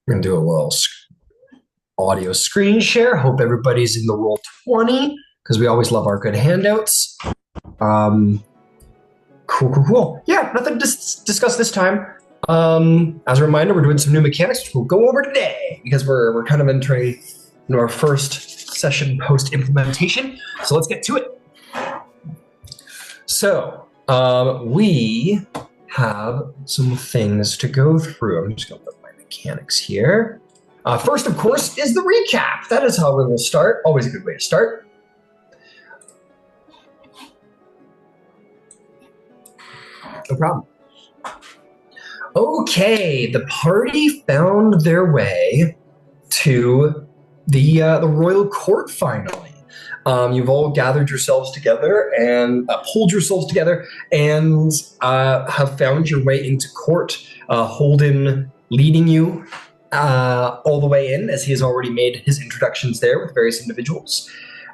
I'm gonna do a little audio screen share. Hope everybody's in the roll 20 because we always love our good handouts. Cool. Yeah, nothing to discuss this time. As a reminder, we're doing some new mechanics, which we'll go over today because we're kind of entering our first session post implementation. So let's get to it. So we have some things to go through. I'm just going to put my mechanics here. First, of course, is the recap. That is how we will start. Always a good way to start. No problem. Okay, the party found their way to the royal court finally. You've all gathered yourselves together and pulled yourselves together and have found your way into court. Holden leading you all the way in, as he has already made his introductions there with various individuals.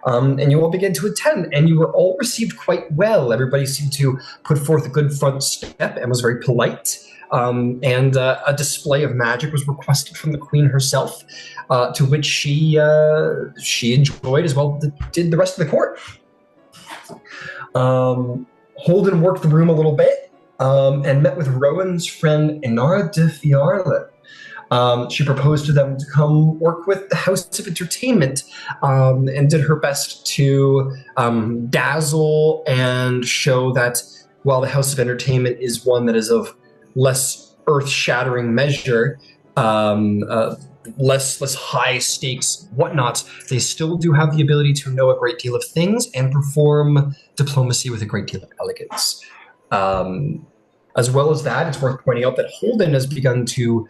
And you all begin to attend, and you were all received quite well. Everybody seemed to put forth a good front step and was very polite. And a display of magic was requested from the queen herself, to which she enjoyed, as well did the rest of the court. Holden worked the room a little bit and met with Rowan's friend Inara de Fiarlan. She proposed to them to come work with the House of Entertainment, and did her best to dazzle and show that while the House of Entertainment is one that is of less earth-shattering measure, less high stakes, whatnot, they still do have the ability to know a great deal of things and perform diplomacy with a great deal of elegance. As well as that, it's worth pointing out that Holden has begun to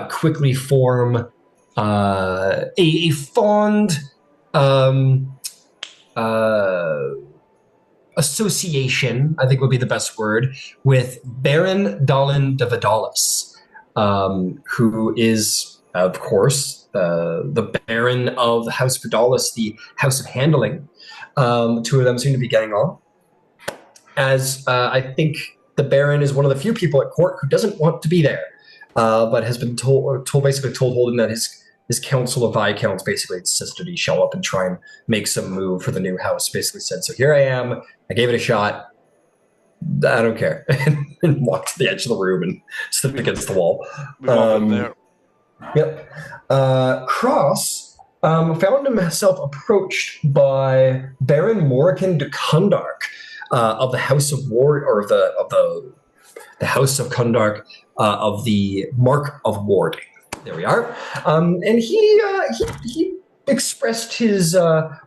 quickly form a fond association, I think would be the best word, with Baron Dalin de Vidalis, who is, of course, the Baron of the House Vidalis, the House of Handling. Two of them seem to be getting on. As I think the Baron is one of the few people at court who doesn't want to be there. But has been told Holden that his council of viscounts basically insisted he show up and try and make some move for the new house. Basically said, "So here I am. I gave it a shot. I don't care," and walked to the edge of the room and stood against the wall. We've all been there. Yep. Cross found himself approached by Baron Morrigan de Kundark of the House of War, or of the House of Kundark. Of the Mark of Warding. There we are. And he expressed his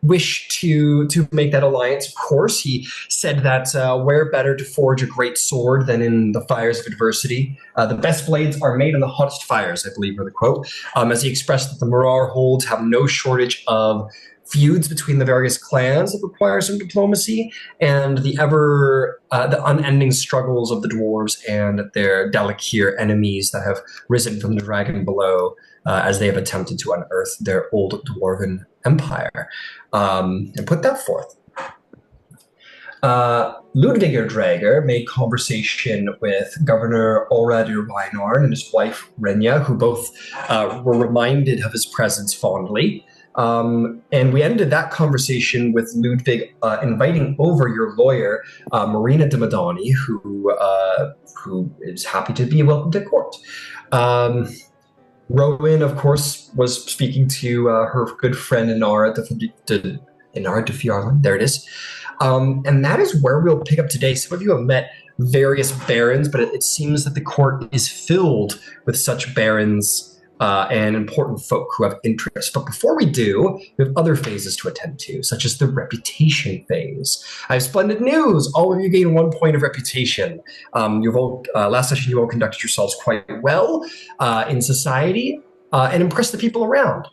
wish to make that alliance. Of course, he said that where better to forge a great sword than in the fires of adversity. The best blades are made in the hottest fires, I believe, were the quote. As he expressed that the Marar holds have no shortage of feuds between the various clans that require some diplomacy, and the unending struggles of the dwarves and their Dalekir enemies that have risen from the dragon below, as they have attempted to unearth their old dwarven empire, and put that forth. Ludviger Drager made conversation with Governor Oradur Weinarn and his wife Renya, who both were reminded of his presence fondly. And we ended that conversation with Ludwig inviting over your lawyer, Marina de Madani, who is happy to be welcomed to court. Rowan, of course, was speaking to her good friend Inara de Fiarlan. There it is. And that is where we'll pick up today. Some of you have met various barons, but it seems that the court is filled with such barons and important folk who have interest. But before we do, we have other phases to attend to, such as the reputation phase. I have splendid news. All of you gain 1 point of reputation. You've all, last session, you all conducted yourselves quite well in society and impressed the people around.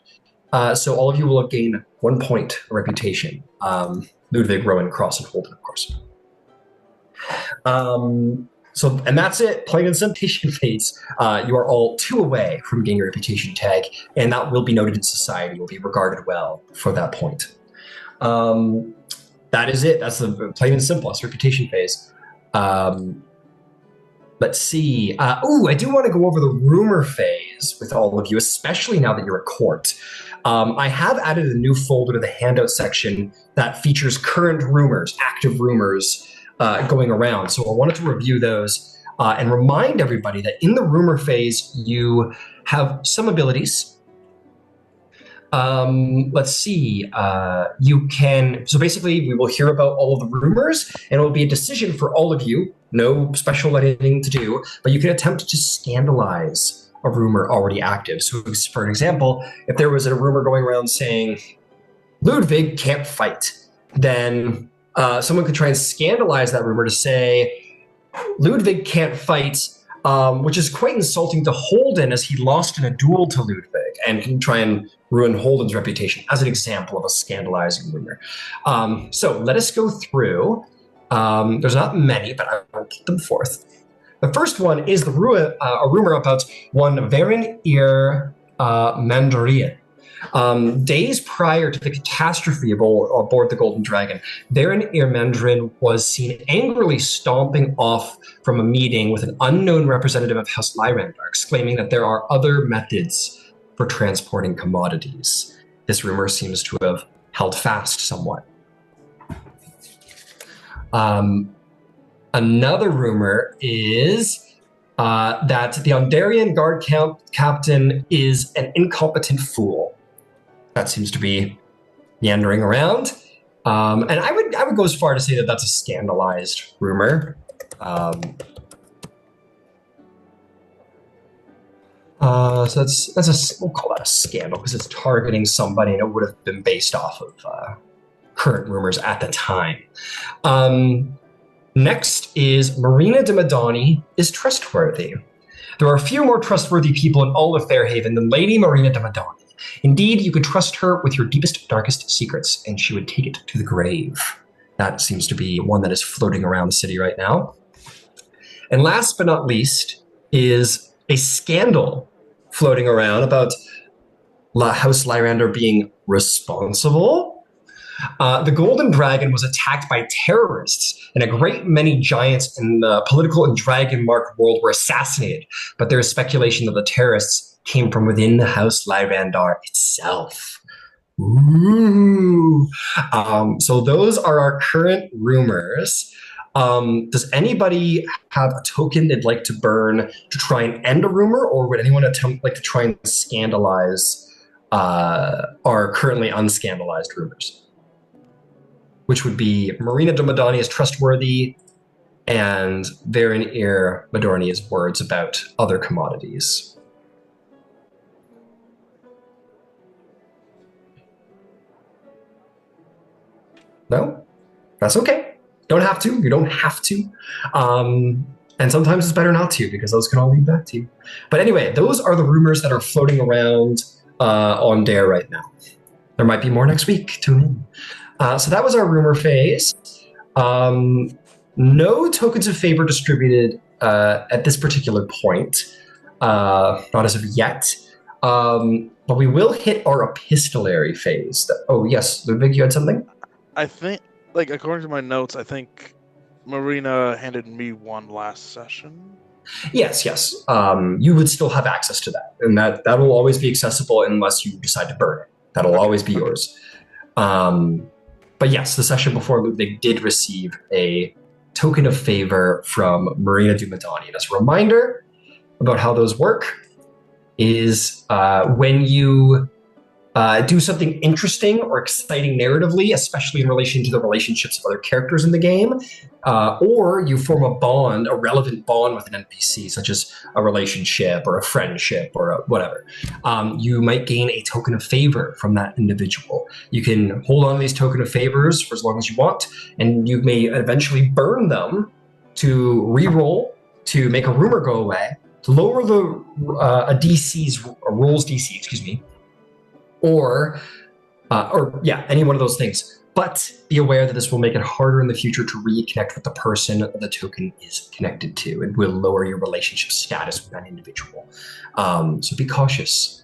So all of you will have gained 1 point of reputation. Ludwig, Rowan, Cross, and Holden, of course. And that's it, plain and simple. Phase. You are all 2 away from getting your reputation tag, and that will be noted in society. Will be regarded well for that point. That is it. That's the plain and simple. That's reputation phase. Let's see. I do want to go over the rumor phase with all of you, especially now that you're at court. I have added a new folder to the handout section that features current rumors, active rumors going around. So I wanted to review those and remind everybody that in the rumor phase, you have some abilities. Let's see. So basically, we will hear about all of the rumors, and it will be a decision for all of you. No special editing to do, but you can attempt to scandalize a rumor already active. So, for example, if there was a rumor going around saying Ludwig can't fight, then someone could try and scandalize that rumor to say Ludwig can't fight, which is quite insulting to Holden as he lost in a duel to Ludwig, and can try and ruin Holden's reputation as an example of a scandalizing rumor. So let us go through. There's not many, but I will put them forth. The first one is a rumor about one Varen Ir Mandarian. Days prior to the catastrophe aboard the Golden Dragon, Varen Ir Mandrin was seen angrily stomping off from a meeting with an unknown representative of House Lyrandar, exclaiming that there are other methods for transporting commodities. This rumor seems to have held fast somewhat. Another rumor is that the Ondarian guard captain is an incompetent fool. That seems to be meandering around. And I would go as far to say that that's a scandalized rumor. So we'll call that a scandal because it's targeting somebody, and it would have been based off of current rumors at the time. Next is Marina de Madani is trustworthy. There are few more trustworthy people in all of Fairhaven than Lady Marina de Madani. Indeed, you could trust her with your deepest, darkest secrets, and she would take it to the grave. That seems to be one that is floating around the city right now. And last but not least is a scandal floating around about House Lyrandar being responsible. The Golden Dragon was attacked by terrorists, and a great many giants in the political and dragon-marked world were assassinated. But there is speculation that the terrorists came from within the House Lyrandar itself. Ooh. So those are our current rumors. Does anybody have a token they'd like to burn to try and end a rumor, or would anyone like to try and scandalize our currently unscandalized rumors? Which would be Marina de Madani is trustworthy, and Varen Ir Madorni's words about other commodities. No? That's okay. Don't have to. You don't have to. And sometimes it's better not to, because those can all lead back to you. But anyway, those are the rumors that are floating around on Dare right now. There might be more next week. Tune in. So that was our rumor phase. No tokens of favor distributed at this particular point, not as of yet. But we will hit our epistolary phase. Oh, yes, Ludwig, you had something? I think, according to my notes, I think Marina handed me one last session. Yes. You would still have access to that, and that will always be accessible unless you decide to burn it. That'll always be yours. But yes, the session before Ludwig did receive a token of favor from Marina de Madani. And as a reminder about how those work is when you do something interesting or exciting narratively, especially in relation to the relationships of other characters in the game, or you form a bond, a relevant bond with an NPC, such as a relationship or a friendship or whatever, you might gain a token of favor from that individual. You can hold on to these token of favors for as long as you want, and you may eventually burn them to re-roll, to make a rumor go away, to lower the rolls DC, excuse me, or any one of those things. But be aware that this will make it harder in the future to reconnect with the person the token is connected to, and will lower your relationship status with that individual. So be cautious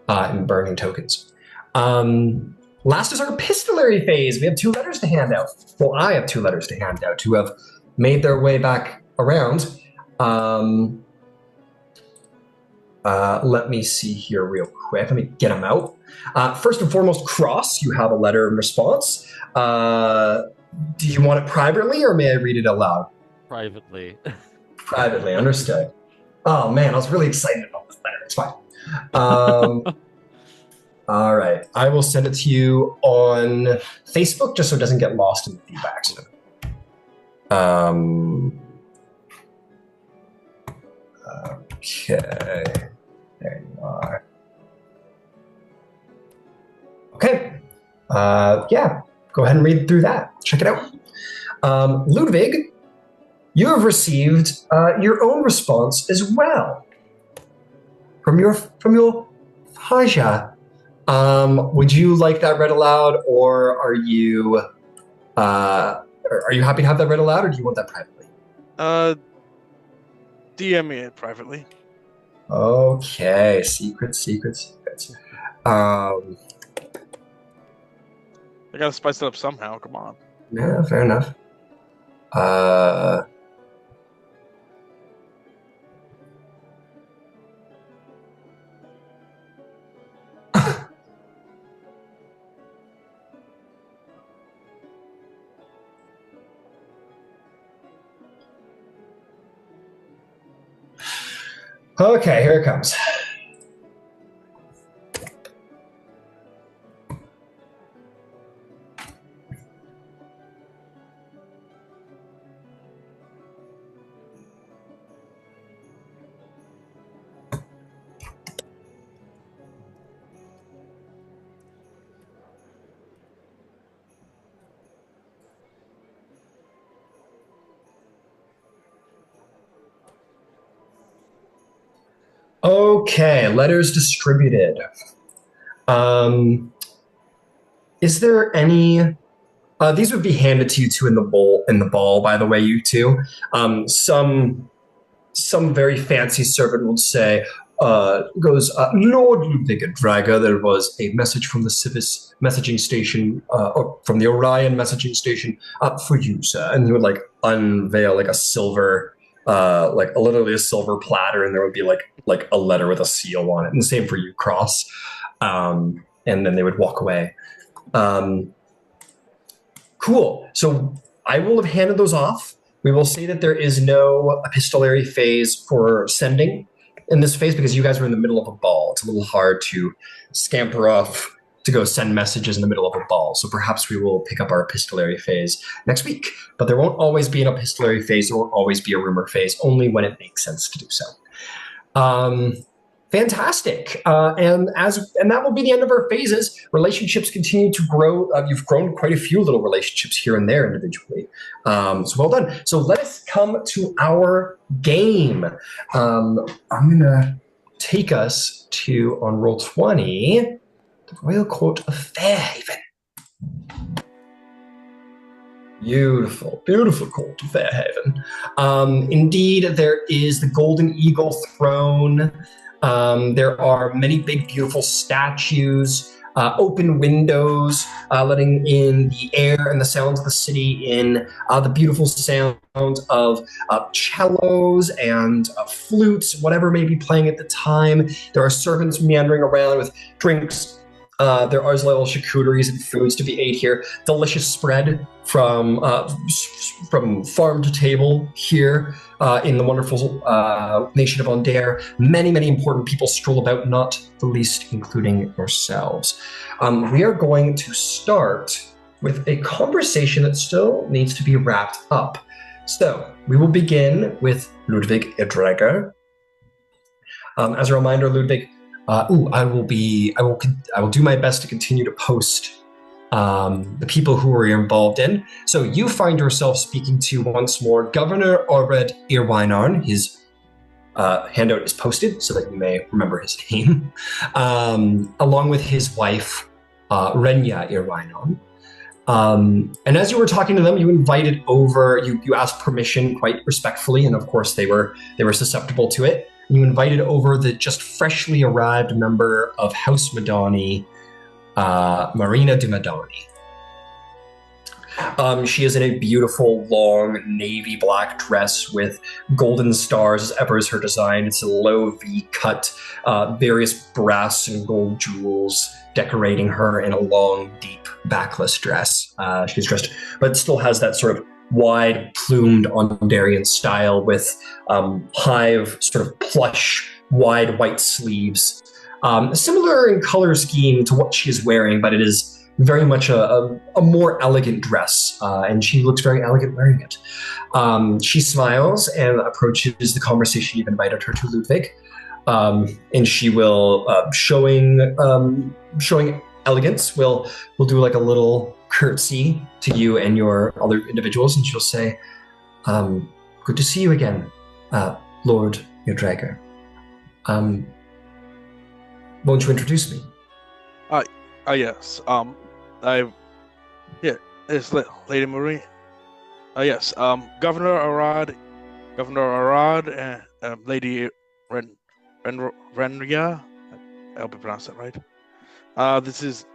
in burning tokens. Last is our epistolary phase. We have 2 letters to hand out. Well, I have 2 letters to hand out who have made their way back around. Um, let me see here real quick. Let me get them out. First and foremost, Cross, you have a letter in response. Do you want it privately, or may I read it aloud? Privately. Privately, understood. Oh man, I was really excited about this letter. It's fine. Um, all right, I will send it to you on Facebook just so it doesn't get lost in the feedback. Okay, there you are. Okay, yeah, go ahead and read through that. Check it out. Ludwig, you have received your own response as well from your Faja. Would you like that read aloud, or are you happy to have that read aloud, or do you want that privately? DM me it privately. Okay, secrets. I gotta spice it up somehow. Come on. Yeah, fair enough. Okay, here it comes. Okay, letters distributed. Is there any? These would be handed to you two in the bowl. In the ball, by the way, you two. Some very fancy servant would say, Lord Ludwig Draga, there was a message from the Civis messaging station, or from the Orion messaging station, for you, sir. And he would like unveil like a silver, literally a silver platter, and there would be like a letter with a seal on it. And the same for you, Cross. And then they would walk away. Cool. So I will have handed those off. We will say that there is no epistolary phase for sending in this phase because you guys are in the middle of a ball. It's a little hard to scamper off to go send messages in the middle of a ball. So perhaps we will pick up our epistolary phase next week. But there won't always be an epistolary phase. There won't always be a rumor phase, only when it makes sense to do so. Fantastic. And that will be the end of our phases. Relationships continue to grow. You've grown quite a few little relationships here and there individually. So well done. So let us come to our game. I'm going to take us to, on roll 20, the Royal Court of Fairhaven. Beautiful, beautiful court of Fairhaven. Indeed, there is the Golden Eagle throne. There are many big, beautiful statues, open windows, letting in the air and the sounds of the city in, the beautiful sound of cellos and flutes, whatever may be playing at the time. There are servants meandering around with drinks. There are little charcuteries and foods to be ate here. Delicious spread from farm to table here in the wonderful nation of Ondair. Many, many important people stroll about, not the least including yourselves. We are going to start with a conversation that still needs to be wrapped up. So we will begin with Ludwig Edreger. As a reminder, Ludwig, I will do my best to continue to post the people who are involved in. So you find yourself speaking to, once more, Governor Ored Irwinarn. His handout is posted so that you may remember his name, along with his wife, Renya Irwinarn. And as you were talking to them, you invited over, you asked permission quite respectfully, and of course they were susceptible to it. You invited over the just freshly arrived member of House Madani, Marina de Madani. She is in a beautiful, long, navy black dress with golden stars, as ever is her design. It's a low V cut, various brass and gold jewels decorating her in a long, deep, backless dress. She's dressed, but still has that sort of wide, plumed Ondarian style with hive, sort of plush, wide white sleeves. Similar in color scheme to what she is wearing, but it is very much a more elegant dress, and she looks very elegant wearing it. She smiles and approaches the conversation you've invited her to, Ludwig, and she will, showing elegance, will do like a little curtsy to you and your other individuals, and she'll say, "Good to see you again, Lord Drager. Won't you introduce me?" Yes. It's Lady Marie. Yes. Governor Arad, and Lady Renria. I hope I pronounced that right. This is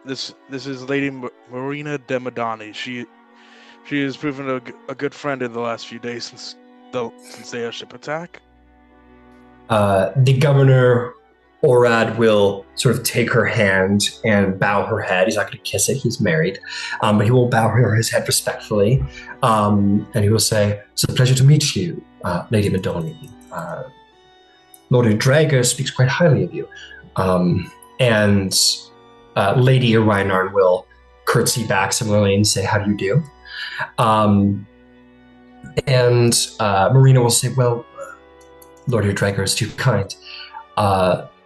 Lady Marina de Madani. She has proven a good friend in the last few days since the airship attack. The governor, Orad, will sort of take her hand and bow her head. He's not going to kiss it. He's married. But he will bow his head respectfully. And he will say, "It's a pleasure to meet you, Lady Madoni. Lord Drager speaks quite highly of you." And Lady Reinarn will curtsy back similarly and say, "How do you do?" And Marina will say, "Well, Lord Drager is too kind."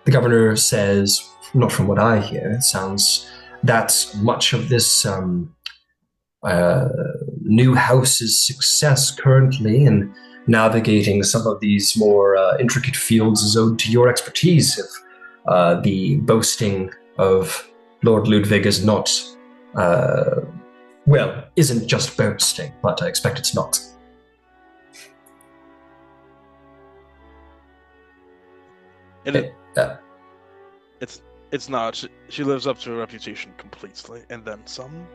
The governor says, "Not from what I hear, it sounds that much of this new house's success currently in navigating some of these more intricate fields is owed to your expertise. If the boasting of Lord Ludwig is not, isn't just boasting, but I expect it's not." It's not. She lives up to her reputation completely, and then some.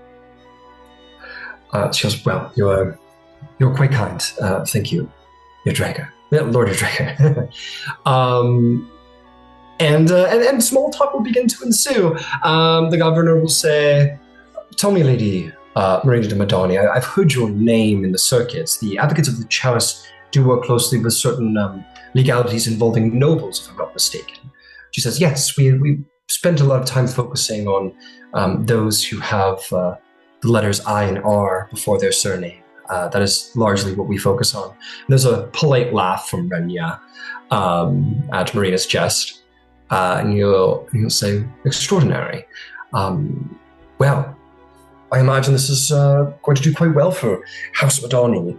She goes, "Well, you're quite kind. Thank you, your Drager, Lord Drager." And small talk will begin to ensue. The governor will say, "Tell me, Lady Marina de Madoni, I've heard your name in the circuits. The advocates of the Chalice do work closely with certain legalities involving nobles, if I'm not mistaken." She says, "Yes, we spent a lot of time focusing on those who have the letters I and R before their surname. That is largely what we focus on." And there's a polite laugh from Renya at Marina's jest. And he'll say, "Extraordinary. Well, I imagine this is going to do quite well for House Madani.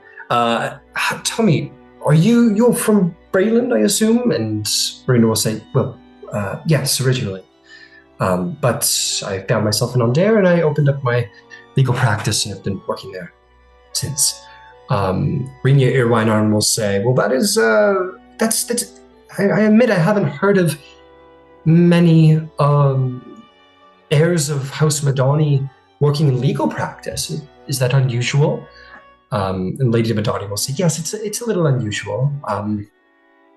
Tell me, you're from Brayland, I assume?" And Marina will say, "Well, yes, originally. But I found myself in Ondair and I opened up my legal practice and have been working there since." Renia Irwinarn will say, "Well, that is, I admit I haven't heard of many heirs of House Madani working in legal practice. Is that unusual?" And Lady Madani will say, "Yes, it's a little unusual.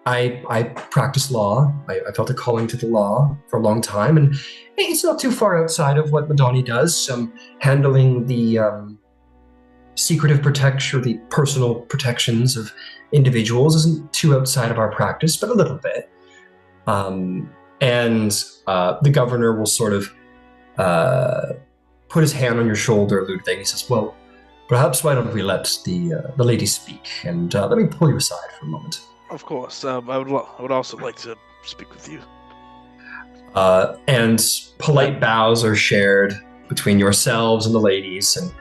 I practiced law. I felt a calling to the law for a long time, and it's not too far outside of what Madani does. Handling the secretive protection, or the personal protections of individuals isn't too outside of our practice, but a little bit." And the governor will sort of put his hand on your shoulder, Ludwig. He says, "Well, perhaps why don't we let the lady speak, and let me pull you aside for a moment." Of course. I would also like to speak with you. And polite bows are shared between yourselves and the ladies, and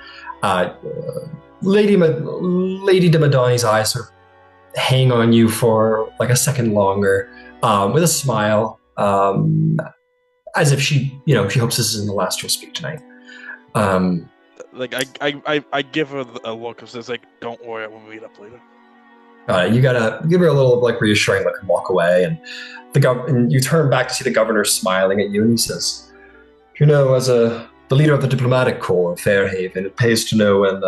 Lady de Madani's eyes sort of hang on you for like a second longer, with a smile, as if she hopes this isn't the last you'll speak tonight. I give her a look and says, like, "Don't worry, we'll meet up later." You gotta give her a little like reassuring look and walk away, and and you turn back to see the governor smiling at you, and he says, "As the the leader of the diplomatic corps of Fairhaven. It pays to know when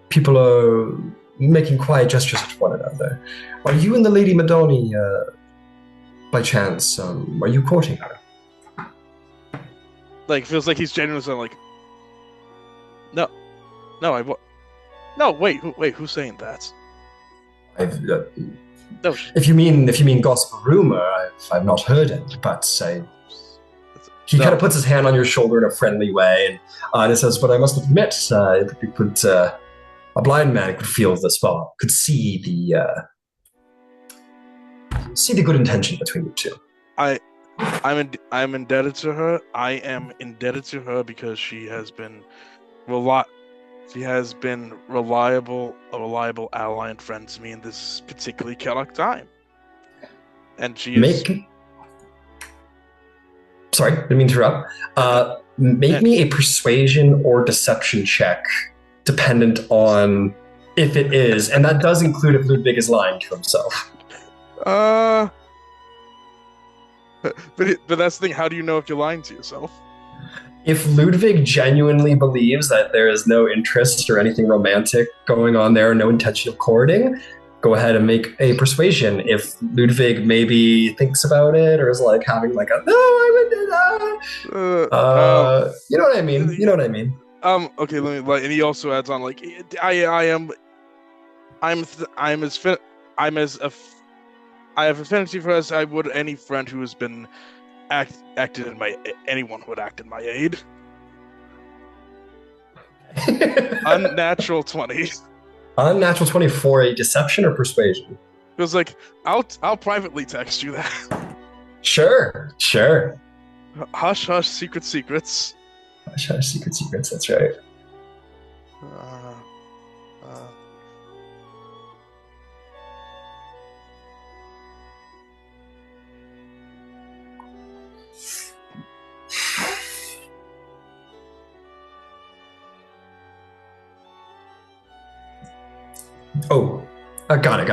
people are making quiet gestures at one another. Are you and the Lady Madoni, by chance, are you courting her? Like, feels like he's genuinely like, no, no, wait, who's saying that? No. If you mean gossip or rumor, I've not heard it, but he kind of puts his hand on your shoulder in a friendly way, and it says, "But I must admit, a blind man could feel the spark, could see the good intention between you two." I'm indebted to her. I am indebted to her because she has been a reliable ally and friend to me in this particularly chaotic time. And she is. Sorry, didn't mean to interrupt. Make me a persuasion or deception check, dependent on if it is, and that does include if Ludwig is lying to himself. But that's the thing. How do you know if you're lying to yourself? If Ludwig genuinely believes that there is no interest or anything romantic going on there, no intention of courting, go ahead and make a persuasion. If Ludwig maybe thinks about it or is like having like a no, I would do that. You know what I mean? You know what I mean? Okay. Let me. And he also adds on like, I have affinity for her as I would any friend who has been acted in anyone who would act in my aid. Unnatural 20. Unnatural 20 for a deception or persuasion? It was like, I'll privately text you that. Sure. Hush, hush, secrets. Hush, hush, secrets. That's right. Oh, got it.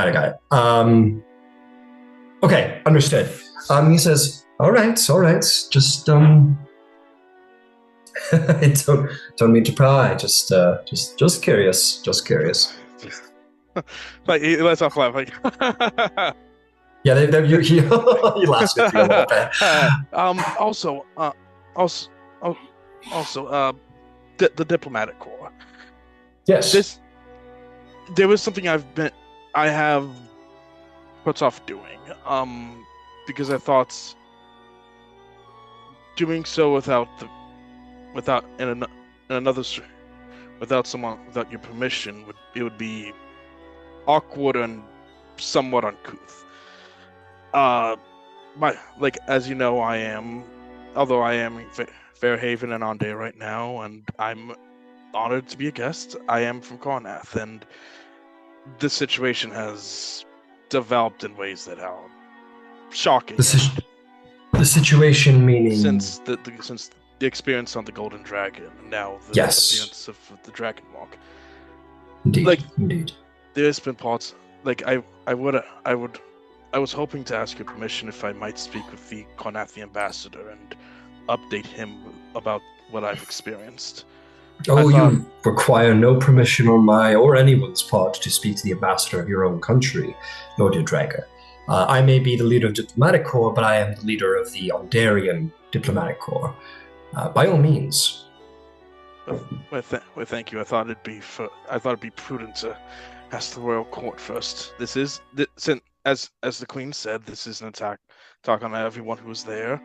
Okay, understood. He says, all right, just I don't mean to pry, just curious. Like, he lets off laugh, like, yeah, he laughs at you a little bit. The diplomatic corps. Yes. There was something I have put off doing, because I thought doing so without your permission would be awkward and somewhat uncouth. As you know, although I am in Fairhaven and Onday right now, and I'm honored to be a guest, I am from Carnath, and this situation has developed in ways that are shocking. The situation meaning since the experience on the Golden Dragon, and now the experience of the Dragon Walk. Indeed. There's been parts I was hoping to ask your permission if I might speak with the Carnathi ambassador and update him about what I've experienced. You require no permission on my or anyone's part to speak to the ambassador of your own country, Lord Draga. I may be the leader of diplomatic corps, but I am the leader of the Ondarian diplomatic corps. By all means. Well, thank you. I thought it'd be prudent to ask the royal court first. As the Queen said, this is an attack on everyone who was there.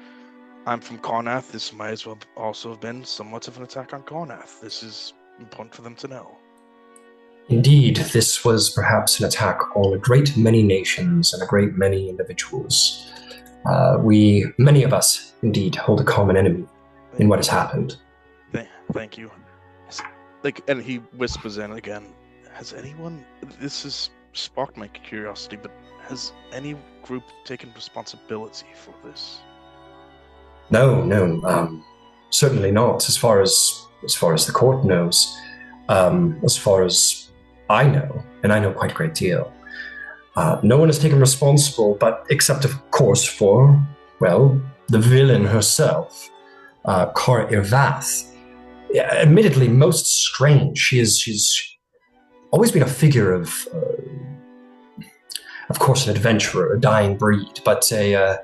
I'm from Carnath. This might as well also have been somewhat of an attack on Carnath. This is important for them to know. Indeed, this was perhaps an attack on a great many nations and a great many individuals. Many of us, indeed, hold a common enemy in what has happened. Thank you. And he whispers in again, this has sparked my curiosity, but has any group taken responsibility for this? No, certainly not. As far as the court knows, as far as I know, and I know quite a great deal, no one has taken responsible, but except of course for, the villain herself, Kar Irvath. admittedly most strange. She's always been a figure of course, an adventurer, a dying breed, but a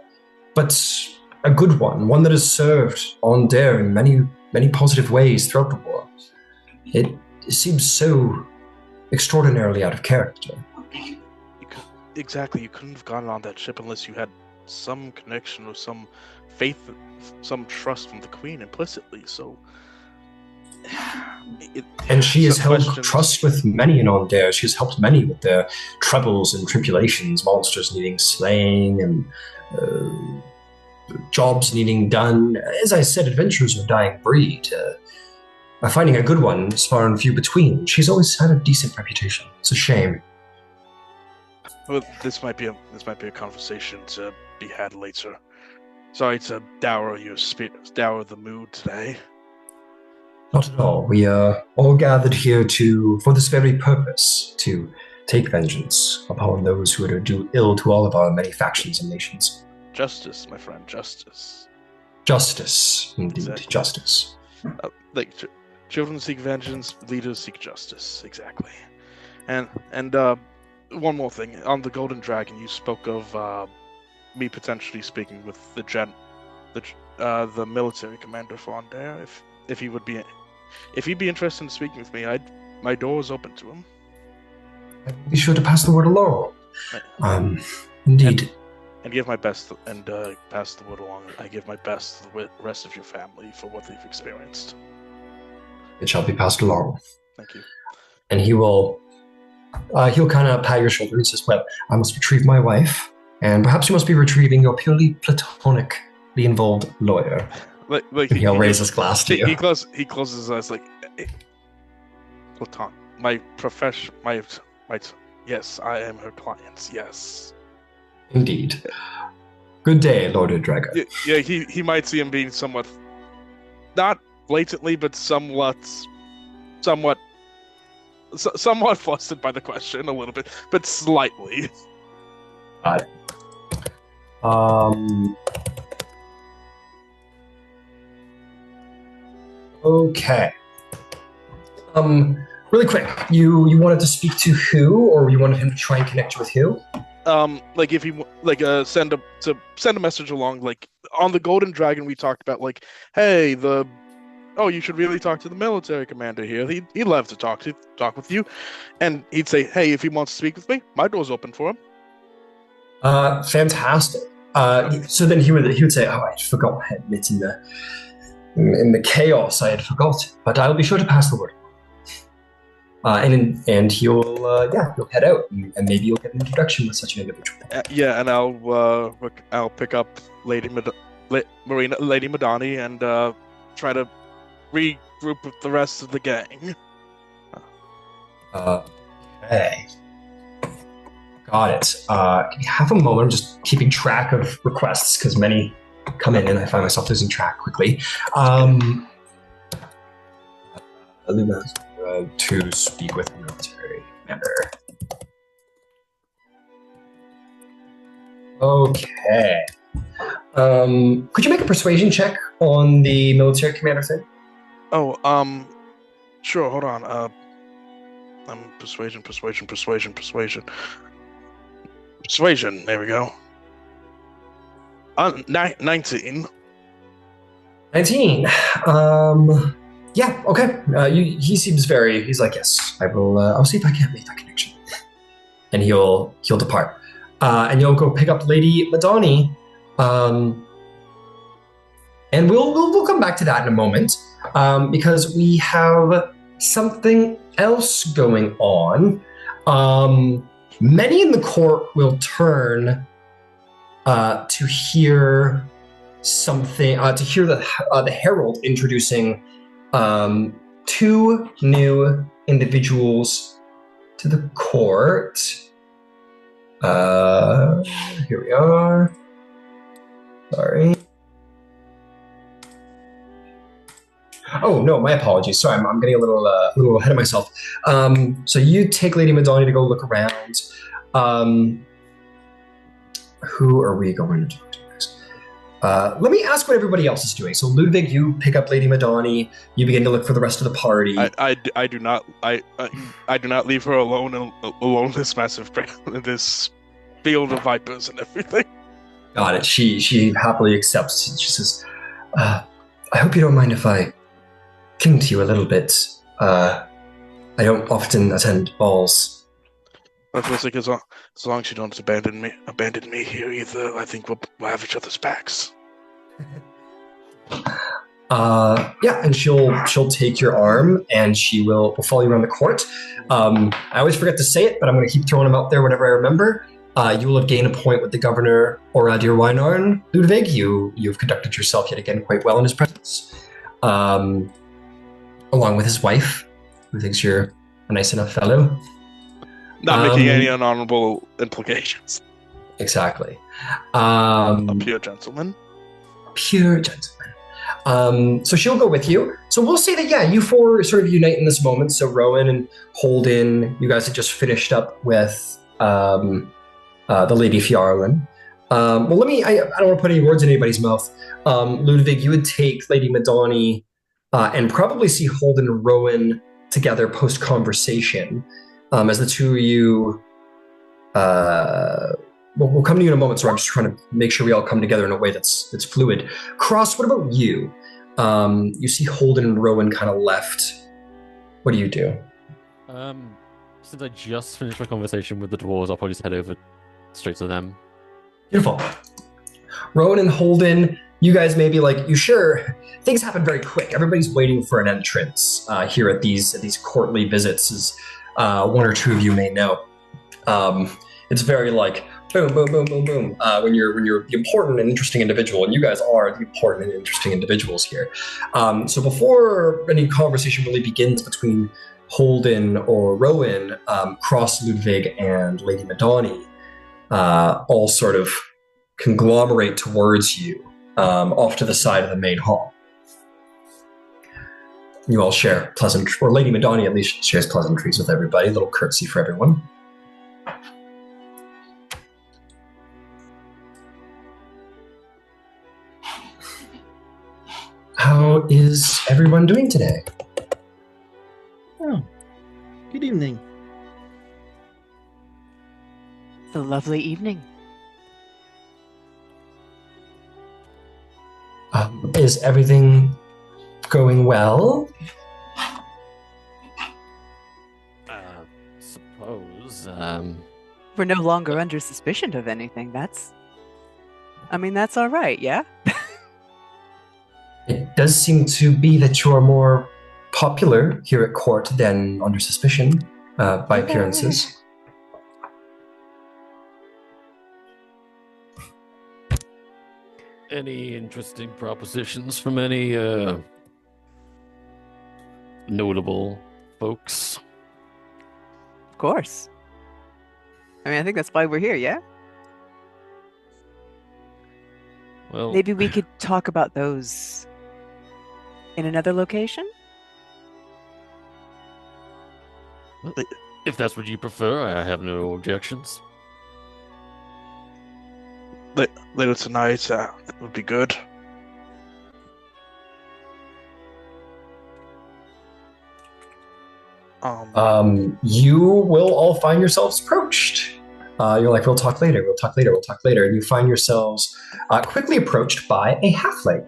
good one that has served on Dare in many positive ways throughout the war. It seems so extraordinarily out of character. Exactly, you couldn't have gone on that ship unless you had some connection or some faith, some trust from the Queen implicitly. So, and she has held trust with many in On Dare. She has helped many with their troubles and tribulations, monsters needing slaying and jobs needing done. As I said, adventurers are a dying breed. Finding a good one is far and few between. She's always had a decent reputation. It's a shame. Well, this might be a conversation to be had later. Sorry to dower the mood today. Not at all. We are all gathered here for this very purpose, to take vengeance upon those who would do ill to all of our many factions and nations. Justice, my friend, justice. Justice, indeed, exactly. Justice. Children seek vengeance, leaders seek justice. Exactly. And one more thing. On the Golden Dragon, you spoke of me potentially speaking with the military commander for On Dare. If he'd be interested in speaking with me, my door is open to him. I'd be sure to pass the word along. Indeed. And give my best, and pass the word along. I give my best to the rest of your family for what they've experienced. It shall be passed along. Thank you. And he'll kind of pat your shoulder and says, well, I must retrieve my wife, and perhaps you must be retrieving your purely platonically involved lawyer. He'll raise his glass to you. He closes his eyes like, Platon, my profession, yes, I am her client, yes. Indeed. Good day, Lord Dragon. Yeah, he might see him being somewhat, not blatantly, but somewhat flustered by the question a little bit, but slightly. Okay. Really quick, you wanted to speak to who, or you wanted him to try and connect you with who? If he send a message along, like on the Golden Dragon, we talked about like, hey, you should really talk to the military commander here. He'd love to talk with you, and he'd say, hey, if he wants to speak with me, my door's open for him. Fantastic. So then he would say, oh, I forgot, I admit in the chaos I had forgotten, but I'll be sure to pass the word. And he'll head out, and maybe you'll get an introduction with such an individual. And I'll pick up Lady Madani and try to regroup with the rest of the gang. Okay. Got it. Can you have a moment? I'm just keeping track of requests because many come in and I find myself losing track quickly. To speak with the military commander. Okay. Could you make a persuasion check on the military commander thing? Oh, sure. Hold on. Persuasion. There we go. 19. 19. Yeah. Okay. He seems very. He's like, yes, I will. I'll see if I can't make that connection. And he'll depart. And you'll go pick up Lady Madani. And we'll come back to that in a moment, because we have something else going on. Many in the court will turn to hear something, to hear the herald introducing two new individuals to the court. Here we are. Sorry. Oh no, my apologies. Sorry, I'm getting a little ahead of myself. So you take Lady Madani to go look around. Who are we going to talk to next? Let me ask what everybody else is doing. So, Ludwig, you pick up Lady Madani. You begin to look for the rest of the party. I do not I do not leave her alone in this massive in this field of vipers and everything. Got it. She happily accepts. She says, "I hope you don't mind if I cling to you a little bit. I don't often attend balls." I feel like as long as you don't abandon me here either, I think we'll have each other's backs. Yeah, and she'll take your arm and she will follow you around the court. I always forget to say it, but I'm going to keep throwing them out there whenever I remember. You will have gained a point with the governor, Oradir Weinarn, Ludwig. You've conducted yourself yet again quite well in his presence, along with his wife, who thinks you're a nice enough fellow. Not making any unhonorable implications. Exactly. A pure gentleman. Pure gentleman. So she'll go with you. So we'll say that, yeah, you four sort of unite in this moment. So Rowan and Holden, you guys had just finished up with the Lady Fjarlin. Well, I don't want to put any words in anybody's mouth. Ludwig, you would take Lady Madani and probably see Holden and Rowan together post-conversation as the two of you... we'll come to you in a moment, so I'm just trying to make sure we all come together in a way that's fluid. Cross, what about you? You see Holden and Rowan kind of left. What do you do? Since I just finished my conversation with the dwarves, I'll probably just head over straight to them. Beautiful. Rowan and Holden, you guys may be like, you sure? Things happen very quick. Everybody's waiting for an entrance here at these courtly visits, as one or two of you may know. It's very like boom, boom, boom, boom, boom. When you're the important and interesting individual, and you guys are the important and interesting individuals here. So before any conversation really begins between Holden or Rowan, Cross, Ludwig, and Lady Madani all sort of conglomerate towards you off to the side of the main hall. You all share or Lady Madani at least shares pleasantries with everybody, a little curtsy for everyone. How is everyone doing today? Oh, good evening. It's a lovely evening. Is everything going well? Suppose. We're no longer under suspicion of anything. That's all right, yeah? It does seem to be that you're more popular here at court than under suspicion by appearances. Any interesting propositions from any notable folks? Of course. I think that's why we're here, yeah? Well, Maybe we could talk about those in another location? if that's what you prefer, I have no objections. Later tonight would be good. You will all find yourselves approached. You're like, we'll talk later, and you find yourselves quickly approached by a halfling.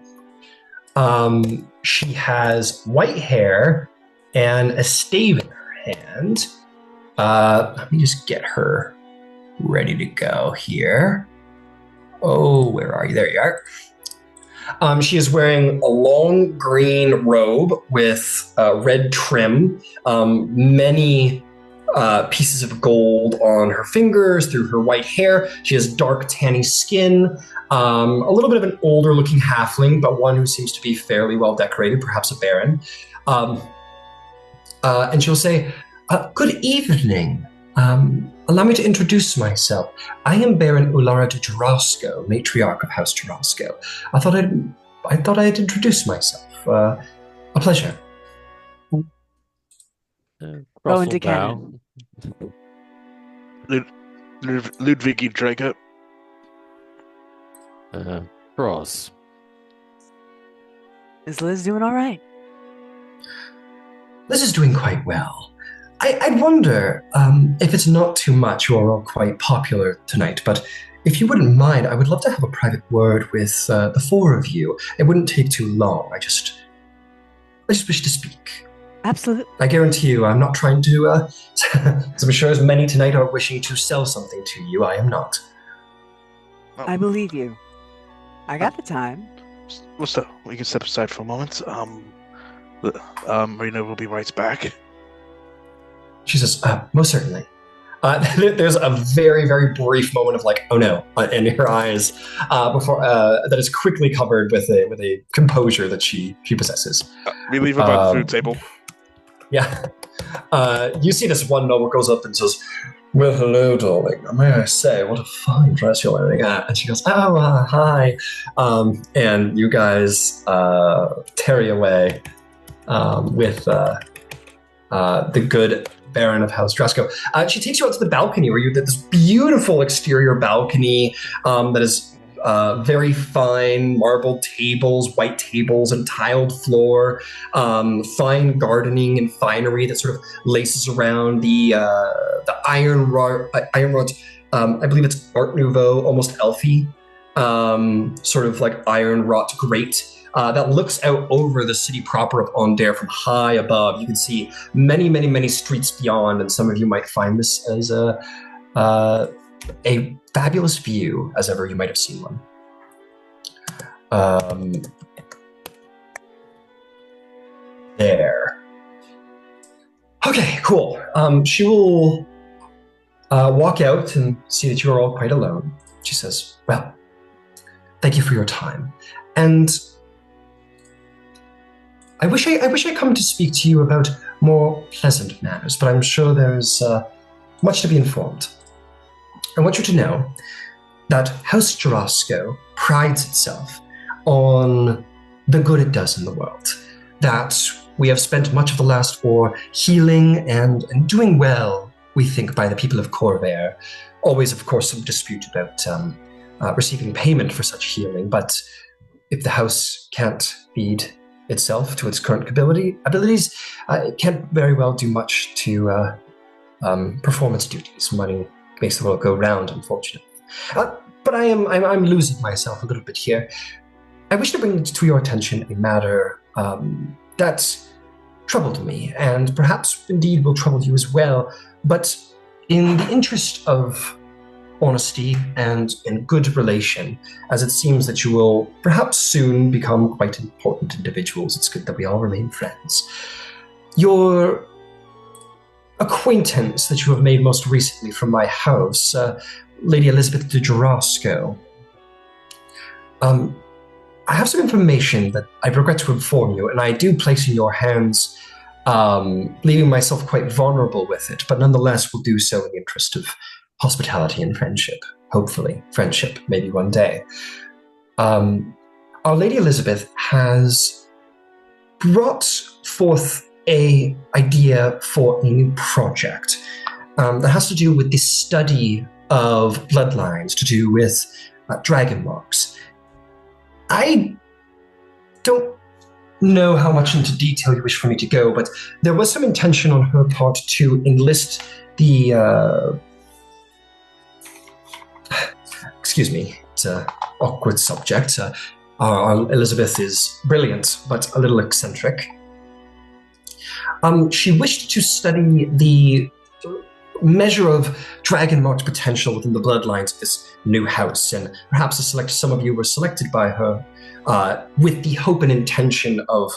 She has white hair and a stave in her hand. Let me just get her ready to go here. Oh, where are you? There you are. She is wearing a long green robe with red trim, many pieces of gold on her fingers, through her white hair. She has dark, tanny skin, a little bit of an older looking halfling, but one who seems to be fairly well decorated, perhaps a baron. And she'll say, good evening. Allow me to introduce myself. I am Baron Ulara de Jarosco, matriarch of House Jarosco. I thought I'd introduce myself. A pleasure. Rowan de Cannon. Ludwig Draker. Ross. Is Liz doing all right? Liz is doing quite well. I wonder if it's not too much. You are all quite popular tonight, but if you wouldn't mind, I would love to have a private word with the four of you. It wouldn't take too long. I just wish to speak. Absolutely. I guarantee you, I'm not trying to, as I'm sure as many tonight are wishing to sell something to you, I am not. I believe you. I got the time. We can step aside for a moment. Marina will be right back. She says, most certainly. There's a very, very brief moment of like, oh no, in her eyes, before that is quickly covered with a composure that she possesses. We leave her by the food table. Yeah. You see this one noble goes up and says, well, hello, darling. May I say, what a fine dress you're wearing. And she goes, oh, hi. And you guys tarry away with the good Baron of House Drasko. She takes you out to the balcony where you get this beautiful exterior balcony that is very fine marble tables, white tables, and tiled floor. Fine gardening and finery that sort of laces around the iron rods. I believe it's Art Nouveau, almost elfy, sort of like iron wrought grate. That looks out over the city proper of Ondare from high above. You can see many, many, many streets beyond, and some of you might find this as a fabulous view as ever you might have seen one. There. Okay, cool. She will walk out and see that you are all quite alone. She says, well, thank you for your time. And I wish I'd come to speak to you about more pleasant matters, but I'm sure there's much to be informed. I want you to know that House Jarosco prides itself on the good it does in the world, that we have spent much of the last war healing and doing well, we think, by the people of Corvair. Always, of course, some dispute about receiving payment for such healing, but if the house can't feed itself to its current abilities, it can't very well do much to perform its duties. Money makes the world go round, unfortunately. But I'm losing myself a little bit here. I wish to bring to your attention a matter that troubled me, and perhaps indeed will trouble you as well. But in the interest of honesty and in good relation, as it seems that you will perhaps soon become quite important individuals, it's good that we all remain friends. Your acquaintance that you have made most recently from my house, Lady Elizabeth de Jarosco. I have some information that I regret to inform you, and I do place in your hands, leaving myself quite vulnerable with it, but nonetheless will do so in the interest of hospitality and friendship. Hopefully, friendship, maybe one day. Our Lady Elizabeth has brought forth an idea for a new project that has to do with the study of bloodlines, to do with dragon marks. I don't know how much into detail you wish for me to go, but there was some intention on her part to enlist the excuse me, it's an awkward subject. Our Elizabeth is brilliant, but a little eccentric. She wished to study the measure of dragon marked potential within the bloodlines of this new house, and perhaps some of you were selected by her with the hope and intention of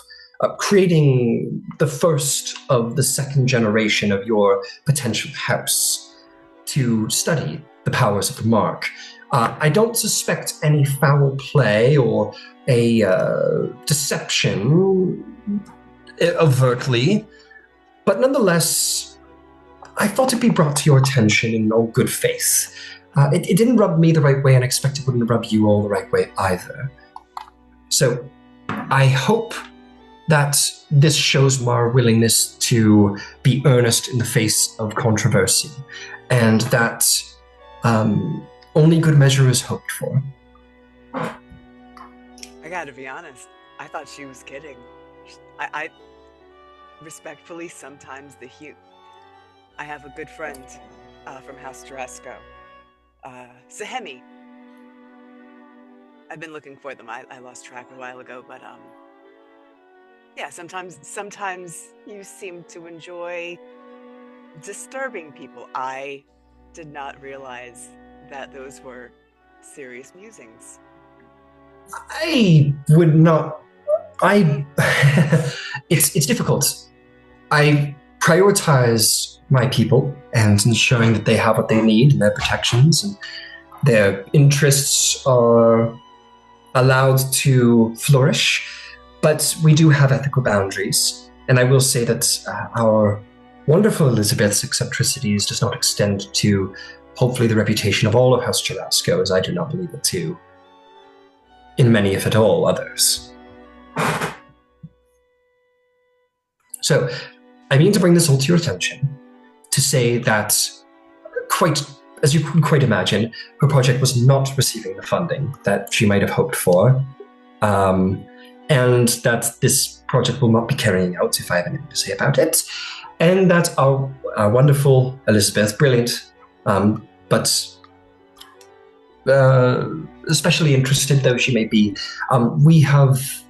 creating the first of the second generation of your potential house to study the powers of the mark. I don't suspect any foul play or a deception overtly, but nonetheless, I thought it'd be brought to your attention in all good faith. It didn't rub me the right way, and I expect it wouldn't rub you all the right way either. So I hope that this shows my willingness to be earnest in the face of controversy, and that only good measure is hoped for. I gotta be honest. I thought she was kidding. I respectfully, sometimes I have a good friend from House Tarasco, Sahemi. I've been looking for them. I lost track a while ago, but yeah. Sometimes you seem to enjoy disturbing people. I did not realize that those were serious musings. I would not. I. It's difficult. I prioritize my people and ensuring that they have what they need and their protections and their interests are allowed to flourish. But we do have ethical boundaries. And I will say that our wonderful Elizabeth's eccentricities does not extend to, hopefully, the reputation of all of House Jarasco, as I do not believe it to, in many, if at all, others. So, I mean to bring this all to your attention, to say that, as you can quite imagine, her project was not receiving the funding that she might have hoped for, and that this project will not be carrying out, if I have anything to say about it, and that our wonderful Elizabeth, brilliant, but especially interested though she may be, we have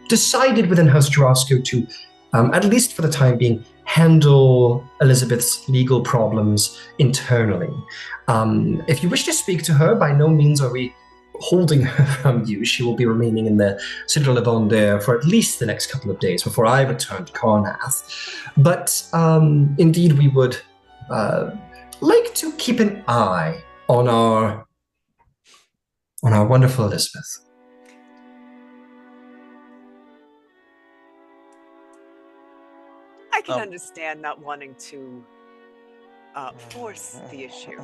decided within House Jarasco to, at least for the time being, handle Elizabeth's legal problems internally. If you wish to speak to her, by no means are we holding her from you. She will be remaining in the Citadel of Ondare for at least the next couple of days before I return to Carnath. But indeed, we would like to keep an eye on our wonderful Elizabeth. I can understand not wanting to force the issue,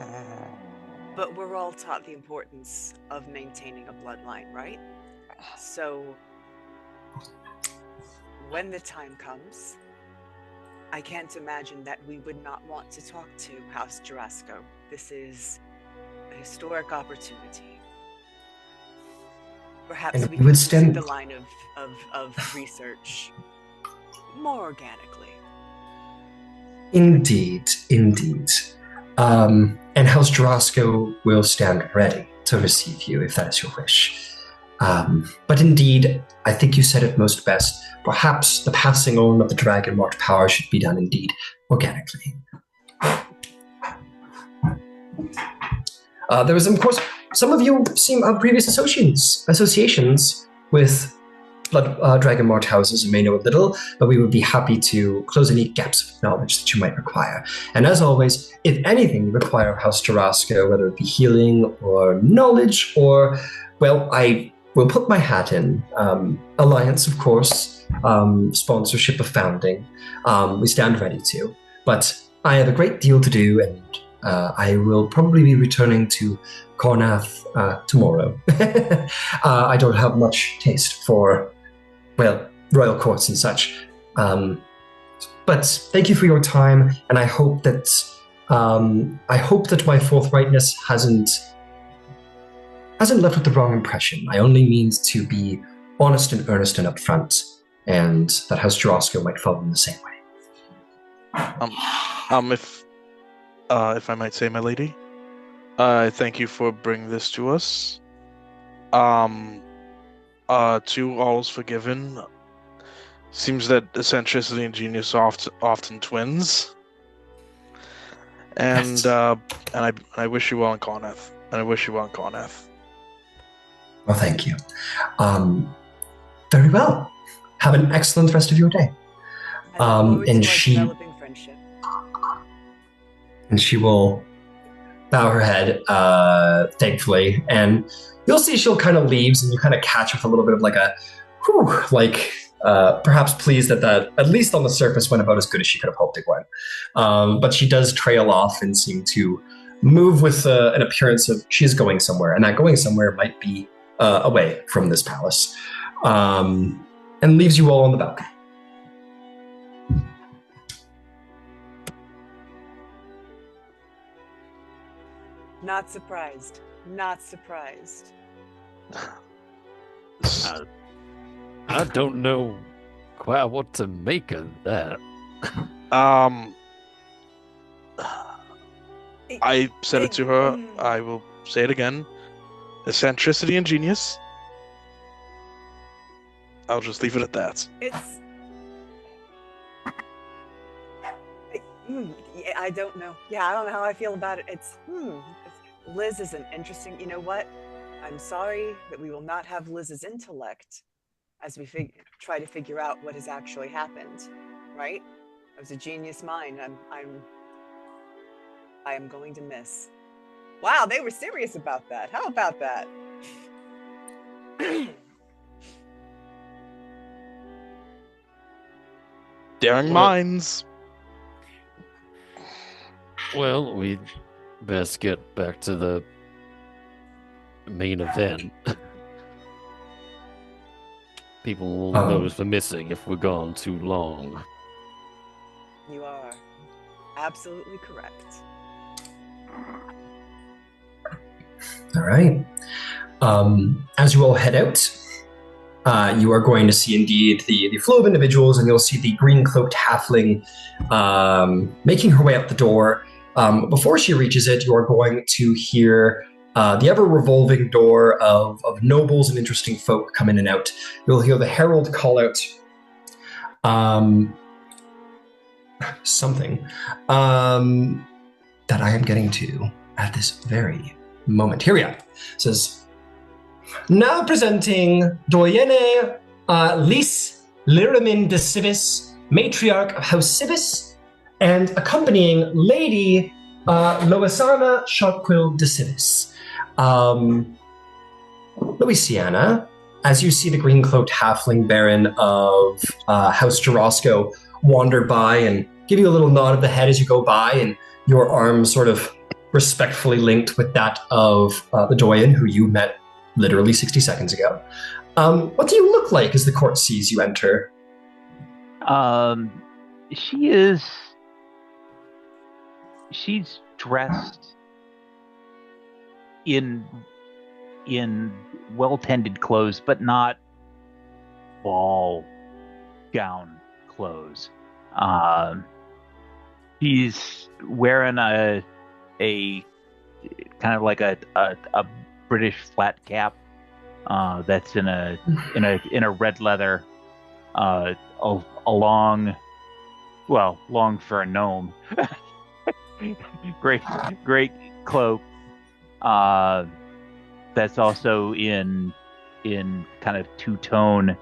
but we're all taught the importance of maintaining a bloodline, right? So, when the time comes, I can't imagine that we would not want to talk to House Jarasco. This is a historic opportunity. Perhaps we can pursue the line of research more organically. Indeed. And House Jarasco will stand ready to receive you if that is your wish. But indeed, I think you said it most best. Perhaps the passing on of the Dragon Mark power should be done indeed organically. There was, of course, some of you seem have previous associations with Blood Dragon Mart houses and may know a little, but we would be happy to close any gaps of knowledge that you might require. And as always, if anything you require House Jarasco, whether it be healing or knowledge or, well, I will put my hat in. Alliance, of course, sponsorship of founding. We stand ready to. But I have a great deal to do, and I will probably be returning to Carnath tomorrow. I don't have much taste for, well, royal courts and such. But thank you for your time, and I hope that my forthrightness hasn't left with the wrong impression. I only mean to be honest and earnest and upfront, and that House Jarasco might follow in the same way. If I might say, my lady, thank you for bringing this to us. To all's forgiven. Seems that eccentricity and genius are often twins. And Yes. I wish you well in Carnath. Well, thank you. Very well. Have an excellent rest of your day. I look forward and to our she- developing friendship. And she will bow her head, thankfully, and you'll see she'll kind of leaves, and you kind of catch with a little bit of like a, whew, like perhaps pleased that at least on the surface went about as good as she could have hoped it went. But she does trail off and seem to move with an appearance of she's going somewhere, and that going somewhere might be away from this palace, and leaves you all on the balcony. Not surprised. I don't know quite what to make of that. I said it to her. I will say it again. Eccentricity and genius. I'll just leave it at that. It's. Yeah, I don't know. Yeah, I don't know how I feel about it. Liz is an interesting. You know what? I'm sorry that we will not have Liz's intellect as we try to figure out what has actually happened. Right? It was a genius mind. I am going to miss. Wow, they were serious about that. How about that? Daring minds. Well, we best get back to the main event. People will know we're missing if we're gone too long. You are absolutely correct. All right. As you all head out, you are going to see indeed the flow of individuals, and you'll see the green-cloaked halfling making her way out the door. Before she reaches it, you are going to hear the ever-revolving door of nobles and interesting folk come in and out. You'll hear the herald call out something that I am getting to at this very moment. Here we are. It says, now presenting Doyene Lys Liramin de Civis, matriarch of House Civis, and accompanying Lady Loisana Sharpquill de Civis. Louisiana, as you see the green-cloaked halfling baron of House Jarosco wander by and give you a little nod of the head as you go by, and your arm sort of respectfully linked with that of the Doyen, who you met literally 60 seconds ago. What do you look like as the court sees you enter? She's dressed in well-tended clothes, but not ball gown clothes. She's wearing a kind of like a British flat cap that's in a red leather, long for a gnome. great cloak. That's also in kind of two-tone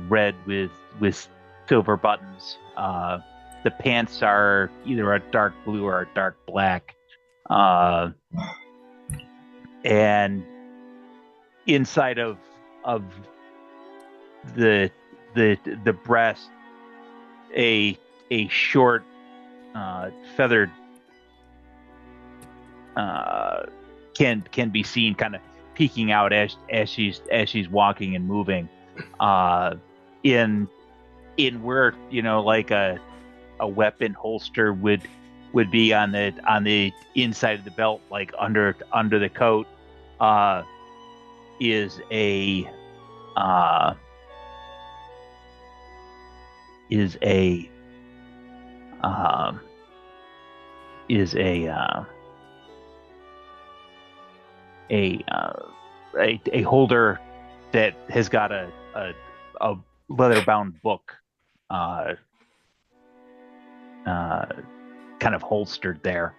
red with silver buttons. The pants are either a dark blue or a dark black. And inside of the breast, a short feathered can be seen kind of peeking out as she's walking and moving. In where like a weapon holster would be on the inside of the belt, like under the coat, is a holder that has got a leather-bound book kind of holstered there.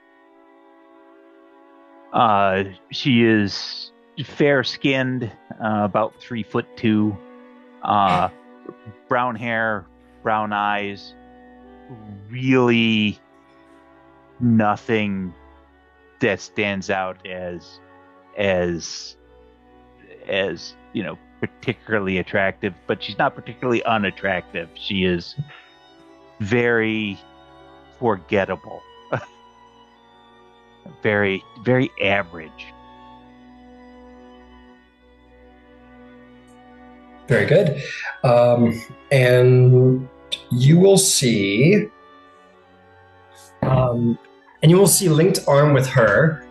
She is fair-skinned, about 3'2", brown hair, brown eyes, really nothing that stands out as particularly attractive, but she's not particularly unattractive. She is very forgettable. Very, very average. Very good. And you will see linked arm with her.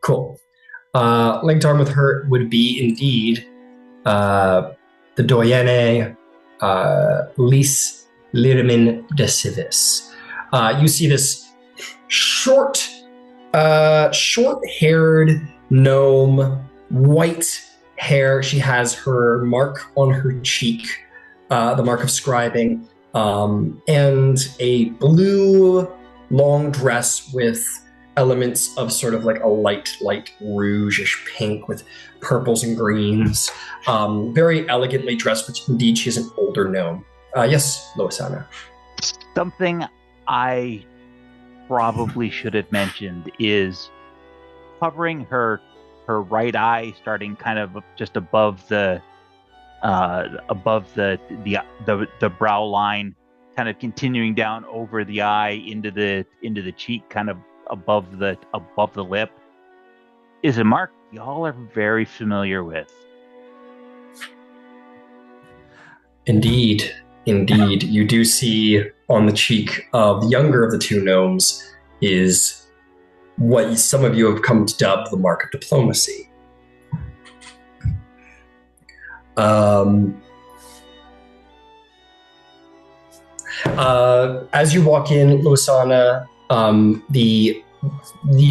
Cool. Linked arm with her would be indeed the Doyenne Lys Lirimin de Civis. You see this short-haired gnome, white hair. She has her mark on her cheek, the mark of scribing, and a blue long dress with elements of sort of like a light rouge-ish pink with purples and greens. Very elegantly dressed, but indeed she's an older gnome. Yes, Loisana. Something I probably should have mentioned is covering her right eye, starting kind of just above the brow line, kind of continuing down over the eye into the cheek, kind of above the lip, is a mark y'all are very familiar with. Indeed, you do see on the cheek of the younger of the two gnomes is what some of you have come to dub the mark of diplomacy. As you walk in, Loisana, the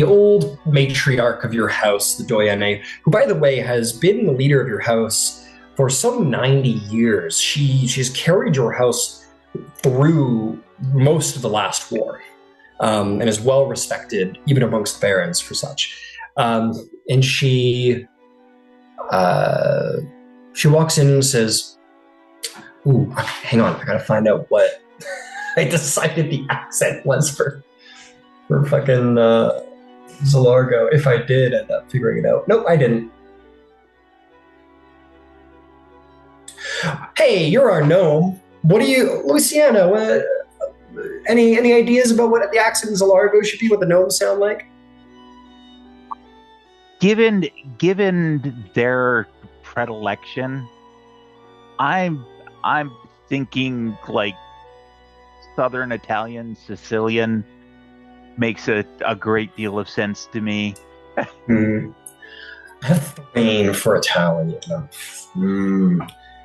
old matriarch of your house, the Doyenne, who, by the way, has been the leader of your house for some 90 years. She's carried your house through most of the last war, and is well respected even amongst the barons for such. And she walks in and says, "Ooh, hang on, I gotta find out what I decided the accent was for fucking Zalargo. If I did end up figuring it out. Nope, I didn't. Hey, you're our gnome. What do you, Luciana, any ideas about what the accent in Zalargo should be, what the gnomes sound like? Given their predilection, I'm thinking like Southern Italian, Sicilian makes a great deal of sense to me. I have Thane for Italian.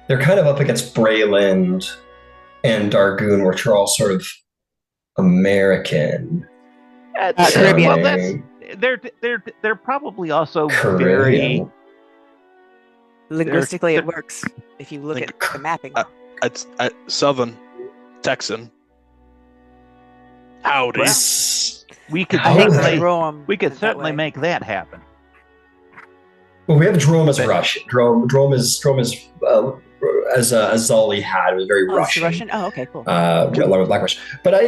They're kind of up against Brayland and Dargoon, which are all sort of American. Caribbean. Well, they're probably also Caribbean. very Linguistically, it works if you look at the mapping. It's Southern Texan. Howdy. Well, we could certainly make that happen. Well, we have Drome as Russian. Drome is as Zolly had. It was very Russian. Russian? Oh, okay, cool. Along with Black Russian. But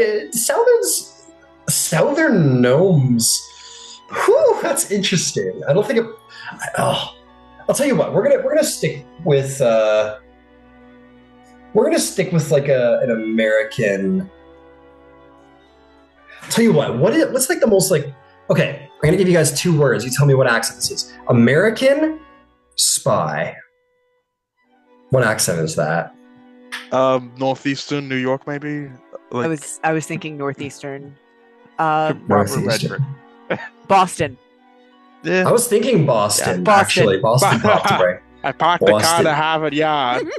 Southern gnomes. Whew, that's interesting. I don't think I'll tell you what. We're gonna stick with like an American. I'll tell you what's like the most like. Okay, I'm gonna give you guys 2 words. You tell me what accent this is. American spy. What accent is that? Northeastern New York, maybe. Like... I was thinking northeastern. Northeastern. Boston. Yeah. I was thinking Boston. Yeah, actually. Boston popped away. I parked the car to Harvard Yard.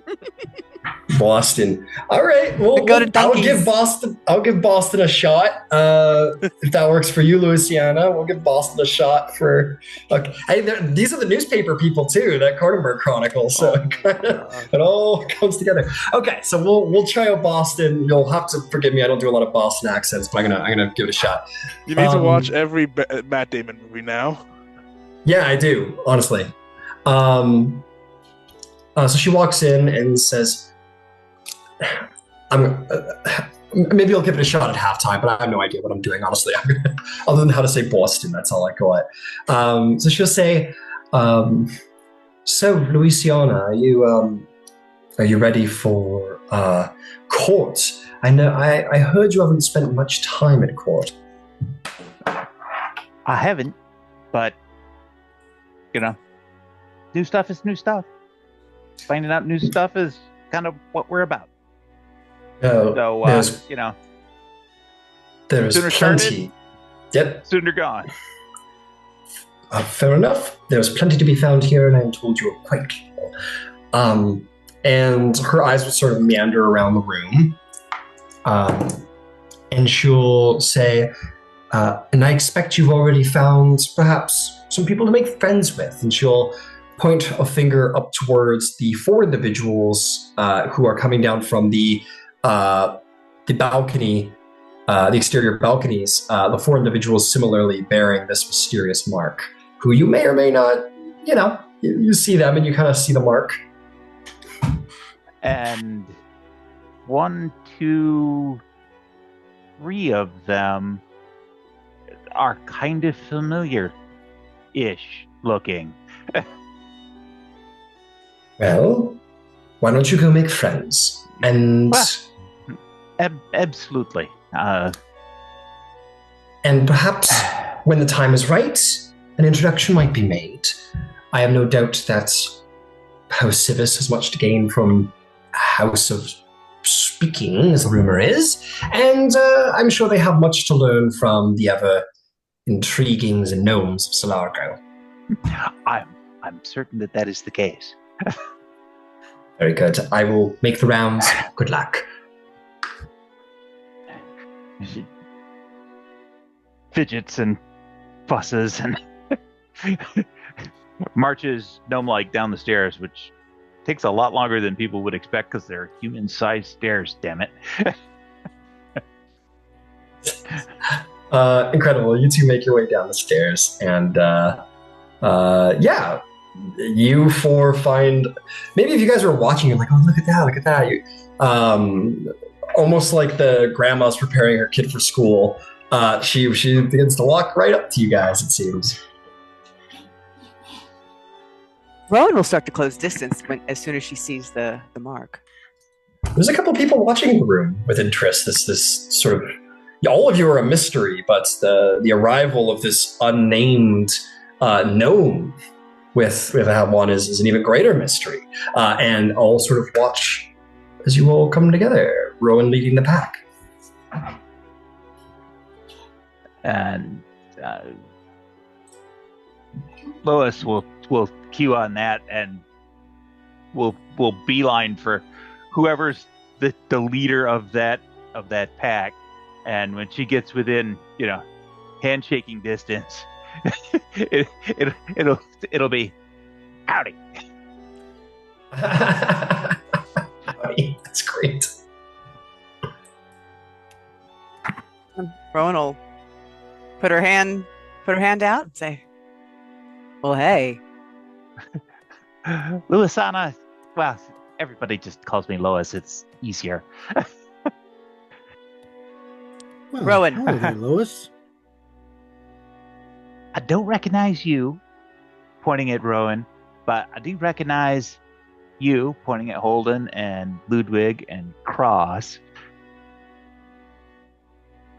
Boston. All right. Well, I'll give Boston a shot. If that works for you, Luciana, we'll give Boston a shot for. Okay. Hey, these are the newspaper people too, that Cardenberg Chronicle. So it all comes together. Okay, so we'll try out Boston. You'll have to forgive me. I don't do a lot of Boston accents, but I'm gonna give it a shot. You need to watch every Matt Damon movie now. Yeah, I do. Honestly. So she walks in and says, maybe I'll give it a shot at halftime, but I have no idea what I'm doing, honestly. Other than how to say Boston, that's all I got. So she'll say, so Louisiana, are you ready for court? I heard you haven't spent much time at court. I haven't, but new stuff is new stuff. Finding out new stuff is kind of what we're about. So, there's sooner plenty. Started, yep. Sooner gone. Fair enough. There's plenty to be found here, and I'm told you're quite capable. And her eyes will sort of meander around the room. And she'll say, and I expect you've already found perhaps some people to make friends with. And she'll point a finger up towards the four individuals who are coming down from the balcony, the exterior balconies. The four individuals similarly bearing this mysterious mark, who you may or may not, you see them and you kind of see the mark. And 1, 2, 3 of them are kind of familiar-ish looking. Well, why don't you go make friends? And Absolutely. and perhaps when the time is right, an introduction might be made. I have no doubt that House Civis has much to gain from a House of Speaking, as the rumor is, and I'm sure they have much to learn from the ever intriguings and gnomes of Solargo. I'm certain that is the case. Very good. I will make the rounds. Good luck. She fidgets and fusses and marches gnome-like down the stairs, which takes a lot longer than people would expect because they're human-sized stairs, damn it. Incredible. You two make your way down the stairs, and you four find, maybe if you guys were watching, you're like, oh, look at that. You, almost like the grandma's preparing her kid for school. She begins to walk right up to you guys, it seems. Rowan will start to close distance as soon as she sees the mark. There's a couple people watching the room with interest. This sort of, all of you are a mystery, but the arrival of this unnamed gnome with one is an even greater mystery. And all sort of watch as you all come together, Rowan leading the pack. And Lois will cue on that, and will beeline for whoever's the leader of that pack. And when she gets within handshaking distance, it'll be howdy. Howdy. That's great. Rowan will put her hand out and say, well, hey. Luisana, well, everybody just calls me Lois. It's easier. Well, Rowan. hello there, Lois. I don't recognize you, pointing at Rowan, but I do recognize you, pointing at Holden and Ludwig and Cross.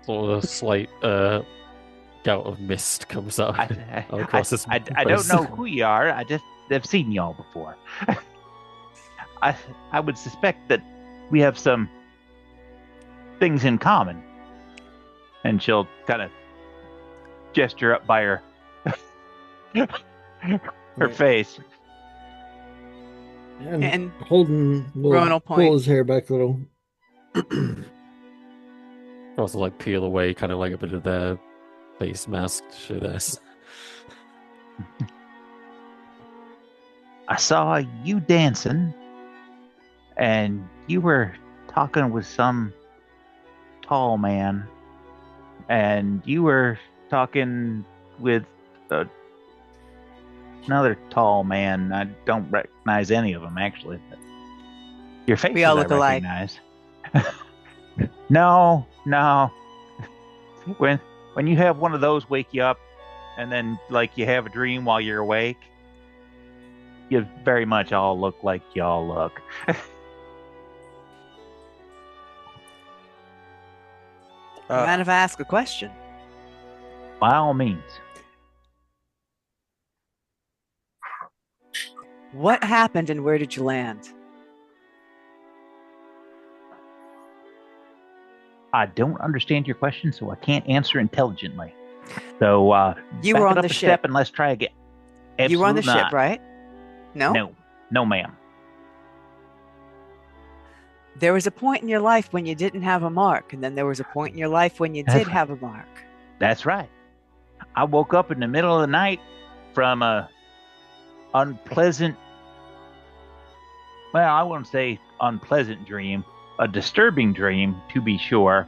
Sort of a slight gout of mist comes out across his I don't know who you are. I've seen y'all before. I would suspect that we have some things in common. And she'll kind of gesture up by her Right. face. And Holden will pull his hair back a little. Also, like, peel away kind of like a bit of their face mask to show this. I saw you dancing, and you were talking with some tall man, and you were talking with another tall man. I don't recognize any of them, actually. But your face We all I look alike. recognize. No. When you have one of those wake you up, and then like you have a dream while you're awake, you very much all look like y'all look. Mind if I ask a question? By all means. What happened and where did you land? I don't understand your question, so I can't answer intelligently. So You back were it on up the a ship. step and let's try again. You were on the Absolutely ship, right? No? No, ma'am. There was a point in your life when you didn't have a mark, and then there was a point in your life when you did have a mark. That's right. I woke up in the middle of the night from a unpleasant, well, I wouldn't say unpleasant dream, a disturbing dream, to be sure.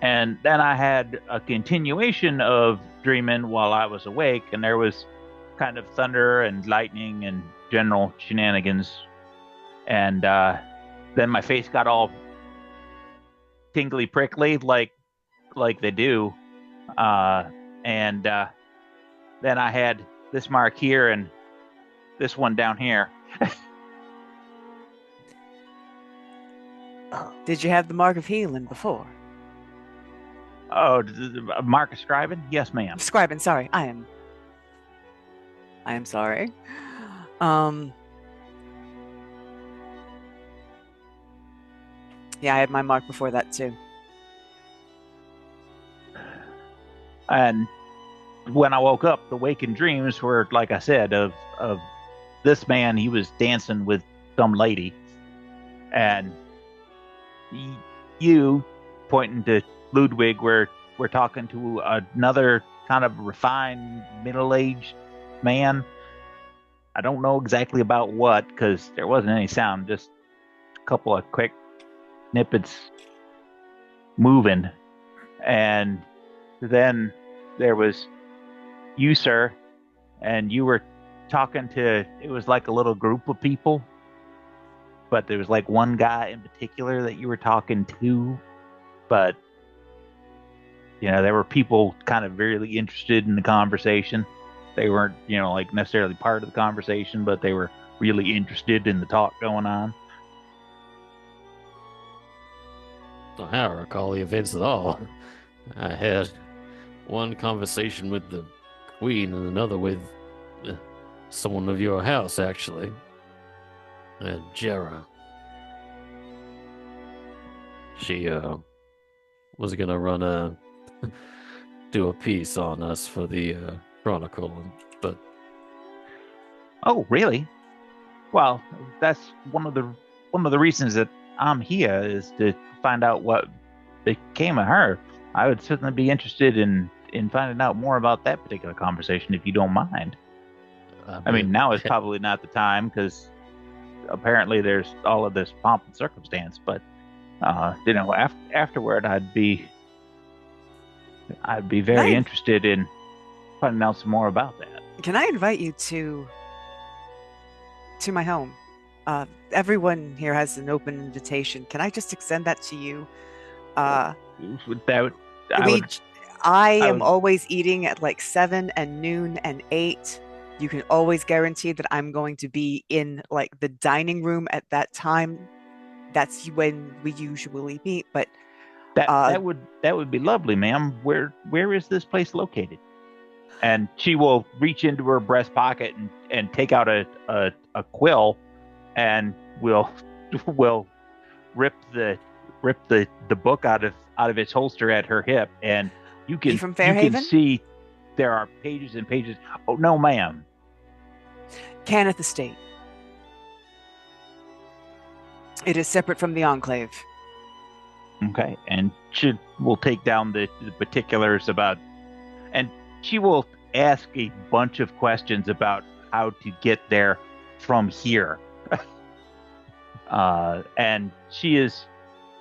And then I had a continuation of dreaming while I was awake, and there was kind of thunder and lightning and general shenanigans. And then my face got all tingly prickly like they do. And then I had this mark here and this one down here. Did you have the mark of healing before? Oh, mark of scribing? Yes, ma'am. Scribing, sorry. I am sorry. Yeah, I had my mark before that too. And when I woke up, the waking dreams were, like I said, of this man. He was dancing with some lady, and you, pointing to Ludwig, we're talking to another kind of refined, middle-aged man. I don't know exactly about what, because there wasn't any sound, just a couple of quick snippets moving. And then there was you, sir, and you were talking to, it was like a little group of people, but there was like one guy in particular that you were talking to. But there were people kind of really interested in the conversation. They weren't, like necessarily part of the conversation, but they were really interested in the talk going on. I don't recall the events at all. I had one conversation with the queen and another with someone of your house, actually. Jera. She was gonna do a piece on us for the Chronicle, but oh, really? Well, that's one of the reasons that I'm here, is to find out what became of her. I would certainly be interested in finding out more about that particular conversation, if you don't mind. I mean, now is probably not the time, because apparently there's all of this pomp and circumstance. But afterward, I'd be very interested in finding out some more about that. Can I invite you to my home? Everyone here has an open invitation. Can I just extend that to you? I am always eating at like 7 and noon and 8. You can always guarantee that I'm going to be in like the dining room at that time. That's when we usually meet. But that would be lovely, ma'am. Where is this place located? And she will reach into her breast pocket and take out a quill, and will rip the book out of its holster at her hip, and you can see there are pages and pages. Oh no, ma'am. Cannith Estate. It is separate from the Enclave. Okay, and she will take down the particulars about, and she will ask a bunch of questions about how to get there from here. And she is,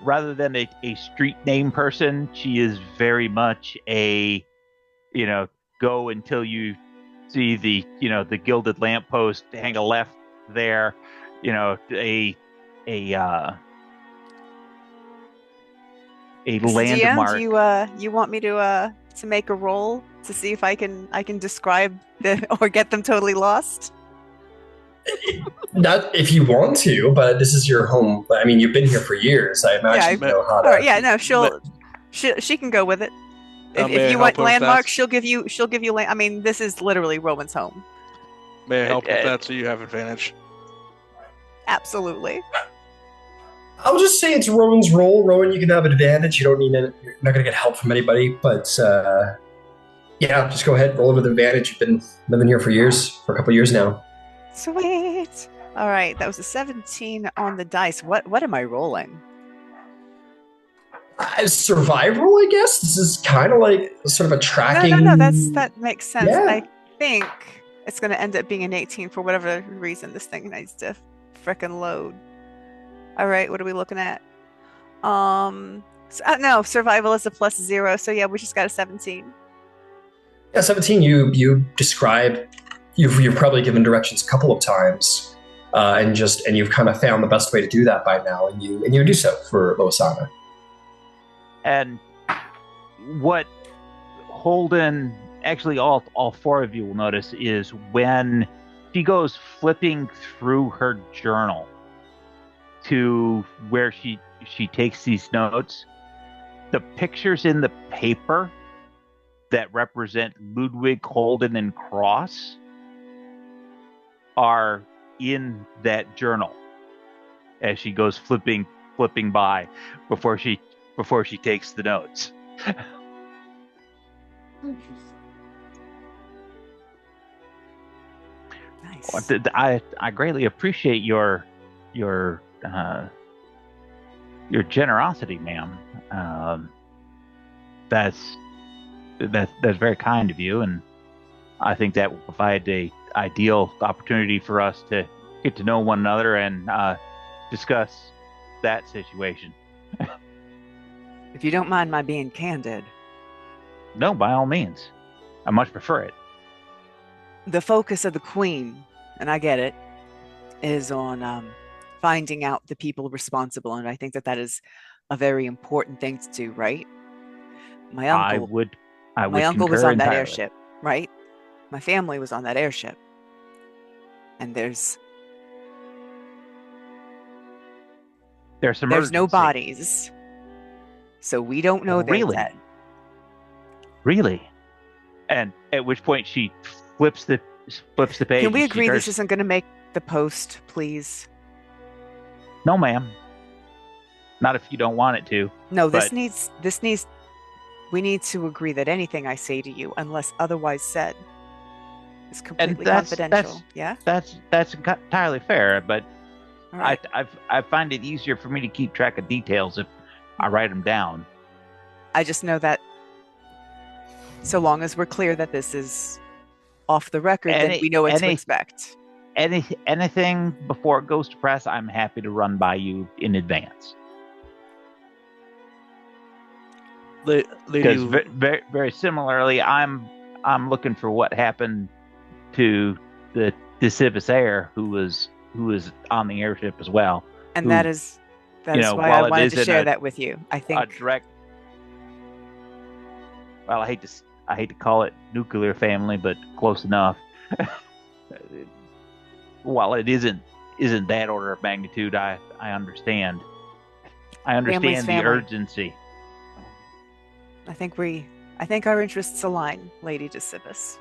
rather than a street name person, she is very much a, go until you see the gilded lamppost, hang a left there, a landmark. DM, you want me to make a roll to see if I can describe or get them totally lost? Not if you want to, but this is your home. I mean, you've been here for years. I imagine you know how to. Right, yeah, no, she can go with it. If you want landmarks, she'll give you. I mean, this is literally Rowan's home. May I help with that so you have advantage? Absolutely. I'll just say it's Rowan's roll. Rowan, you can have advantage. You don't need it. You're not going to get help from anybody. But yeah, just go ahead, roll with advantage. You've been living here for a couple of years now. Sweet. All right, that was a 17 on the dice. What am I rolling? Survival, I guess. This is kind of like sort of a tracking. No. That makes sense. Yeah. I think it's going to end up being an 18 for whatever reason this thing needs to frickin' load. All right, what are we looking at? No, survival is a +0. So yeah, we just got a 17. Yeah, 17. You describe. You've probably given directions a couple of times, and you've kind of found the best way to do that by now, and you do so for Loisana. And what Holden, actually all four of you will notice, is when she goes flipping through her journal to where she takes these notes, the pictures in the paper that represent Ludwig, Holden, and Cross are in that journal as she goes flipping by before she takes the notes. Nice. I greatly appreciate your generosity, ma'am. That's very kind of you, and I think that will provide a ideal opportunity for us to get to know one another and discuss that situation. If you don't mind my being candid. No, by all means. I much prefer it. The focus of the Queen, and I get it, is on finding out the people responsible, and I think that is a very important thing to do, right? My uncle was on that airship, right? My family was on that airship. And there's no bodies. So we don't know they're dead. Really? And at which point she flips the page. Can we agree this isn't going to make the post, please? No, ma'am. Not if you don't want it to. No, we need to agree that anything I say to you, unless otherwise said, is completely confidential. That's entirely fair, but right. I find it easier for me to keep track of details if I write them down. I just know that so long as we're clear that this is off the record, then we know what to expect. Anything before it goes to press, I'm happy to run by you in advance. Because very, very similarly, I'm looking for what happened to the Civis who was on the airship as well. And that is why I wanted to share that with you. I think a direct. Well, I hate to call it nuclear family, but close enough. While it isn't that order of magnitude, I understand. I understand the urgency. I think our interests align, Lady de Civis.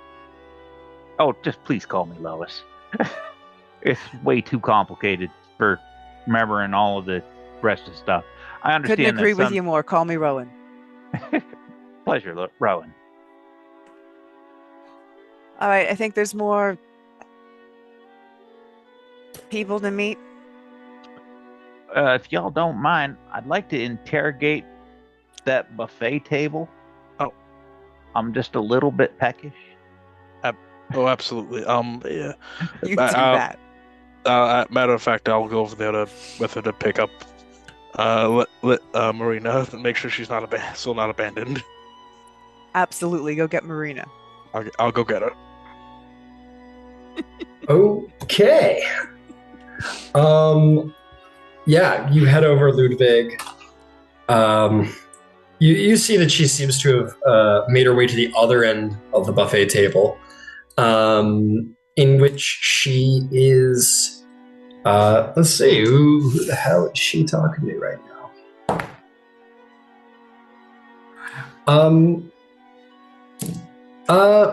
Oh, just please call me Lois. It's way too complicated for remembering all of the rest of the stuff. I understand. Couldn't agree with you more. Call me Rowan. Pleasure, Rowan. All right, I think there's more people to meet. If y'all don't mind, I'd like to interrogate that buffet table. Oh, I'm just a little bit peckish. Oh, absolutely. Yeah. You do that. Matter of fact, I'll go over there with her to pick up. Let Marina make sure she's still not abandoned. Absolutely, go get Marina. I'll go get her. Okay. Yeah, you head over Ludwig. You see that she seems to have made her way to the other end of the buffet table, in which she is. Let's see, who the hell is she talking to right now?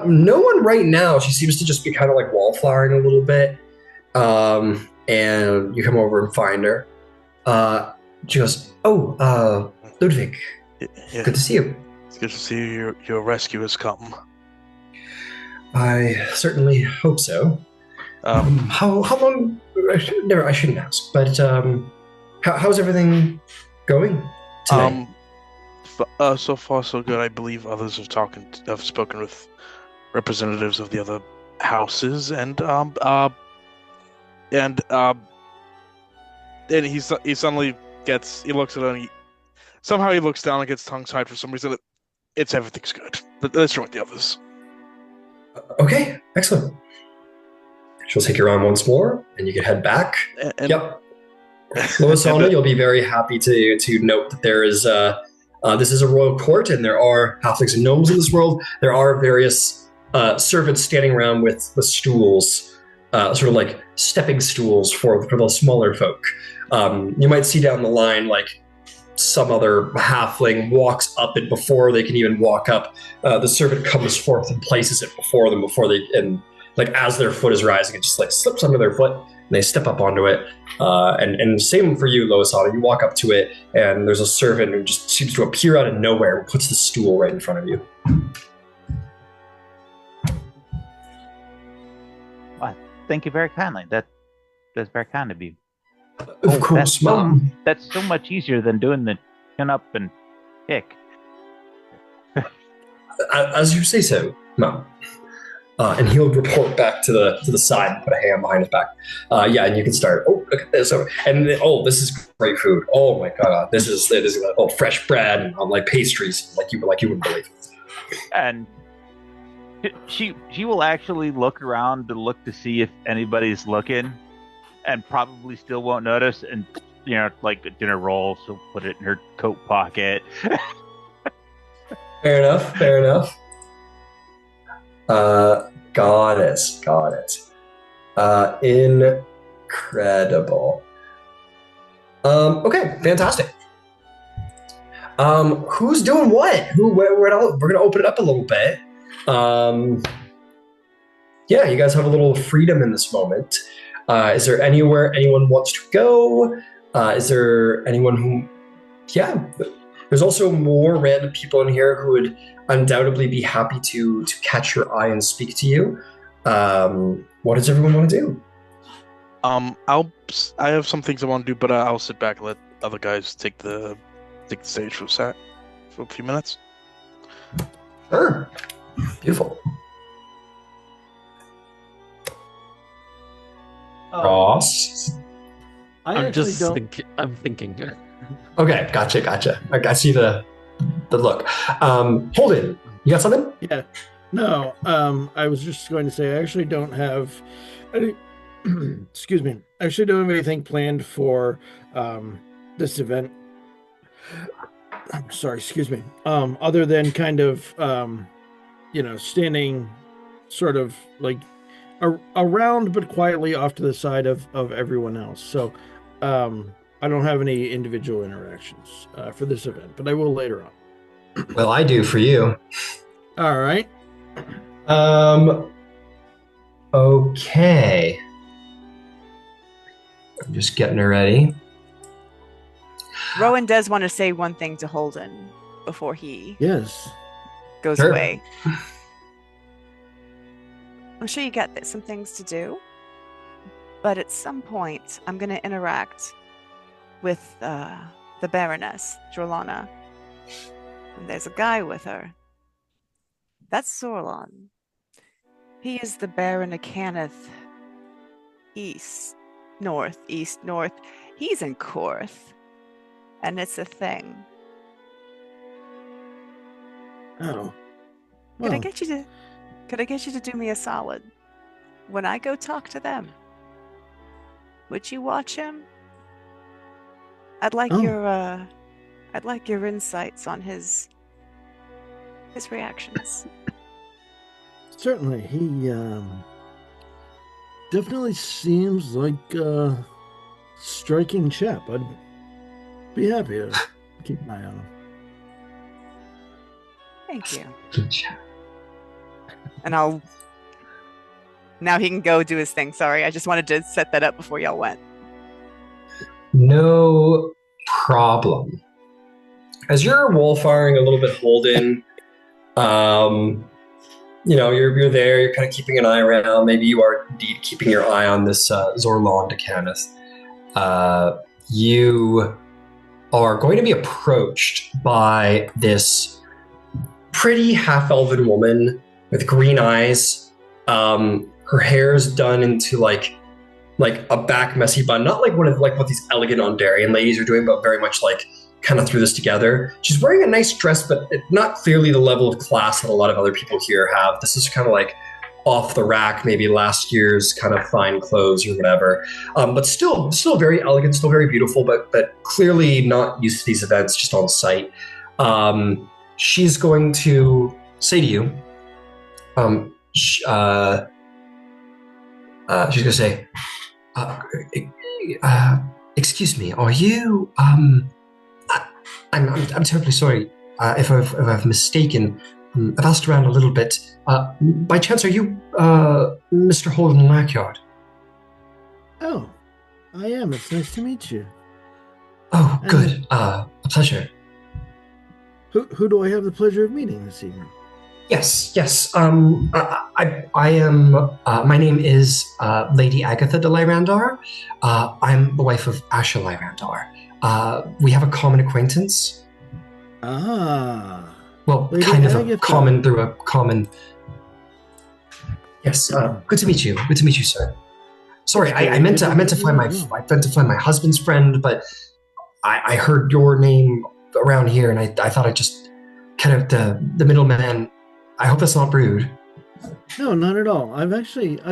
No one right now. She seems to just be kind of like wallflowering a little bit. And you come over and find her. She goes, "Oh, Ludwig, yeah. Good to see you. It's good to see you. Your rescue has come." I certainly hope so. How long I shouldn't ask, but how's everything going tonight? So far so good. I believe others have spoken with representatives of the other houses, and then he suddenly he looks at it, and somehow he looks down and gets tongue-tied for some reason. Everything's good. Let's join the others. Okay, excellent. She'll take you around once more, and you can head back. Yep. Loisana, you'll be very happy to note that there is this is a royal court, and there are halflings and gnomes in this world. There are various servants standing around with stools, sort of like stepping stools for the smaller folk. You might see down the line, like, some other halfling walks up, and before they can even walk up, the servant comes forth and places it before them and like as their foot is rising, it just like slips under their foot, and they step up onto it. And same for you, Loisana. You walk up to it, and there's a servant who just seems to appear out of nowhere and puts the stool right in front of you. Well, thank you very kindly. That's very kind of you. Of course, Mom. That's so much easier than doing the chin up and kick. As you say so, Mom. And he'll report back to the side and put a hand behind his back. Yeah, and you can start. Oh, look at this! And this is great food. Oh my God, this is fresh bread and like pastries, like you wouldn't believe. And she will actually look around to see if anybody's looking, and probably still won't notice. And like a dinner roll, so put it in her coat pocket. Fair enough. Got it. Incredible. Okay, fantastic. Who's doing what? We're gonna open it up a little bit. Yeah, you guys have a little freedom in this moment. Is there anywhere anyone wants to go? Is there anyone who... Yeah, there's also more random people in here who would undoubtedly be happy to catch your eye and speak to you. What does everyone want to do? I have some things I want to do, but I'll sit back and let other guys take the stage for a few minutes. Sure. Beautiful. Ross? I'm thinking. Okay, gotcha. I see the look. Holden, you got something? Yeah. No, I was just going to say I actually don't have excuse me. I actually don't have anything planned for this event. I'm sorry, excuse me. Other than kind of standing sort of like around but quietly off to the side of everyone else. So I don't have any individual interactions for this event, but I will later on. Well, I do for you. All right. Okay. I'm just getting her ready. Rowan does want to say one thing to Holden before he goes Sure. away. I'm sure you got some things to do, but at some point I'm going to interact with the Baroness, Jorlana. And there's a guy with her. That's Sorlon. He is the Baron of Cannith. North. He's in Korth. And it's a thing. Oh. Could I get you to do me a solid? When I go talk to them, would you watch him? I'd like your insights on his reactions. Certainly. He definitely seems like a striking chap. I'd be happy to keep an eye on him. Thank you. And now he can go do his thing. Sorry, I just wanted to set that up before y'all went. No problem. As you're wall firing a little bit, Holden, you're there. You're kind of keeping an eye around. Maybe you are indeed keeping your eye on this Zorlon de Canith. You are going to be approached by this pretty half-elven woman with green eyes. Her hair is done into like a back messy bun, not like what these elegant Ondarian ladies are doing, but very much like kind of threw this together. She's wearing a nice dress, but not clearly the level of class that a lot of other people here have. This is kind of like off the rack, maybe last year's kind of fine clothes or whatever. But still very elegant, still very beautiful, but clearly not used to these events, just on site. She's going to say to you, she's going to say, excuse me, are you, I'm terribly sorry if I've mistaken. I've asked around a little bit. By chance, are you Mr. Holden Lackyard? Oh, I am. It's nice to meet you. Oh, good. A pleasure. Who do I have the pleasure of meeting this evening? Yes. I am. My name is Lady Agatha de Lyrandar. I'm the wife of Asha Lyrandar. We have a common acquaintance. Ah. Well, Lady kind of Agatha. a common through a common. Yes. Good to meet you. Good to meet you, sir. Sorry, I meant to find my husband's friend, but I heard your name around here, and I thought I'd just kind of the middleman. I hope that's not rude. No, not at all. I've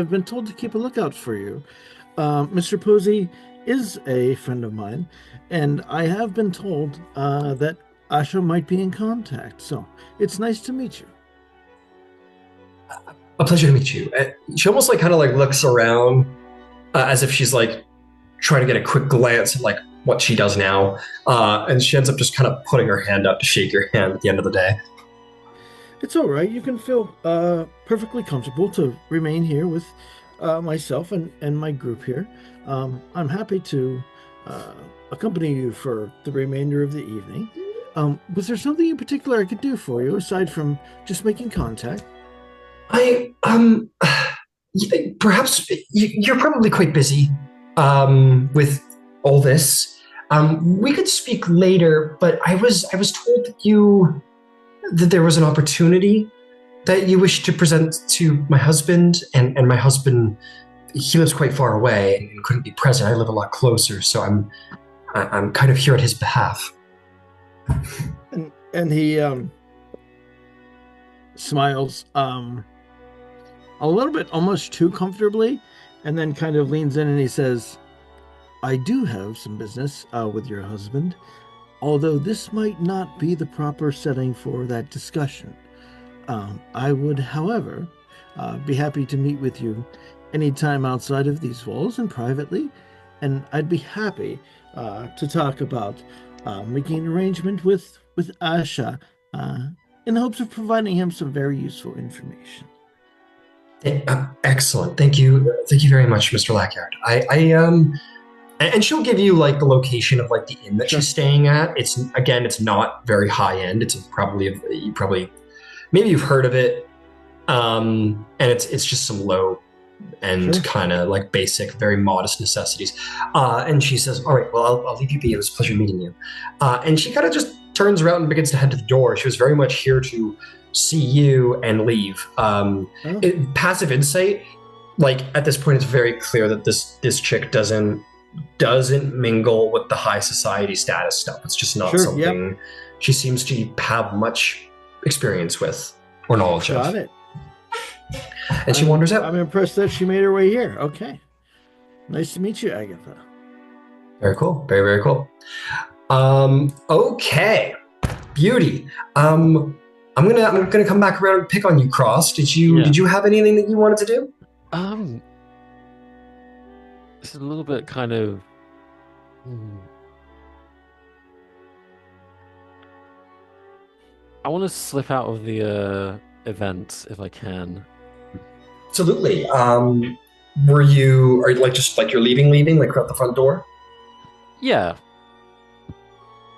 been told to keep a lookout for you. Mr. Posey is a friend of mine, and I have been told that Asha might be in contact. So it's nice to meet you. A pleasure to meet you. She almost kind of looks around as if she's trying to get a quick glance at what she does now, and she ends up just kind of putting her hand up to shake your hand at the end of the day. It's all right. You can feel perfectly comfortable to remain here with myself and my group here. I'm happy to accompany you for the remainder of the evening. Was there something in particular I could do for you aside from just making contact? Perhaps you're probably quite busy with all this. We could speak later, but I was told that there was an opportunity that you wished to present to my husband, and my husband, he lives quite far away and couldn't be present. I live a lot closer, so I'm kind of here at his behalf. And he smiles a little bit, almost too comfortably, and then kind of leans in and he says, I do have some business with your husband, although this might not be the proper setting for that discussion. I would, however, be happy to meet with you anytime outside of these walls and privately, and I'd be happy to talk about making an arrangement with Asha in the hopes of providing him some very useful information. Excellent. Thank you very much, Mr. Lackyard. And she'll give you the location of the inn that she's staying at. It's not very high end. It's probably maybe you've heard of it, and it's just some low end kind of basic, very modest necessities. And she says, "All right, well, I'll leave you be. It was a pleasure meeting you." And she kind of just turns around and begins to head to the door. She was very much here to see you and leave. Passive insight, at this point, it's very clear that this chick doesn't mingle with the high society status stuff. It's just not something she seems to have much experience with or knowledge of. Got it. And she wanders out. I'm impressed that she made her way here. Okay. Nice to meet you, Agatha. Very cool. Very, very cool. Okay. Beauty. I'm gonna come back around and pick on you, Cross. Did you have anything that you wanted to do? It's a little bit kind of. I want to slip out of the event if I can. Absolutely. Are you just you're leaving out the front door? Yeah.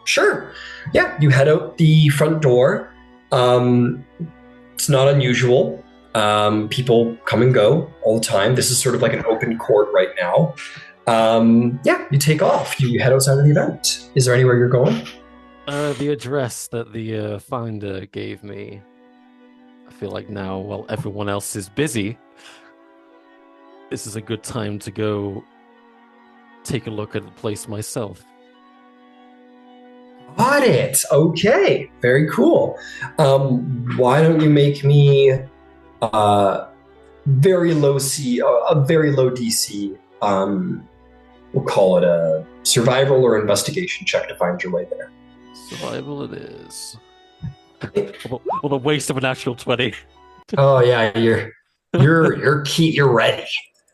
Sure. Yeah, you head out the front door. It's not unusual. People come and go all the time. This is sort of like an open court right now. Yeah, you take off. You head outside of the event. Is there anywhere you're going? The address that the finder gave me. I feel like now, while everyone else is busy, this is a good time to go take a look at the place myself. Got it. Okay, very cool. Why don't you make me very low C, a very low DC. We'll call it a survival or investigation check to find your way there. Survival it is. Well, a waste of a natural 20. Oh yeah, you're ready.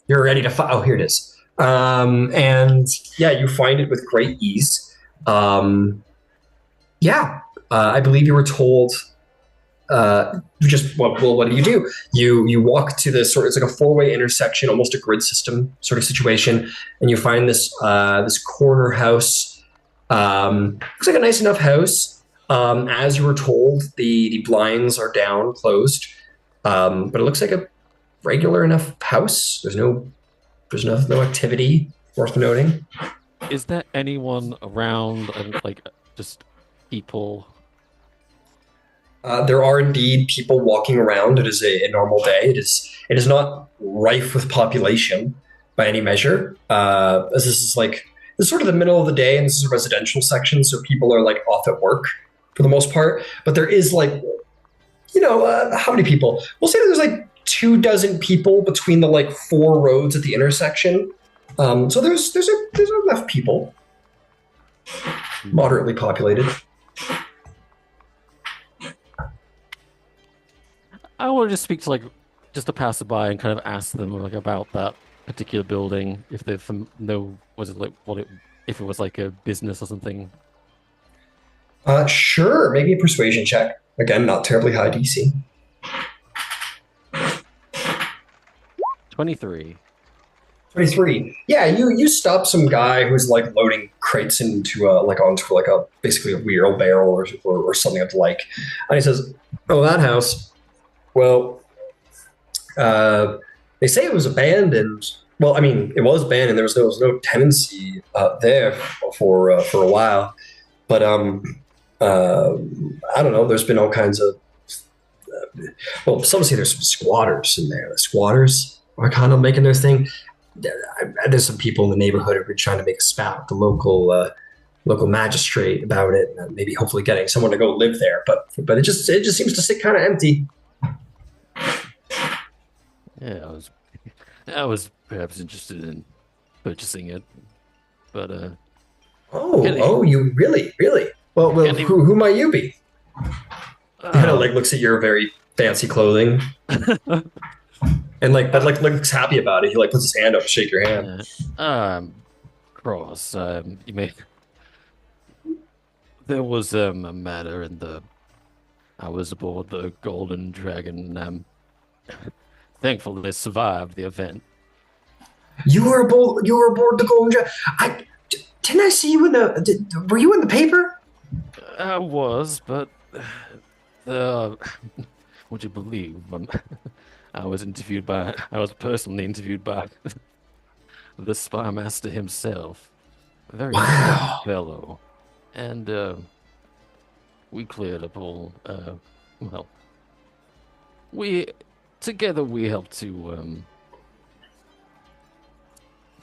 You're ready to find. Oh, here it is. And yeah, you find it with great ease. I believe you were told. What do? You walk to this it's like a four-way intersection, almost a grid system sort of situation, and you find this corner house. Looks like a nice enough house. As you were told, the blinds are down, closed, but it looks like a regular enough house. There's no activity worth noting. Is there anyone around, like just people? There are indeed people walking around. It is a normal day. It is not rife with population by any measure. As this is sort of the middle of the day, and this is a residential section, so people are like off at work for the most part. But there is how many people? We'll say that there's like 24 people between the four roads at the intersection. So there's enough people, moderately populated. I want to just speak to just a passerby and kind of ask them about that particular building, if they know if it was like a business or something. Sure, maybe a persuasion check. Again, not terribly high DC. 23. 23. Yeah, you stop some guy who's loading crates into onto basically a wheelbarrow or something of the like, and he says, "Oh, that house. Well, they say it was abandoned. Well, I mean, it was abandoned. There was no tenancy there for a while, but I don't know. There's been all kinds of some say there's some squatters in there. The squatters are kind of making their thing. There's some people in the neighborhood who are trying to make a spat with the local magistrate about it, and maybe hopefully getting someone to go live there. But it just seems to sit kind of empty." Yeah, I was perhaps interested in purchasing it, but you really? Well, who might you be? Kind of looks at your very fancy clothing, and looks happy about it. He puts his hand up, shake your hand. Cross. You may. There was a matter I was aboard the Golden Dragon. Thankfully, they survived the event. You were aboard the Golden Dragon. Didn't I see you were you in the paper? I was, but would you believe? I was personally interviewed by the spy master himself. A very Wow. good fellow, and we cleared up all. Together we helped to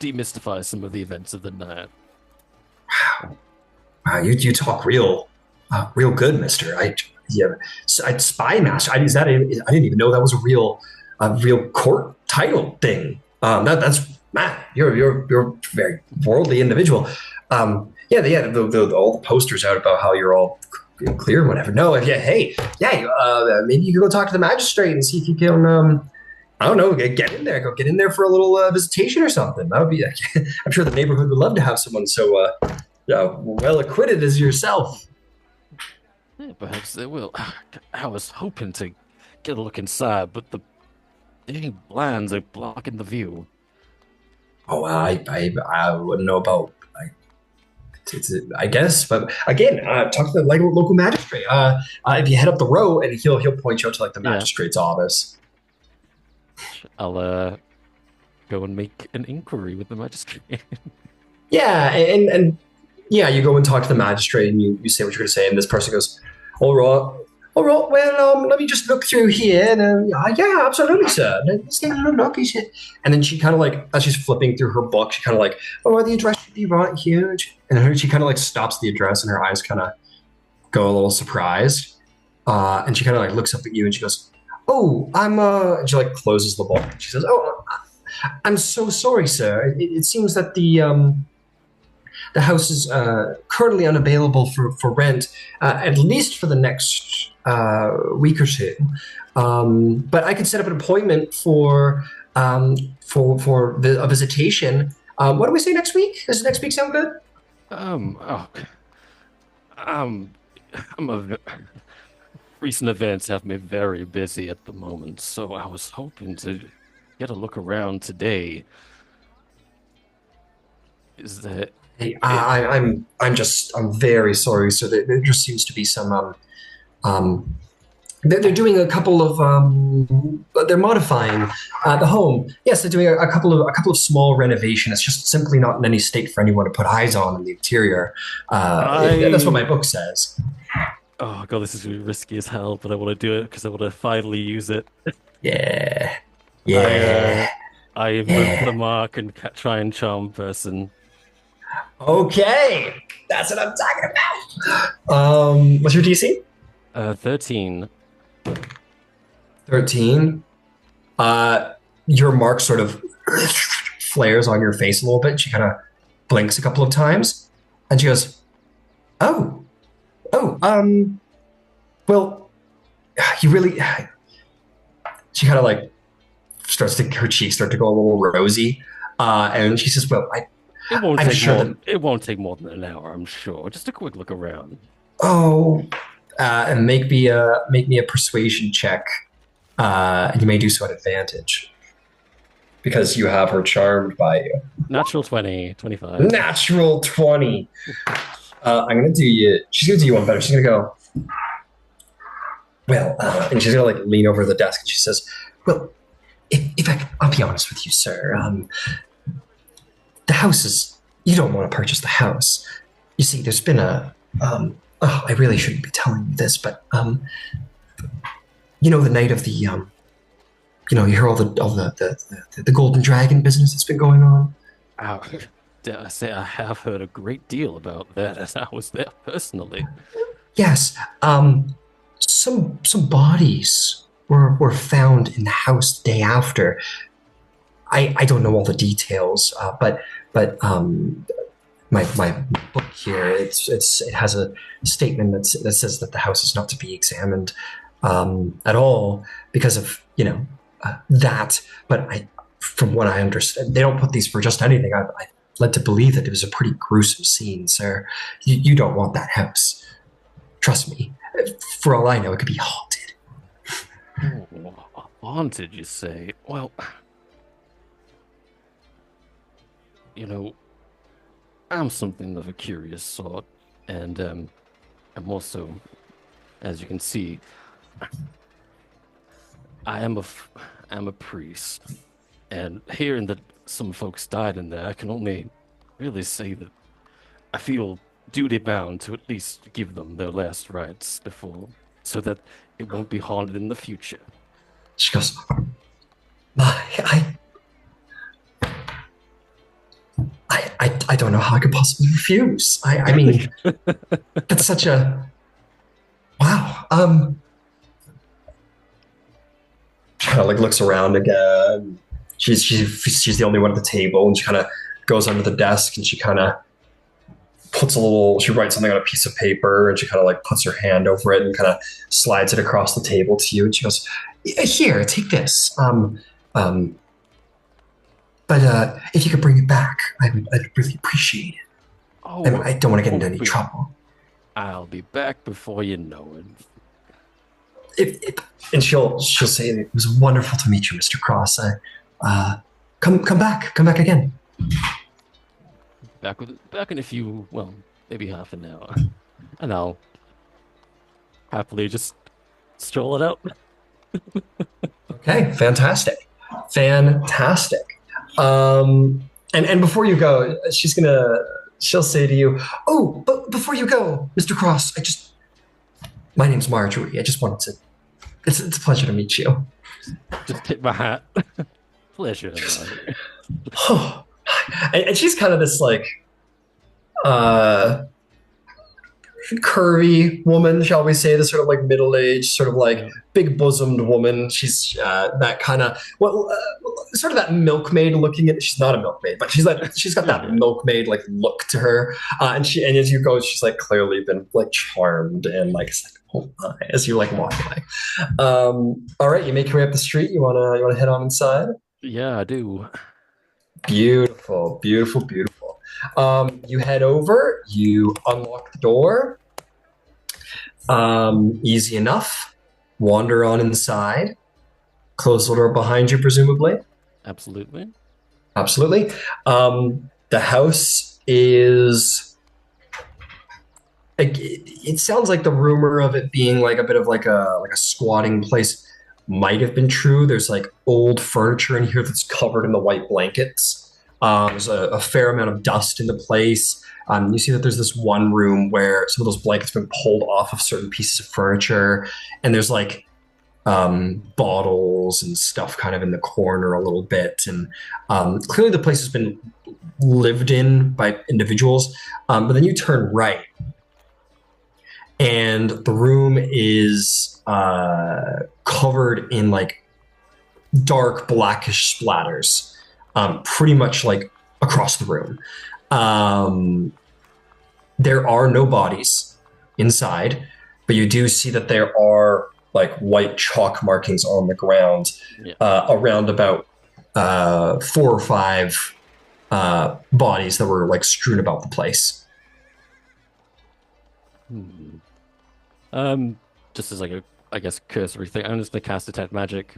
demystify some of the events of the night. Wow, you talk real good, Mister. Spy master. I didn't even know that was a real court title thing. That's Matt. You're a very worldly individual. All the posters out about how you're all clear and whatever. No, maybe you could go talk to the magistrate and see if you can. I don't know. Get in there. Go get in there for a little visitation or something. That would be. I'm sure the neighborhood would love to have someone so well acquitted as yourself. Yeah, perhaps they will. I was hoping to get a look inside, but the dang blinds are blocking the view. Oh, I wouldn't know about. I guess, but again, talk to the local magistrate. If you head up the road, and he'll point you out to the magistrate's office. I'll go and make an inquiry with the magistrate. Yeah, and yeah, you go and talk to the magistrate, and you say what you're going to say, and this person goes, "All right, all right. Well, let me just look through here." And yeah, absolutely, sir. Let's take a little look. And then she kind of like, as she's flipping through her book, she kind of like, "Oh, the address should be right here." She kind of like stops the address, and her eyes kind of go a little surprised. And she kind of like looks up at you, and she goes, "Oh, I'm." And she like closes the book. She says, "Oh, I'm so sorry, sir. It seems that the house is currently unavailable for rent, at least for the next week or two. But I could set up an appointment for a visitation. What do we say next week? Does next week sound good? Oh, um, recent events have me very busy at the moment, so I was hoping to get a look around today. Is that Hey, I'm very sorry, sir. There just seems to be some they're doing a couple of they're modifying the home. Yes, they're doing a couple of small renovations. It's just simply not in any state for anyone to put eyes on in the interior. That's what my book says. Oh god, this is really risky as hell, but I want to do it because I want to finally use it. Yeah, yeah. I move the mark and try and charm person. Okay, that's what I'm talking about. What's your DC? 13. 13. Your mark sort of flares on your face a little bit. She kind of blinks a couple of times, and she goes, "Oh, oh, well, you really." She kind of like her cheeks start to go a little rosy, and she says, "Well, It won't take more than an hour, I'm sure. Just a quick look around." Oh, and make me a persuasion check. And you may do so at advantage because you have her charmed by you. Natural 20, 25. Natural 20. I'm gonna do you. She's gonna do you one better. She's gonna go. Well, and she's gonna like lean over the desk and she says, "Well, if I'll be honest with you, sir. The house is. You don't want to purchase the house. You see, there's been a. I really shouldn't be telling you this, but you know the night of the you hear all the golden dragon business that's been going on. Dare I say I have heard a great deal about that as I was there personally. Yes, some bodies were found in the house the day after. I don't know all the details, but my book here it has a statement that says that the house is not to be examined at all because of that. But from what I understand, they don't put these for just anything. I led to believe that it was a pretty gruesome scene, sir. You don't want that house. Trust me. For all I know, it could be haunted. Oh, haunted, you say? Well, I'm something of a curious sort, and I'm also, as you can see, I'm a priest, and hearing that some folks died in there, I can only really say that I feel duty bound to at least give them their last rites before, so that it won't be haunted in the future. She goes, I don't know how I could possibly refuse. I mean, that's such a wow. Kind of like looks around again. She's the only one at the table, and she kind of goes under the desk and she kind of she writes something on a piece of paper, and she kind of like puts her hand over it and kind of slides it across the table to you, and she goes, "Here, take this. But if you could bring it back, I'd really appreciate it. Oh, I don't want to get into any trouble." I'll be back before you know it. And she'll say, "It was wonderful to meet you, Mr. Cross. Come back again." Back in a few, well, maybe half an hour, and I'll happily just stroll it out. Okay, fantastic. Fantastic. And before you go, she'll say to you, "Oh, but before you go, Mr. Cross, my name's Marjorie. I just wanted to. It's a pleasure to meet you." Just tip my hat. Pleasure. And she's kind of this like curvy woman, shall we say, this sort of like middle-aged, sort of like big bosomed woman. She's that kind of sort of that milkmaid looking at. She's not a milkmaid, but she's got that milkmaid like look to her. And as you go, she's like clearly been like charmed and like, oh my, as you like walk away. All right, you make your way up the street. You wanna head on inside? Yeah, I do. Beautiful, beautiful, beautiful. You head over, you unlock the door. Easy enough. Wander on inside. Close the door behind you, presumably. Absolutely. Absolutely. The house is. It sounds like the rumor of it being like a bit of like a squatting place might have been true. There's like old furniture in here that's covered in the white blankets. There's a fair amount of dust in the place. You see that there's this one room where some of those blankets have been pulled off of certain pieces of furniture, and there's like bottles and stuff kind of in the corner a little bit. And clearly the place has been lived in by individuals. But then you turn right, and the room is covered in like dark blackish splatters, pretty much like across the room. There are no bodies inside, but you do see that there are like white chalk markings on the ground, around about 4 or 5 bodies that were like strewn about the place. Just as like a, I guess, cursory thing, I'm just gonna cast Detect Magic.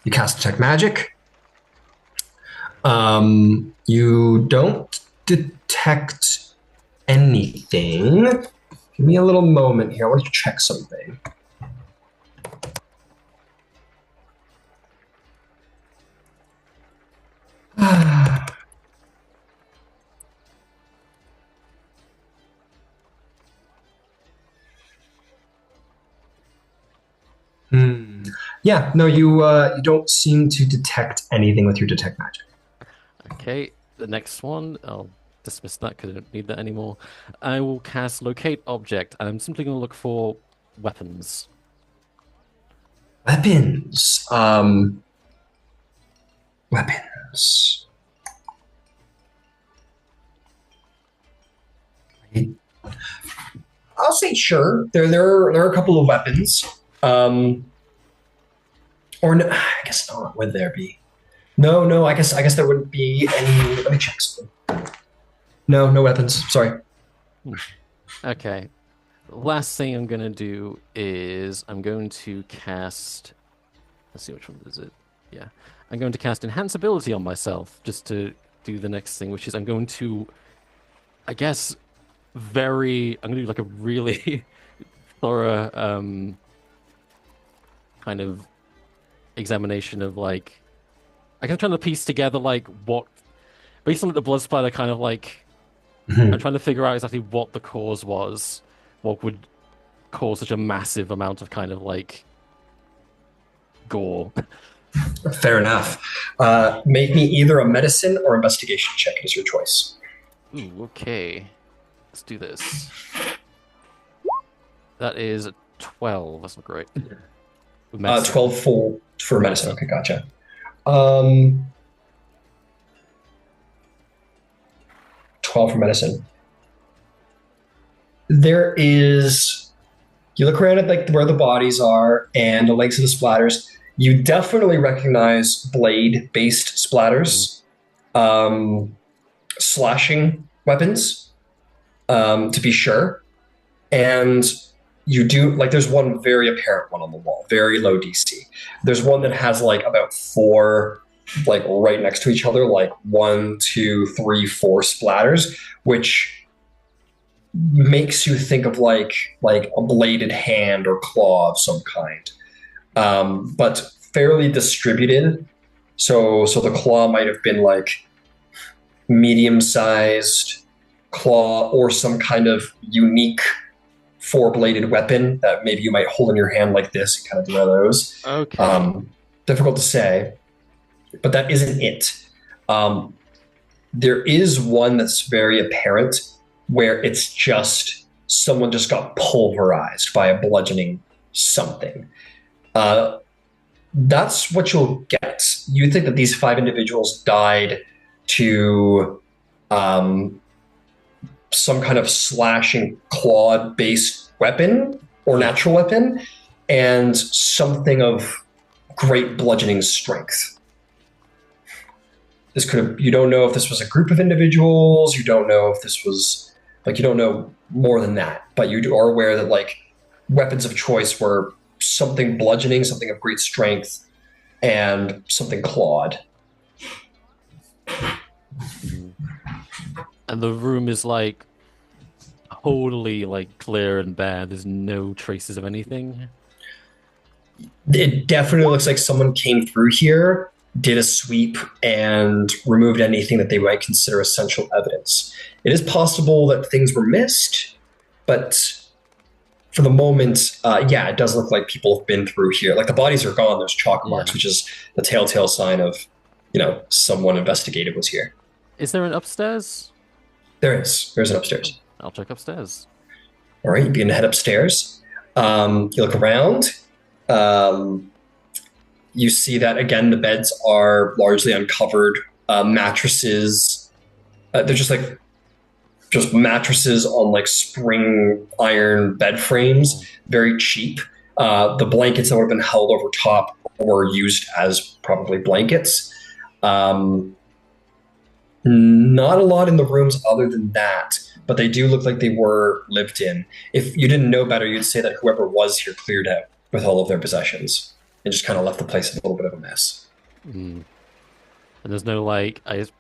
You cast Detect Magic. You don't detect anything. Give me a little moment here. I want to check something. Yeah, no, you don't seem to detect anything with your Detect Magic. Okay, the next one, I'll dismiss that because I don't need that anymore. I will cast Locate Object, and I'm simply going to look for weapons. Weapons. Weapons. I'll say sure. There are a couple of weapons. Or no, I guess not. Would there be? No. I guess there wouldn't be any. Let me check something. No weapons. Sorry. Okay. The last thing I'm gonna do is I'm going to cast. Let's see, which one is it? Yeah, I'm going to cast Enhance Ability on myself just to do the next thing, which is I'm going to, I guess, I'm gonna do like a really thorough kind of examination of like, I'm trying to piece together like what, based on the blood splatter, kind of like, I'm trying to figure out exactly what the cause was, what would cause such a massive amount of kind of like gore. Fair enough. Make me either a medicine or investigation check. It is your choice. Ooh, okay. Let's do this. That is 12. That's not great. 12 for medicine. Okay, gotcha. 12 for medicine. There is, you look around at like where the bodies are and the lengths of the splatters. You definitely recognize blade-based splatters, slashing weapons, to be sure. And you do, like, there's one very apparent one on the wall, very low DC. There's one that has like about 4, like right next to each other, like 1, 2, 3, 4 splatters, which makes you think of like a bladed hand or claw of some kind. But fairly distributed. So the claw might have been like medium-sized claw or some kind of unique four-bladed weapon that maybe you might hold in your hand like this and kind of do one of those. Okay. Difficult to say, but that isn't it. There is one that's very apparent where it's just someone just got pulverized by a bludgeoning something. That's what you'll get. You think that these 5 individuals died to some kind of slashing claw-based weapon or natural weapon, and something of great bludgeoning strength. This could have, you don't know if this was a group of individuals, you don't know if this was, like, you don't know more than that, but you are aware that, like, weapons of choice were something bludgeoning, something of great strength, and something clawed. And the room is like totally like clear and bare. There's no traces of anything. It definitely looks like someone came through here, did a sweep, and removed anything that they might consider essential evidence. It is possible that things were missed, but for the moment, yeah, it does look like people have been through here. Like, the bodies are gone. There's chalk marks, which is the telltale sign of, someone investigative was here. Is there an upstairs? There is. There's an upstairs. I'll check upstairs. All right, you begin to head upstairs. You look around. You see that, again, the beds are largely uncovered. Mattresses, they're just mattresses on like spring iron bed frames, very cheap. The blankets that would have been held over top were used as probably blankets. Not a lot in the rooms other than that, but they do look like they were lived in. If you didn't know better, you'd say that whoever was here cleared out with all of their possessions and just kind of left the place a little bit of a mess. And there's no is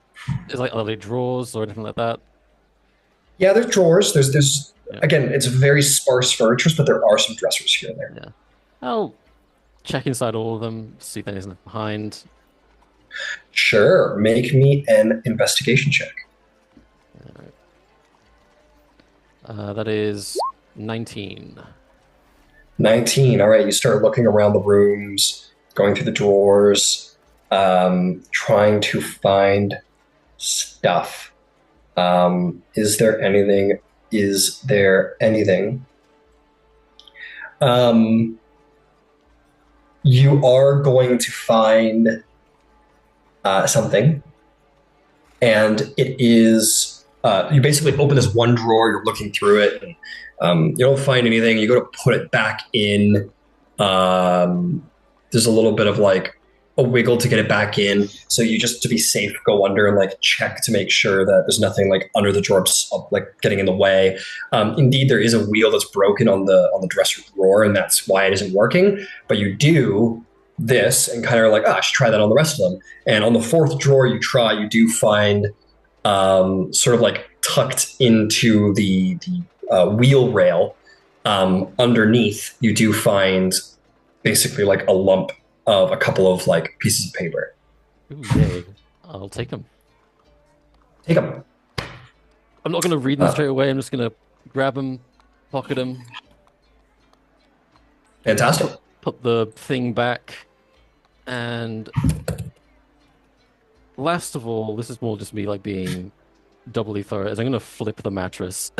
like are there drawers or anything like that? Yeah, there's drawers. There's again, it's very sparse furniture, but there are some dressers here and there. Yeah. I'll check inside all of them, see if anything's behind. Sure. Make me an investigation check. That is 19. 19. All right. You start looking around the rooms, going through the drawers, trying to find stuff. Is there anything? You are going to find something, and it is you basically open this one drawer, you're looking through it, and you don't find anything. You go to put it back in. There's a little bit of like a wiggle to get it back in, so you just, to be safe, go under and like check to make sure that there's nothing like under the drawer like getting in the way. Indeed, there is a wheel that's broken on the dresser drawer, and that's why it isn't working. But you do this and kind of like, I should try that on the rest of them. And on the 4th drawer you do find sort of like tucked into the wheel rail, underneath, you do find basically like a lump of a couple of like pieces of paper. Ooh, yay. I'll take them. Take them. I'm not going to read them straight away. I'm just going to grab them, pocket them. Fantastic. Put the thing back, and last of all, this is more just me like being doubly thorough, is I'm going to flip the mattress.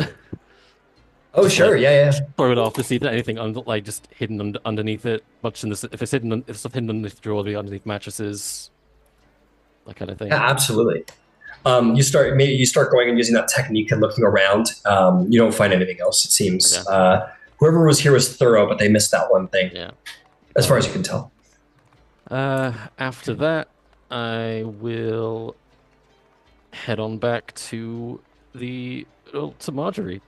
Oh, sure. Yeah. Throw it off to see if there's anything like just hidden underneath it. Much in this, if it's stuff hidden underneath the drawer, underneath mattresses, that kind of thing. Yeah, absolutely. You start going and using that technique and looking around. You don't find anything else, it seems. Okay. Whoever was here was thorough, but they missed that one thing. Yeah. As far as you can tell. After that, I will head on back to Marjorie.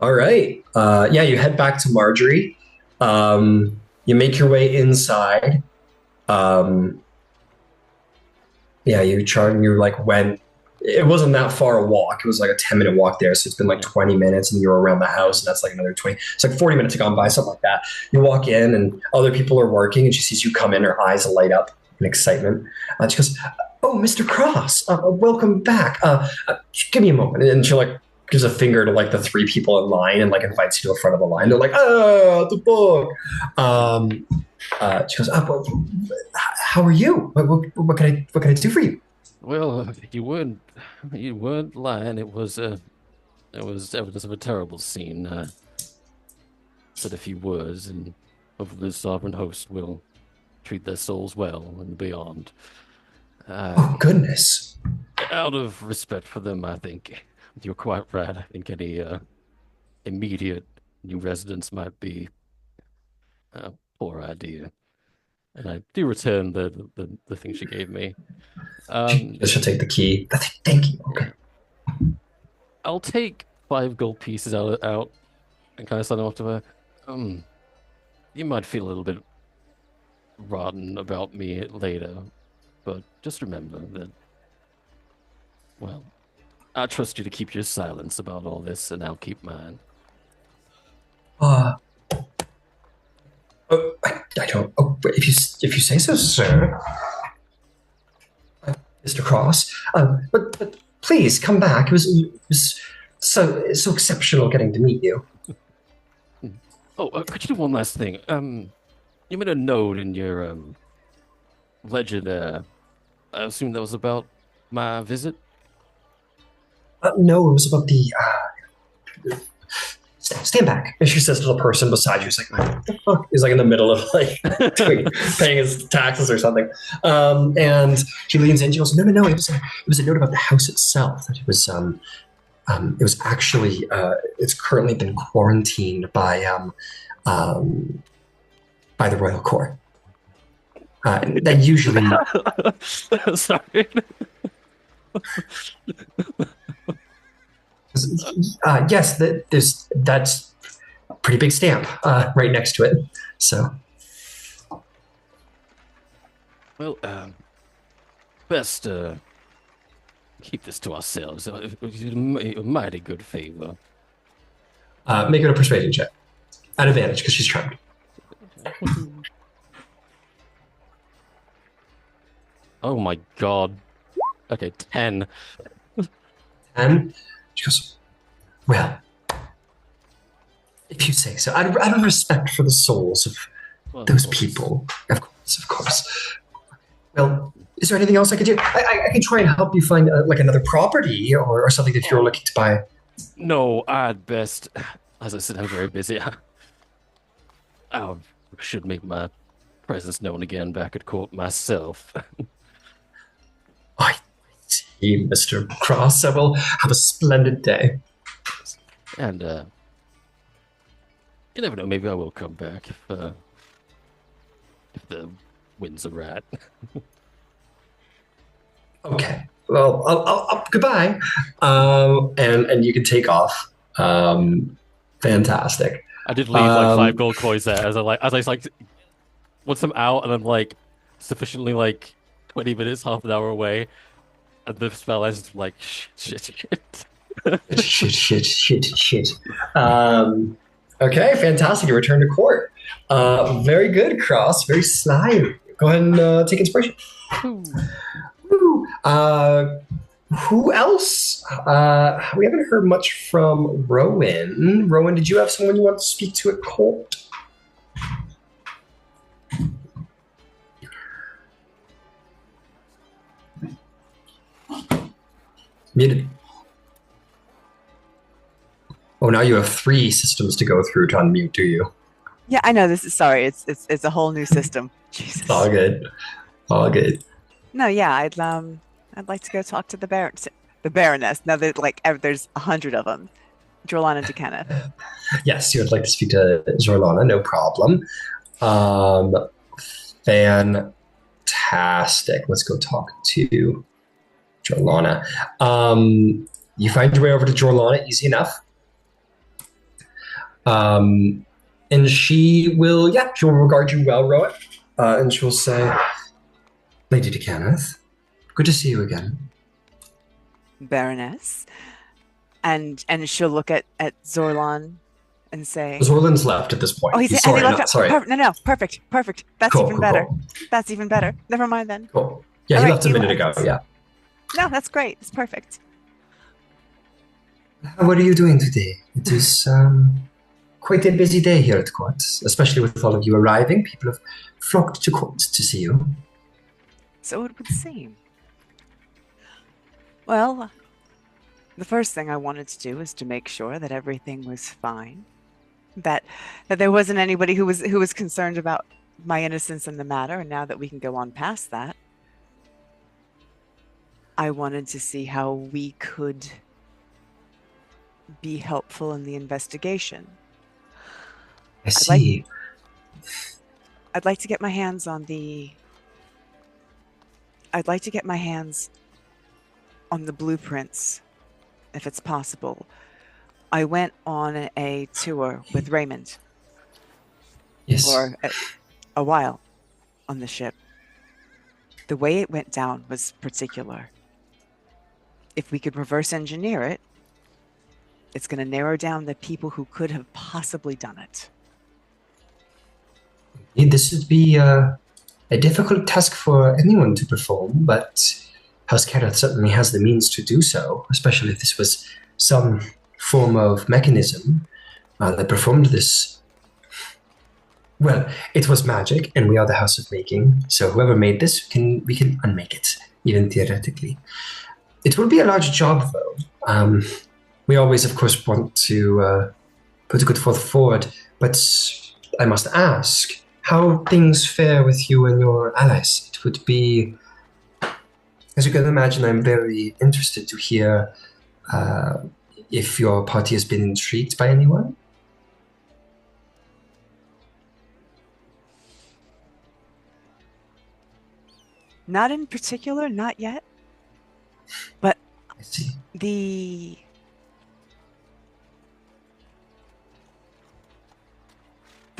All right. Yeah, you head back to Marjorie. You make your way inside. Yeah, you like went it wasn't that far a walk. It was like a 10-minute walk there. So it's been like 20 minutes and you're around the house and that's like another 20. It's like 40 minutes have gone by, something like that. You walk in and other people are working and she sees you come in, her eyes light up in excitement. She goes, "Oh, Mr. Cross, welcome back. Give me a moment." And she like gives a finger to like the 3 people in line and like invites you to the front of the line. They're like, "Oh, the book." She goes, well, "How are you? What can I do for you?" Well, you weren't lying. It was evidence of a terrible scene. Said a few words, and hopefully the sovereign host will treat their souls well and beyond. Oh, goodness. Out of respect for them, I think you're quite right. I think any immediate new residents might be a poor idea. And I do return the thing she gave me. She'll take the key. Thank you. Okay. I'll take 5 gold pieces out and kind of send them off to her. You might feel a little bit rotten about me later, but just remember that, well, I trust you to keep your silence about all this, and I'll keep mine. I don't. Oh, if you say so, sir, Mr. Cross. But please come back. It was so exceptional getting to meet you. Oh, could you do one last thing? You made a note in your ledger there. I assume that was about my visit. No, it was about the. Stand back. And she says to the person beside you, "He's like, what the fuck?" He's like in the middle of like paying his taxes or something. And she leans in. She goes, "No. It was a note about the house itself. That it was actually it's currently been quarantined by the royal court. That usually." Sorry. Yes, that's a pretty big stamp right next to it. So, well, best keep this to ourselves. It was a mighty good favor. make it a persuasion check at advantage because she's charmed. Oh my god. Okay, 10. 10. She goes, "Well, if you say so. Out of respect for the souls of those people. Of course. Well, is there anything else I could do? I can try and help you find like another property or something that you're looking to buy." No, I'd best. As I said, I'm very busy. I should make my presence known again back at court myself. I see, Mr. Cross. I will have a splendid day. And you never know. Maybe I will come back if the winds are right. Okay. Well, I'll goodbye. And you can take off. Fantastic. I did leave like 5 gold coins there as I once I'm out and I'm like sufficiently like 20 minutes, half an hour away, and the spell is like shit. Shit. Okay, fantastic. You return to court. Very good, Cross. Very sly. Go ahead and take inspiration. Woo. Who else? We haven't heard much from Rowan. Rowan, did you have someone you want to speak to at court? Muted. Oh, now you have 3 systems to go through to unmute, do you? Yeah, I know. This is sorry. It's a whole new system. Jesus. All good. No, yeah, I'd like to go talk to the Baroness. Now that there's 100 of them. Jorlana and Kenneth. Yes, you would like to speak to Jorlana, no problem. Fantastic. Let's go talk to Jorlana. You find your way over to Jorlana, easy enough. And she'll regard you well, Rowan. And she'll say, "Lady Kenneth, good to see you again." Baroness. And she'll look at Zorlon and say, Zorlin's left at this point. "Oh, He's and sorry, he left. not sorry. No, perfect. That's Cool, even cool, better. cool. That's even better. Never mind then. Cool. Yeah, All he right, left a minute ago. Yeah. No, that's great. It's perfect. What are you doing today? It is quite a busy day here at court, especially with all of you arriving. People have flocked to court to see you. So it would seem. Well, the first thing I wanted to do was to make sure that everything was fine, that there wasn't anybody who was concerned about my innocence in the matter, and now that we can go on past that, I wanted to see how we could be helpful in the investigation. I see. I'd like to get my hands on the blueprints, if it's possible. I went on a tour with Raymond. Yes. For a while on the ship. The way it went down was particular. If we could reverse engineer it, it's going to narrow down the people who could have possibly done it. This would be a difficult task for anyone to perform, but House Karath certainly has the means to do so, especially if this was some form of mechanism that performed this. Well, it was magic, and we are the House of Making, so whoever made this, we can unmake it, even theoretically. It will be a large job, though. We always, of course, want to put a good foot forward, but I must ask how things fare with you and your allies. It would be, as you can imagine, I'm very interested to hear if your party has been intrigued by anyone. Not in particular, not yet. But I see. The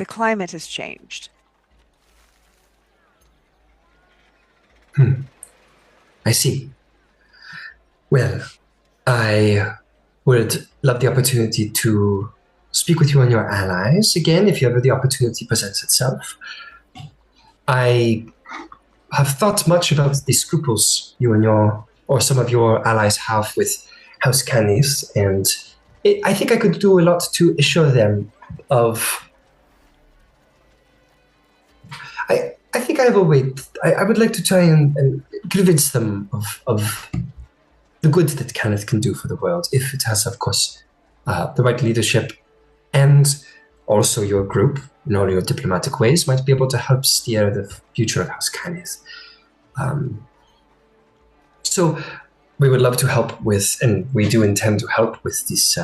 climate has changed. I see. Well, I would love the opportunity to speak with you and your allies again if ever the opportunity presents itself. I have thought much about the scruples you and or some of your allies have with House Canis, and I think I could do a lot to assure them of. I think I have a way. I would like to try and convince them of the good that Kenneth can do for the world, if it has, of course, the right leadership, and also your group, in all your diplomatic ways, might be able to help steer the future of House Kenneth. So we would love to help with, and we do intend to help with this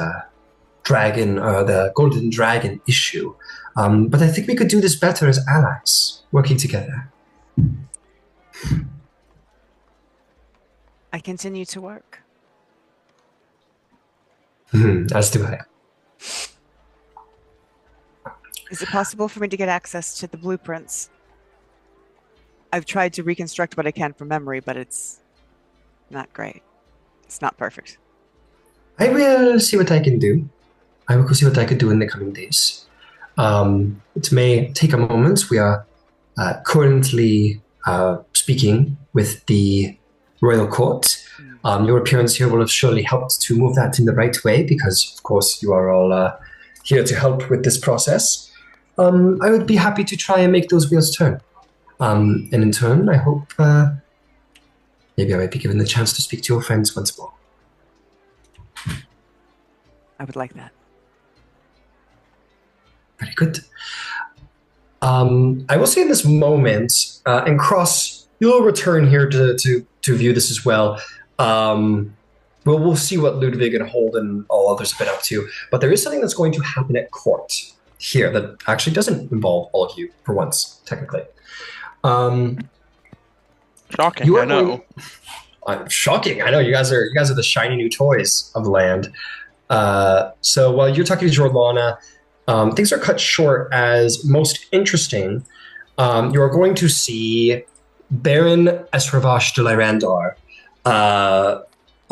dragon, or the golden dragon issue. But I think we could do this better as allies, working together. I continue to work. As do I. Is it possible for me to get access to the blueprints? I've tried to reconstruct what I can from memory, but it's not great. It's not perfect. I will see what I can do. I will see what I can do in the coming days. It may take a moment. We are currently speaking with the royal court. Your appearance here will have surely helped to move that in the right way because, of course, you are all here to help with this process. I would be happy to try and make those wheels turn. And in turn, I hope maybe I might be given the chance to speak to your friends once more. I would like that. Very good. I will say in this moment, and Cross, you'll return here to view this as well. We'll see what Ludwig and Holden and all others have been up to. But there is something that's going to happen at court here that actually doesn't involve all of you for once, technically. Shocking, I know. Shocking, I know. You guys are the shiny new toys of the land. So while you're talking to Jorlana, things are cut short as most interesting. You are going to see Baron Esravash de Lyrandar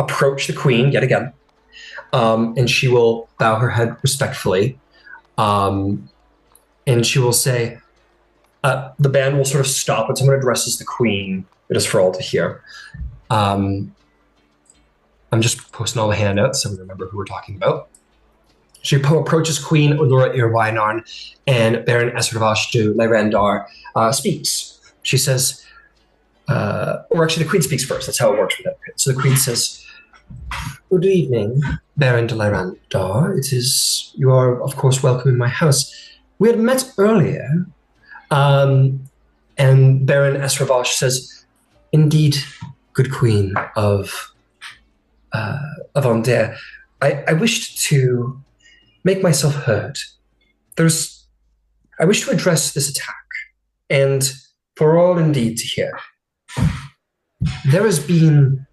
approach the queen yet again, and she will bow her head respectfully, and she will say, the band will sort of stop when someone addresses the queen. It is for all to hear. I'm just posting all the handouts so we remember who we're talking about. She approaches Queen Olora Irwainar, and Baron Esravash de Lyrandar speaks. She says, or actually the queen speaks first. That's how it works with that. So the queen says, "Good evening, Baron de Lyrandar. You are, of course, welcome in my house. We had met earlier." And Baron Esravash says, "Indeed, good queen of Ander, I wished to make myself heard. I wish to address this attack, and for all indeed to hear. There has been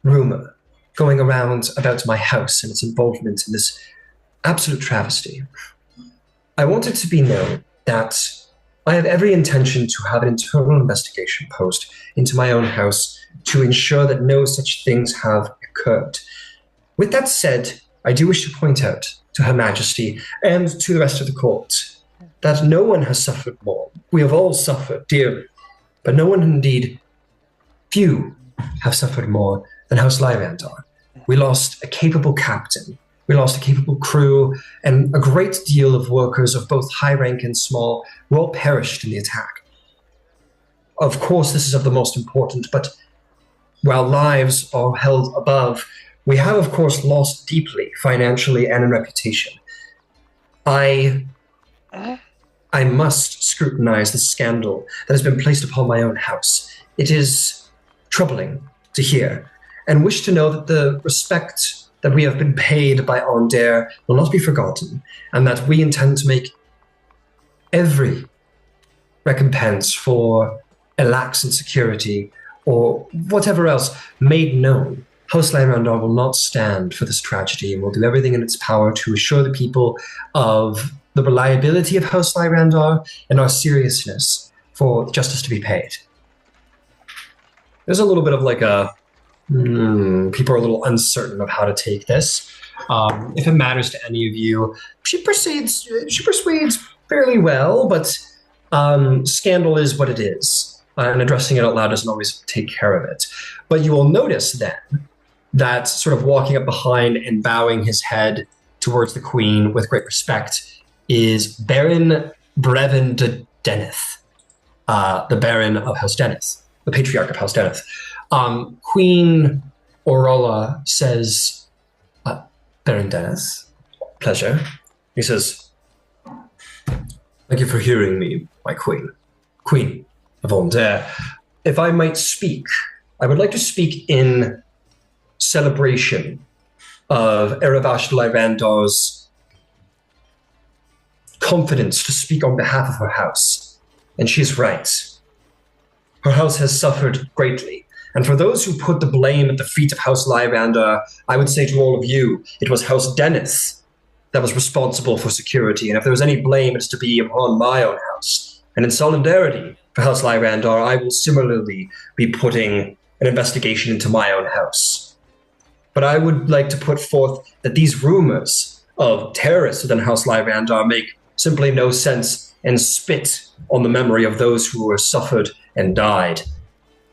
rumor going around about my house and its involvement in this absolute travesty. I want it to be known that I have every intention to have an internal investigation post into my own house to ensure that no such things have occurred. With that said, I do wish to point out to Her Majesty and to the rest of the court that no one has suffered more. We have all suffered dearly, but no one, indeed, few have suffered more than House Lyrandar. We lost a capable captain, we lost a capable crew, and a great deal of workers of both high rank and small were all perished in the attack. Of course, this is of the most important, but while lives are held above, we have, of course, lost deeply, financially and in reputation. I must scrutinize the scandal that has been placed upon my own house. It is troubling to hear, and wish to know that the respect that we have been paid by Ander will not be forgotten, and that we intend to make every recompense for a lax in security or whatever else made known. House Lyrandar will not stand for this tragedy and will do everything in its power to assure the people of the reliability of House Lyrandar and our seriousness for justice to be paid." There's a little bit of like people are a little uncertain of how to take this. If it matters to any of you, she persuades fairly well, but scandal is what it is, and addressing it out loud doesn't always take care of it. But you will notice then that sort of walking up behind and bowing his head towards the queen with great respect is Baron Brevin de Deneth, the Baron of House Deneth, the Patriarch of House Deneth. Queen Orola says, "Baron Deneth, pleasure." He says, "Thank you for hearing me, my queen. Queen of Ander. If I might speak, I would like to speak in celebration of Eravash Lyrandar's confidence to speak on behalf of her house. And she's right. Her house has suffered greatly. And for those who put the blame at the feet of House Lyrandar, I would say to all of you, it was House Deneth that was responsible for security. And if there was any blame, it's to be upon my own house. And in solidarity for House Lyrandar, I will similarly be putting an investigation into my own house. But I would like to put forth that these rumors of terrorists within House Lyrandar make simply no sense and spit on the memory of those who were suffered and died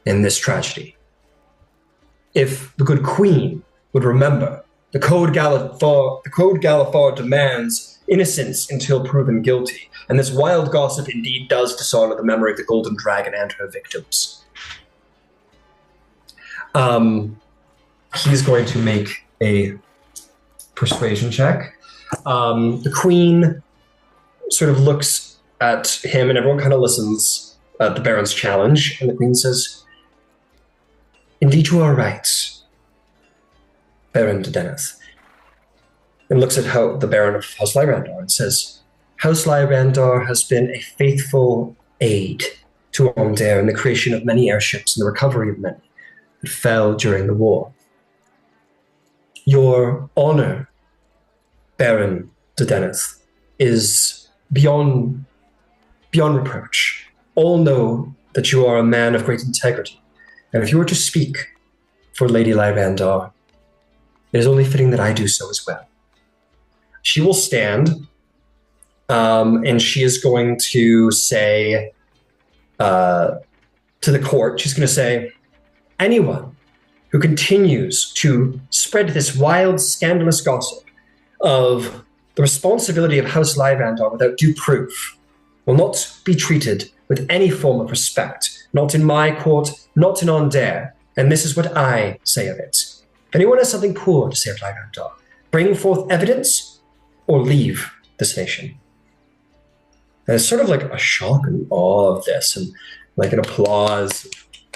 in this tragedy. If the good queen would remember, the Code Galifar demands innocence until proven guilty, and this wild gossip indeed does dishonor the memory of the Golden Dragon and her victims." He's going to make a persuasion check. The queen sort of looks at him, and everyone kind of listens at the Baron's challenge, and the queen says, "Indeed you are right, Baron de Deneth," and looks at the Baron of House Lyrandar and says, "House Lyrandar has been a faithful aid to Ander in the creation of many airships and the recovery of many that fell during the war. Your honor, Baron de Deneth, is beyond reproach. All know that you are a man of great integrity, and if you were to speak for Lady Lyrandar, it is only fitting that I do so as well. She will stand, and she is going to say to the court, she's going to say, anyone who continues to spread this wild, scandalous gossip of the responsibility of House Lyrandar without due proof will not be treated with any form of respect, not in my court, not in Ondair, and this is what I say of it. If anyone has something poor to say of Lyrandar, bring forth evidence or leave this nation. And it's sort of like a shock and awe of this, and like an applause,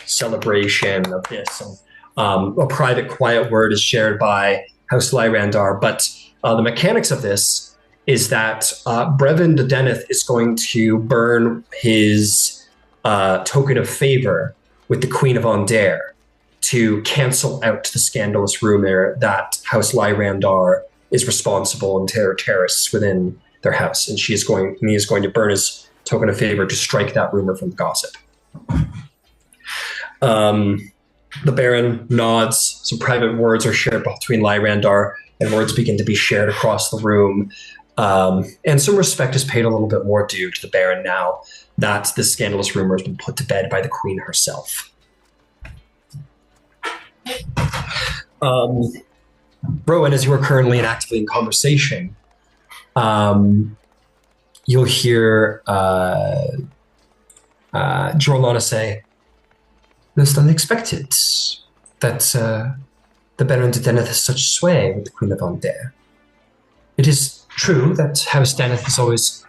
celebration of this. And a private, quiet word is shared by House Lyrandar, but the mechanics of this is that Brevin de Deneth is going to burn his token of favor with the Queen of Ondair to cancel out the scandalous rumor that House Lyrandar is responsible and terrorists within their house, and he is going to burn his token of favor to strike that rumor from gossip. The Baron nods. Some private words are shared between Lyrandar, and words begin to be shared across the room. And some respect is paid a little bit more due to the Baron now that this scandalous rumor has been put to bed by the Queen herself. Rowan, as you are currently and actively in conversation, you'll hear Jorlana say, most unexpected that the Baron de Deneth has such sway with the Queen of Ondair. It is true that House Deneth has always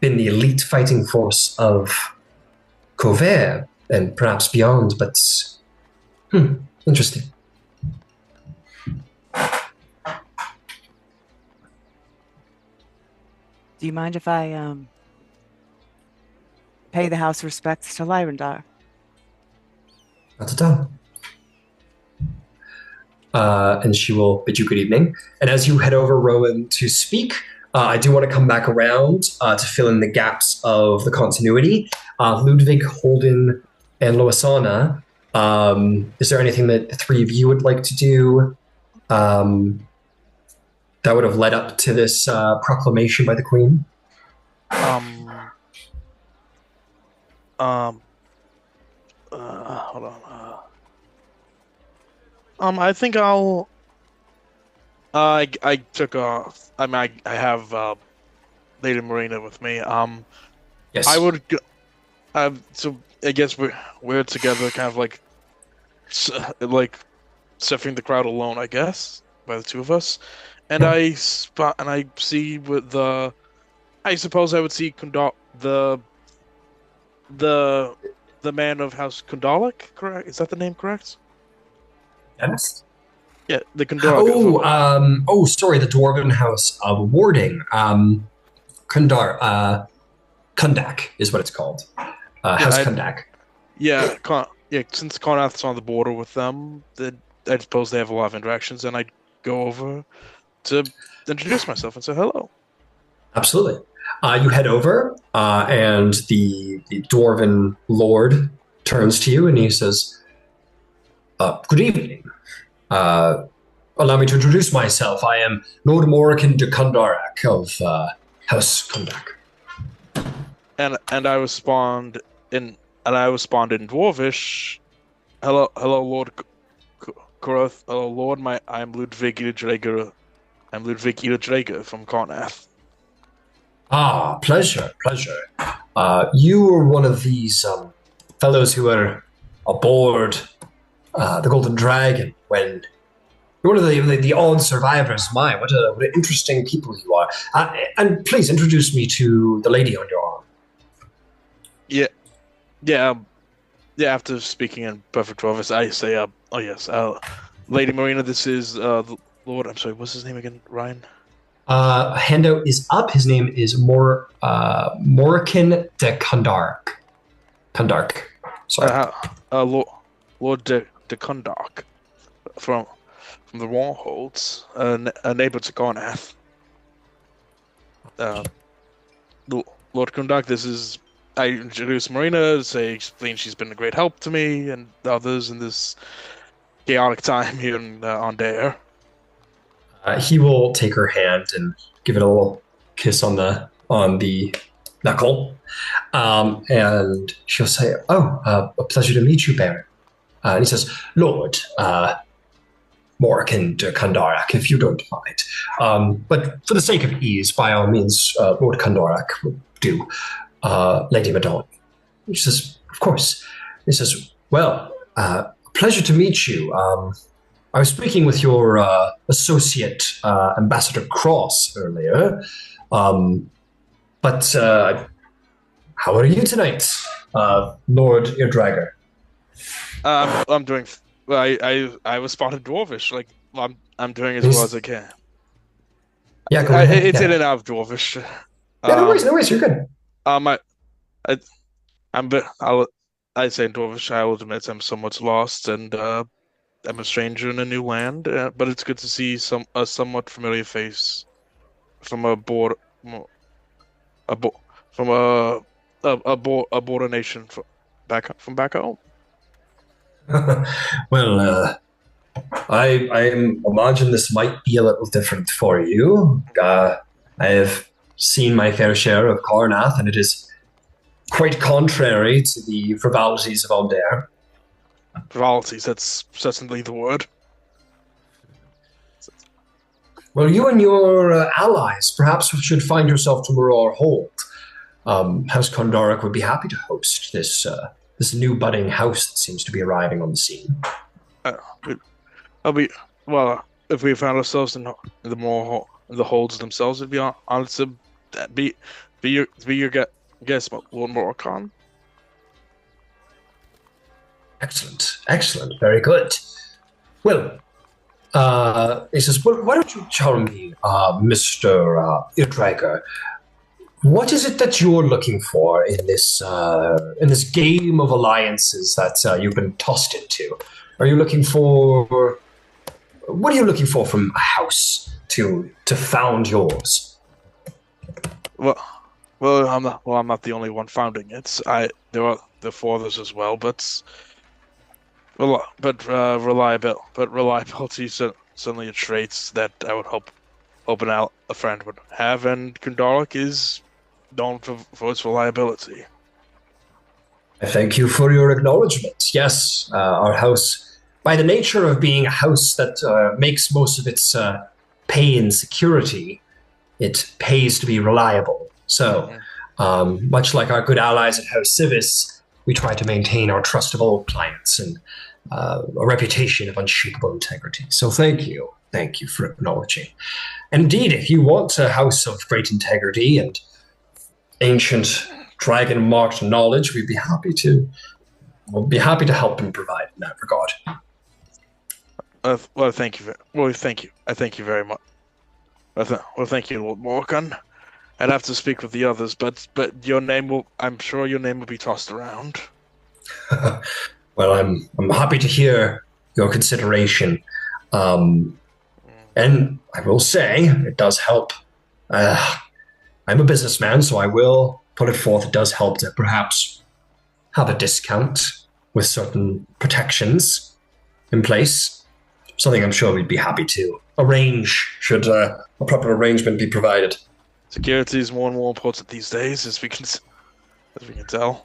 been the elite fighting force of Couvert and perhaps beyond, but interesting. Do you mind if I pay the house respects to Lyrandar? Not at all. And she will bid you good evening. And as you head over, Rowan, to speak, I do want to come back around to fill in the gaps of the continuity. Ludwig, Holden, and Loisana, is there anything that the three of you would like to do that would have led up to this proclamation by the Queen? Hold on. I think I'll. I took off. I mean, I have Lady Marina with me. Yes. I would. So I guess we're together, kind of like suffering the crowd alone. I guess by the two of us, and I see with the. I suppose I would see the man of House Kundalik, correct? Is that the name correct? Yes. Yeah, the Kundalik. Sorry, the Dwarven House of Warding. Kundak is what it's called. House Kundak. Yeah, since Connath's on the border with them, I suppose they have a lot of interactions, and I'd go over to introduce myself and say hello. Absolutely. You head over, and the Dwarven Lord turns to you and he says, good evening. Allow me to introduce myself. I am Lord Morrigan de Kundarak of House Kundak. And I respond in Dwarvish. Hello, Lord Kuroth. Hello, Lord. I'm Ludwig Drager. I'm Ludwig Drager from Connath. Ah, pleasure. You were one of these fellows who were aboard the Golden Dragon when you're one of the odd survivors. My, what interesting people you are. And please introduce me to the lady on your arm. Yeah. After speaking in perfect Dwarvish, I say, oh yes, Lady Marina. This is the Lord. I'm sorry. What's his name again? Ryan. Handout is up. His name is Morrigan de Kundark. Kundark. Sorry. Lord de Kundark from the Warholds, a neighbor to Connath. Lord Kundark, this is. I introduce Marina, explain she's been a great help to me and others in this chaotic time here on Dare. He will take her hand and give it a little kiss on the knuckle, and she'll say, "Oh, a pleasure to meet you, Baron." And he says, "Lord Morkan de Kandarak, if you don't mind. But for the sake of ease, by all means, Lord Kandarak will do. Lady Madonna." She says, "Of course." He says, "Well, pleasure to meet you. I was speaking with your associate, Ambassador Cross, earlier. But how are you tonight, Lord Eardragger?" I'm doing. I was spotted dwarvish. Like I'm doing as well as I can. Yeah, go ahead. It's Yeah. in and out of dwarvish. Yeah, no worries. You're good. I say in dwarvish. I will admit I'm somewhat lost, and I'm a stranger in a new land. But it's good to see a somewhat familiar face from a border, from a border nation from back home. Well, I imagine this might be a little different for you. I have seen my fair share of Karnath, and it is quite contrary to the frivolities of Aldair. Frivolities, that's certainly the word. Well, you and your allies perhaps should find yourself to Maror Hold. House Kondarik would be happy to host this new budding house that seems to be arriving on the scene. If we found ourselves in the holds themselves, it'd be honest to be your guest, Lord Morkan. Excellent, very good. Well, he says, "Well, why don't you tell me, Mr. Eardragger, what is it that you're looking for in this game of alliances that you've been tossed into? Are you looking for what are you looking for from a house to found yours?" I'm not the only one founding it. There are the four others as well, but reliability is certainly a trait that I would hope a friend would have, and Kundarak is known for its reliability. I thank you for your acknowledgement. Yes, our house, by the nature of being a house that makes most of its pay in security, it pays to be reliable. So, much like our good allies at House Civis, we try to maintain our trust of all clients and a reputation of unshakable integrity. So thank you. Thank you for acknowledging. Indeed, if you want a house of great integrity and ancient dragon-marked knowledge, we'll be happy to help and provide in that regard. Thank you. I thank you very much. Thank you, Lord Morkan. I'd have to speak with the others, but I'm sure your name will be tossed around. Well, I'm happy to hear your consideration. And I will say, it does help. I'm a businessman, so I will put it forth. It does help to perhaps have a discount with certain protections in place. Something I'm sure we'd be happy to arrange should a proper arrangement be provided. Security is more and more important these days, as we can tell.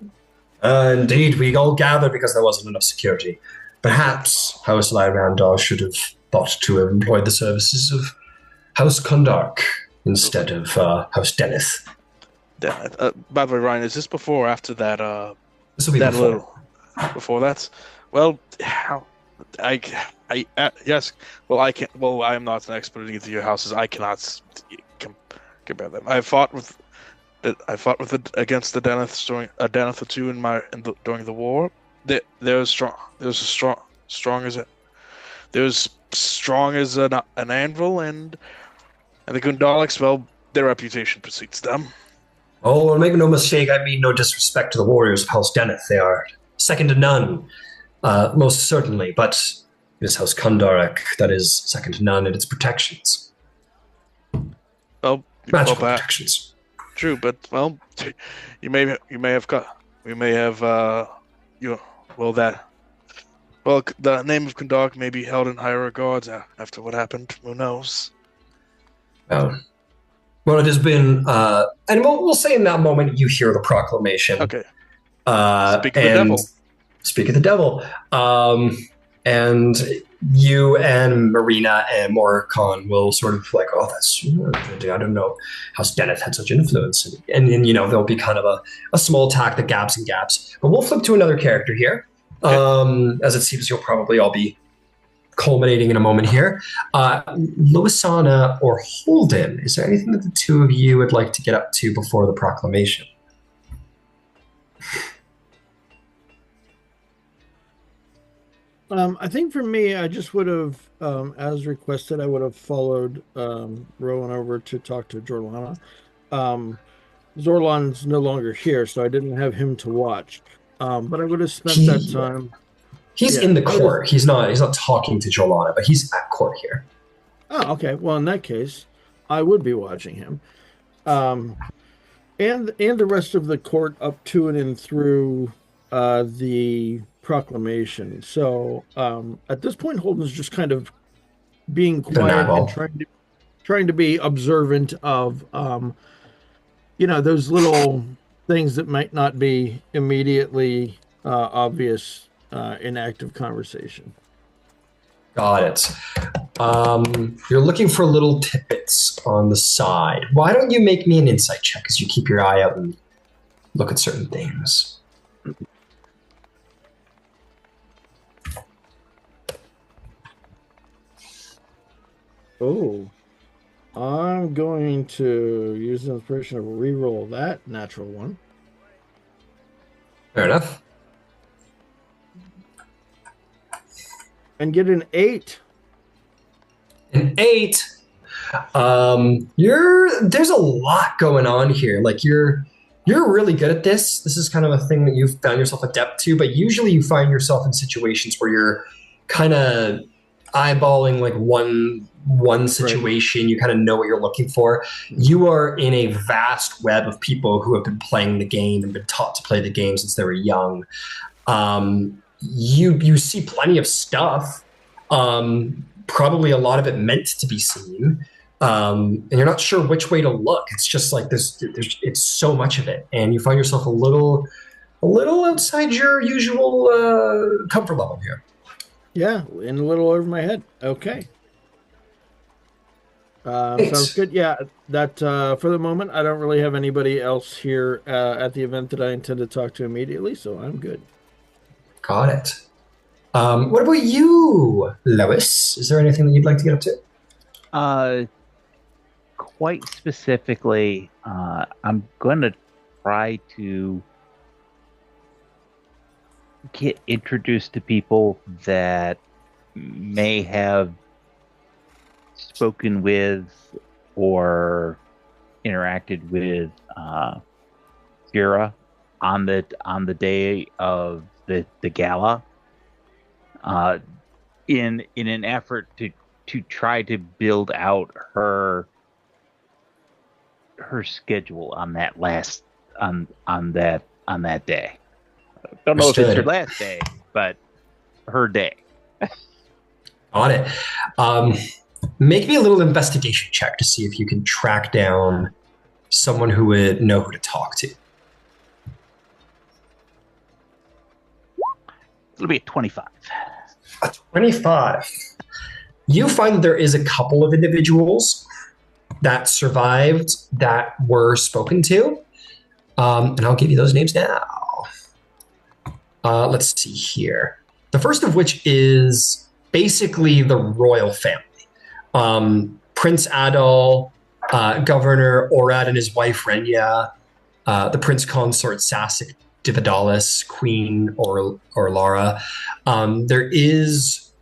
Indeed, we all gathered because there wasn't enough security. Perhaps House Lyrandar should have thought to have employed the services of House Kondark instead of House Deneth. By the way, Ryan, is this before or after that? This will be before. Before that? Well, yes. Well, I can't. Well, I am not an expert in either of your houses. I cannot compare them. I fought against the Deneth during a Deneth or two during the war. They're strong. They're as strong as an anvil, and the Gundalics, well, their reputation precedes them. Oh, well, make no mistake, I mean no disrespect to the warriors of House Deneth. They are second to none, most certainly, but it is House Kundarak that is second to none in its protections. Magical protections. True, but well, the name of Kundarak may be held in higher regards after what happened. Who knows? Oh. Well, it has been, and we'll say in that moment you hear the proclamation. Okay. Speak of the And devil. speak of the devil. And you and Marina and Moricon will sort of like, oh, that's, I don't know how Stenith had such influence. And there'll be kind of a small talk that gaps and gaps. But we'll flip to another character here. Okay. As it seems you'll probably all be culminating in a moment here. Luisana or Holden, is there anything that the two of you would like to get up to before the proclamation? I think for me, I just would have, as requested, I would have followed Rowan over to talk to Jorlana. Zorlon's no longer here, so I didn't have him to watch. But I would have spent that time. He's in the court. He's not talking to Jorlana, but he's at court here. Oh, okay. Well, in that case, I would be watching him. And the rest of the court up to and in through the proclamation. So at this point, Holden's just kind of being quiet and trying to be observant of those little things that might not be immediately obvious in active conversation. Got it. You're looking for little tidbits on the side. Why don't you make me an insight check as you keep your eye out and look at certain things? Oh, I'm going to use the inspiration to reroll that natural one. Fair enough. And get an 8. An 8. There's a lot going on here. Like you're really good at this. This is kind of a thing that you've found yourself adept to, but usually you find yourself in situations where you're kind of eyeballing like one situation. Right. You kind of know what you're looking for. You are in a vast web of people who have been playing the game and been taught to play the game since they were young. You see plenty of stuff. Probably a lot of it meant to be seen. And you're not sure which way to look. It's just like it's so much of it. And you find yourself a little outside your usual comfort level here. Yeah, and a little over my head. Okay. Sounds good. Yeah, that for the moment, I don't really have anybody else here at the event that I intend to talk to immediately, so I'm good. Got it. What about you, Lois? Is there anything that you'd like to get up to? Quite specifically, I'm going to try to get introduced to people that may have spoken with or interacted with Kira on the day of the gala, in an effort to try to build out her schedule on that day. Don't know if it's her last day, but her day. Got it. Make me a little investigation check to see if you can track down someone who would know who to talk to. It'll be a 25. A 25. You find that there is a couple of individuals that survived that were spoken to. And I'll give you those names now. Let's see here. The first of which is basically the royal family. Prince Adol, Governor Orad and his wife Renya, the Prince Consort Sasik Dividalis, Queen Lara. There is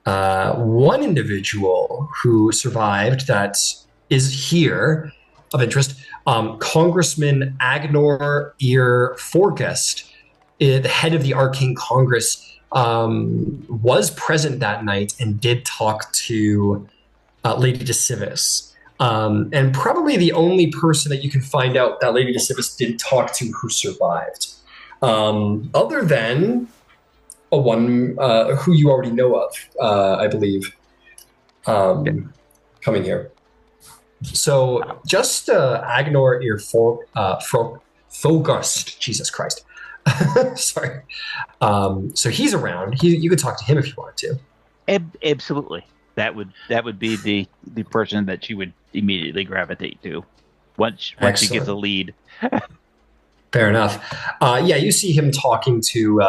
one individual who survived that is here of interest. Congressman Agnor Ir Forgest, the head of the Arcane Congress, was present that night and did talk to Lady DeCivis. And probably the only person that you can find out that Lady DeCivis did talk to who survived. Other than one who you already know of, I believe, coming here. So just Agnor Fogust, Jesus Christ. Sorry. So he's around. You could talk to him if you wanted to. Absolutely. That would be the person that she would immediately gravitate to once she gets a Excellent. lead. Fair enough. Yeah, you see him talking to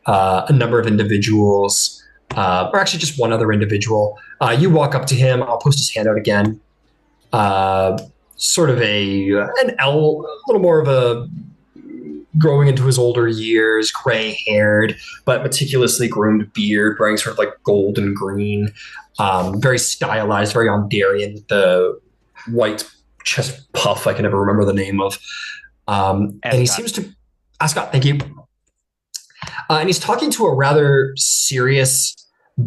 a number of individuals, or actually just one other individual. You walk up to him. I'll post his hand out again. Sort of a little more of a growing into his older years, gray haired, but meticulously groomed beard, wearing sort of like gold and green, very stylized, very Ondarian, with the white chest puff I can never remember the name of. And he seems to, Ascot, thank you. And he's talking to a rather serious,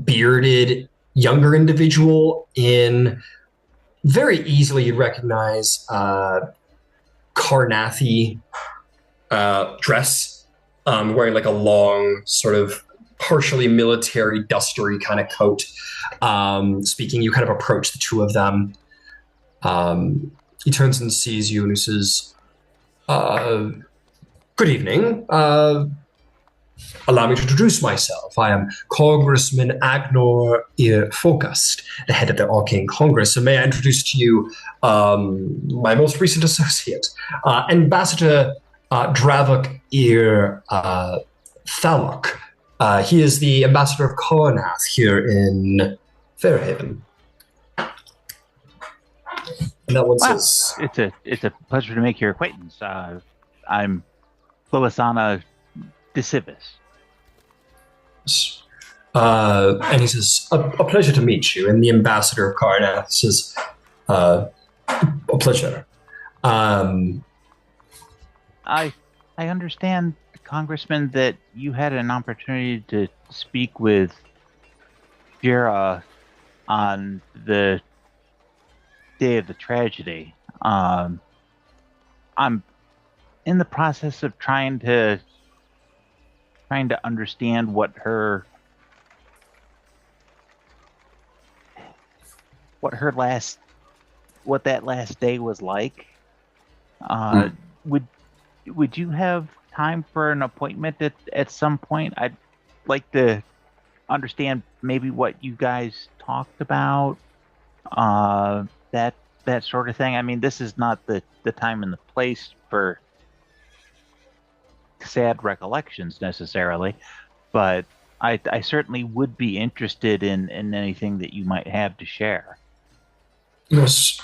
bearded, younger individual in very easily you'd recognize Karnathi dress, wearing like a long, sort of partially military, dustery kind of coat. Speaking, you kind of approach the two of them. He turns and sees you and he says, good evening. Allow me to introduce myself. I am Congressman Agnor Focust, the head of the Arcane Congress. And may I introduce to you my most recent associate, Ambassador Dravok Thalok. He is the ambassador of Karnath here in Fairhaven. And that one says, It's a pleasure to make your acquaintance. I'm Loisana DeCivis. And he says, a pleasure to meet you. And the ambassador of Karnath says, a pleasure. I understand, Congressman, that you had an opportunity to speak with Jera on the day of the tragedy. I'm in the process of trying to understand what that last day was like. Would you have time for an appointment at some point? I'd like to understand maybe what you guys talked about, that sort of thing. I mean, this is not the time and the place for sad recollections necessarily, but I certainly would be interested in anything that you might have to share. Yes,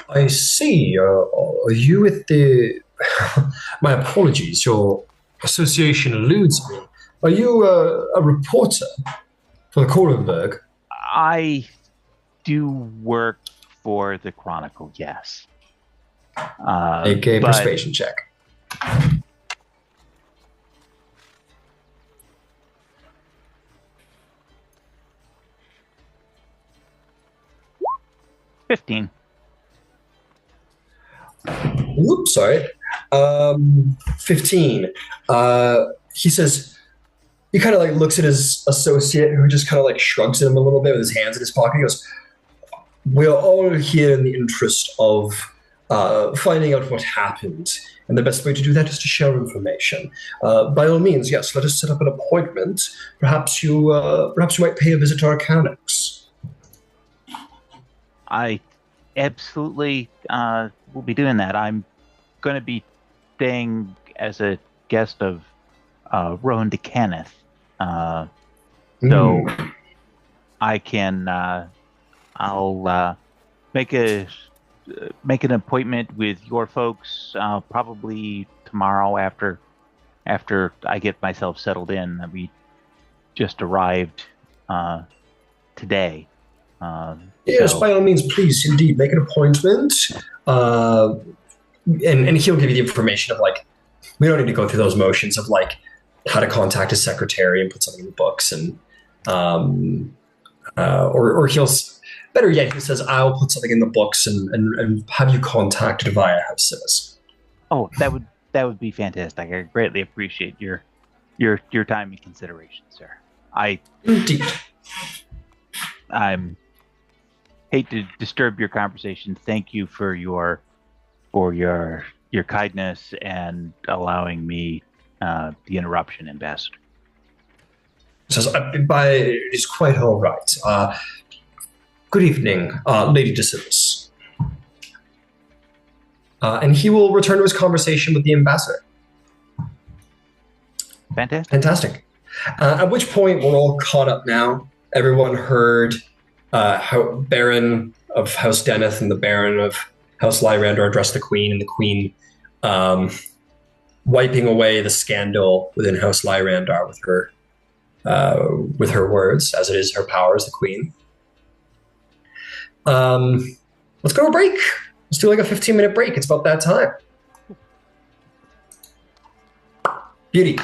I see. Are you with the... My apologies, your association eludes me. Are you a reporter for the Korenberg? I do work for the Chronicle, yes. AK persuasion check. $15. Whoops, sorry. 15. He says, he kind of like looks at his associate who just kind of like shrugs at him a little bit with his hands in his pocket. He goes, we're all here in the interest of finding out what happened. And the best way to do that is to share information. By all means, yes, let us set up an appointment. Perhaps you might pay a visit to our Arcanix. I absolutely will be doing that. I'm going to be staying as a guest of Rowan de Kenneth. So I can I'll make an appointment with your folks probably tomorrow after I get myself settled in. We just arrived today. Yes, by all means, please, indeed, make an appointment. And he'll give you the information of, like, we don't need to go through those motions of, like, how to contact his secretary and put something in the books. And, or he'll, better yet, he says, I'll put something in the books and have you contacted via House Civis. Oh, that would be fantastic. I greatly appreciate your time and consideration, sir. Indeed. hate to disturb your conversation. Thank you for your kindness and allowing me the interruption, Ambassador. Says, it is quite all right. Good evening, Lady Decimus. And he will return to his conversation with the ambassador. Fantastic. At which point, we're all caught up now. Everyone heard how Baron of House Deneth and the Baron of House Lyrander addressed the Queen, and the Queen wiping away the scandal within House Lyrander with her words, as it is her power as the Queen. Let's go to a break. Let's do like a 15-minute break. It's about that time. Beauty.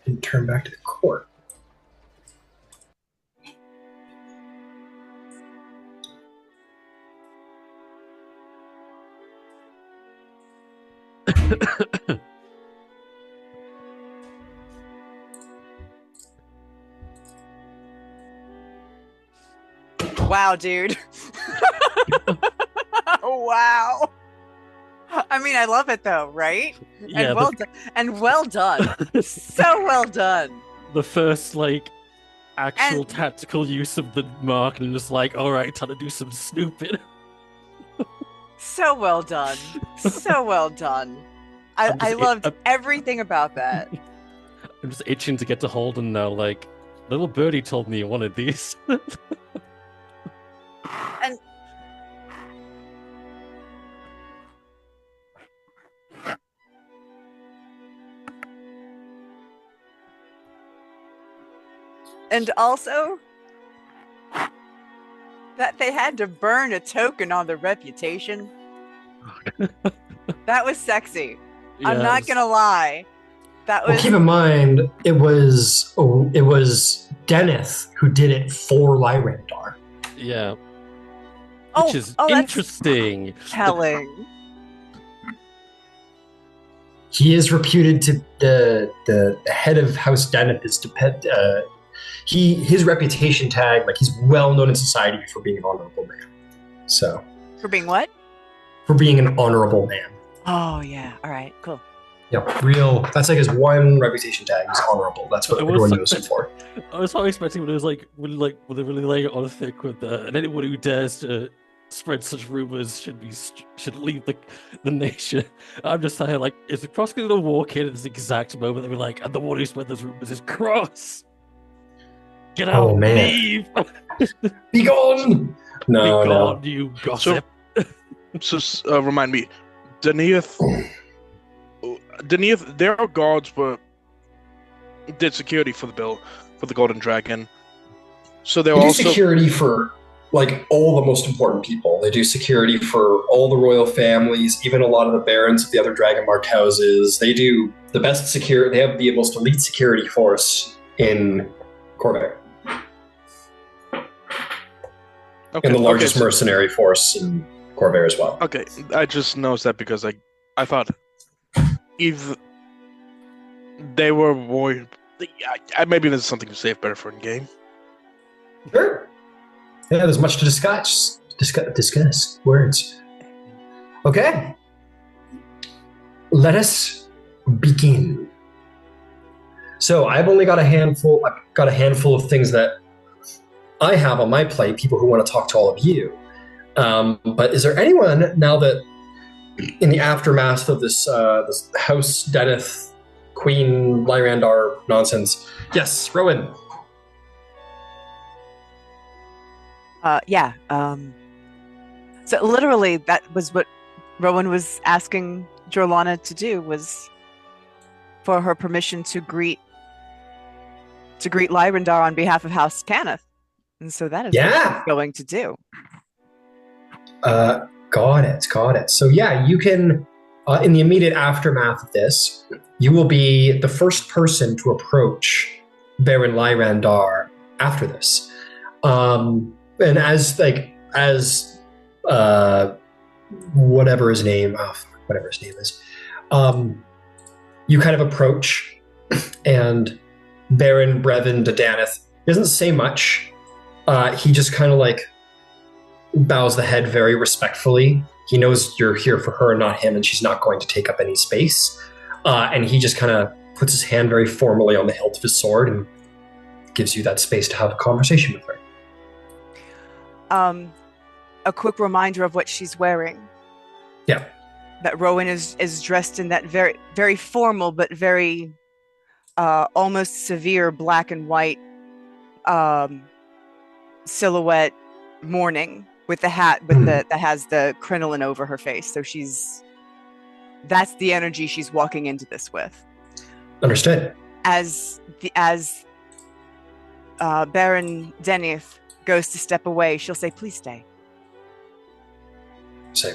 and turn back to the court. Wow, dude. Wow. I mean, I love it though, right? Yeah, And well done. So well done. the first like actual tactical use of the mark, and just like, all right, time to do some snooping. So well done. So well done. I loved everything about that. I'm just itching to get to Holden now. Like, little birdie told me you wanted these. And also that they had to burn a token on the reputation. That was sexy. Yeah, I'm not gonna lie. That was. Well, keep in mind, it was Deneth who did it for Lyrandar. Yeah. Oh, Which is that's interesting. telling. He is reputed to the head of House Deneth is his reputation tag, like he's well known in society for being an honorable man. So For being what? for being an honorable man. Oh yeah. All right. Cool. Yeah, real. That's like his one reputation tag. He's honorable. That's what everyone knows him for. I was not expecting when it was like, when they really lay it on thick with that, and anyone who dares to spread such rumors should leave the nation. I'm just saying, like, is Cross going to walk in at this exact moment? They'll be like, and the one who spread those rumors is Cross. Get out, Oh, man. leave, Be gone! No, be no. gone, you gossip. So, remind me, Deneth, their guards did security for the Golden Dragon. So they're They do also security for like all the most important people. They do security for all the royal families, even a lot of the barons of the other Dragonmarked houses. They do the best security. They have the most elite security force in Corvair. okay, And the largest okay, mercenary force in Corvair as well. Okay, I just noticed that because I thought if they were more, maybe there's something to save better for in game. Sure. Yeah, there's much to discuss. Discuss words. Okay. Let us begin. So I've only got a handful. I've got a handful of things that I have on my plate. People who want to talk to all of you. But is there anyone now that, in the aftermath of this House Deneth Queen Lyrandar nonsense? Yes, Rowan. Yeah. So literally, that was what Rowan was asking Jorlana to do, was for her permission to greet Lyrandar on behalf of House Cannith. And so that is what she's going to do. Got it. So yeah, you can, in the immediate aftermath of this, you will be the first person to approach Baron Lyrandar after this. And as whatever his name is, you kind of approach, and Baron Brevin de Daneth doesn't say much. He just kind of like bows the head very respectfully. He knows you're here for her and not him, and she's not going to take up any space. And he just kind of puts his hand very formally on the hilt of his sword and gives you that space to have a conversation with her. A quick reminder of what she's wearing. Yeah. That Rowan is dressed in that very, very formal but very almost severe black and white silhouette mourning, with the hat that has the crinoline over her face. So that's the energy she's walking into this with. Understood. As Baron Deneth goes to step away, she'll say, "Please stay." Say,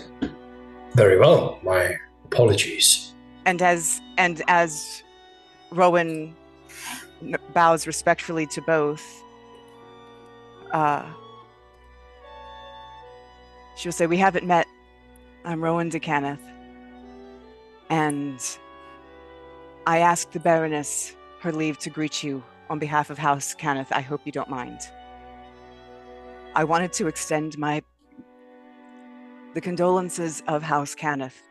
very well. My apologies. And as Rowan bows respectfully to both. She'll say, "We haven't met. I'm Rowan de Cannith. And I asked the Baroness her leave to greet you on behalf of House Cannith. I hope you don't mind. I wanted to extend the condolences of House Cannith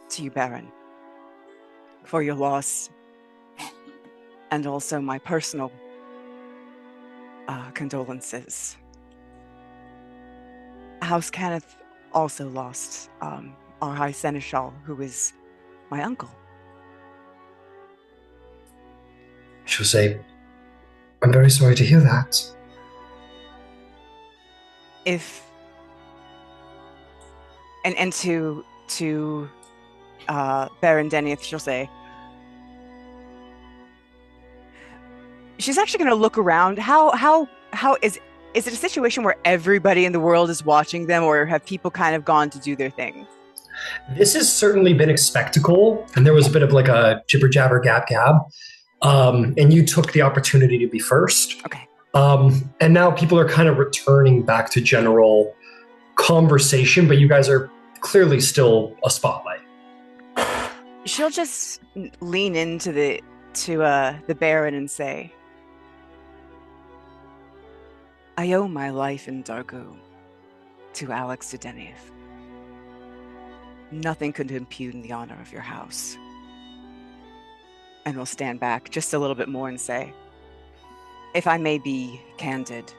to you, Baron, for your loss, and also my personal condolences. House Cannith also lost our High Seneschal, who is my uncle." She'll say, "I'm very sorry to hear that." And to Baron Dennyth, she'll say, she's actually going to look around. How is it a situation where everybody in the world is watching them, or have people kind of gone to do their thing? This has certainly been a spectacle, and there was a bit of like a jibber jabber gab gab. And you took the opportunity to be first. Okay. And now people are kind of returning back to general conversation, but you guys are clearly still a spotlight. She'll just lean into the Baron and say, "I owe my life in Dargo to Alex de Dennyth. Nothing could impugn the honor of your house." And we'll stand back just a little bit more and say, "If I may be candid,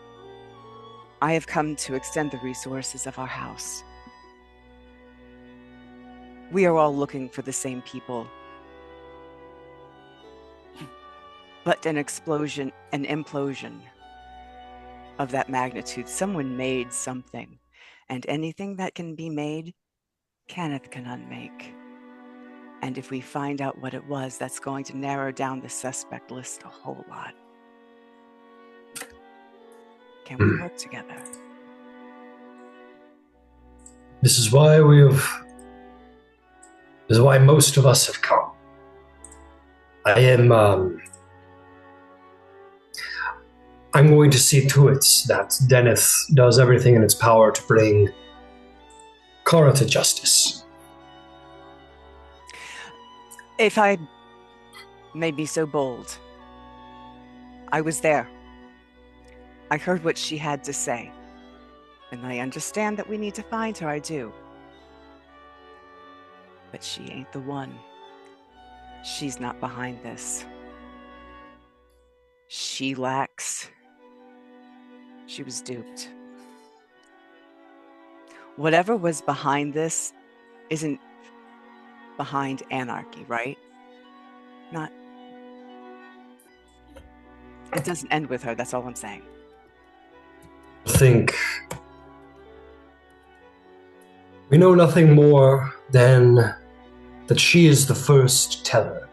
I have come to extend the resources of our house. We are all looking for the same people. But an implosion of that magnitude, someone made something. And anything that can be made, Cannith can unmake. And if we find out what it was, that's going to narrow down the suspect list a whole lot. Can we work together?" This is why most of us have come. I'm going to see to it that Dennyth does everything in its power to bring Kara to justice. If I may be so bold, I was there. I heard what she had to say, and I understand that we need to find her, I do. But she ain't the one. She's not behind this. She lacks. She was duped. Whatever was behind this isn't behind anarchy, right? Not. It doesn't end with her, that's all I'm saying. I think we know nothing more than that she is the first teller.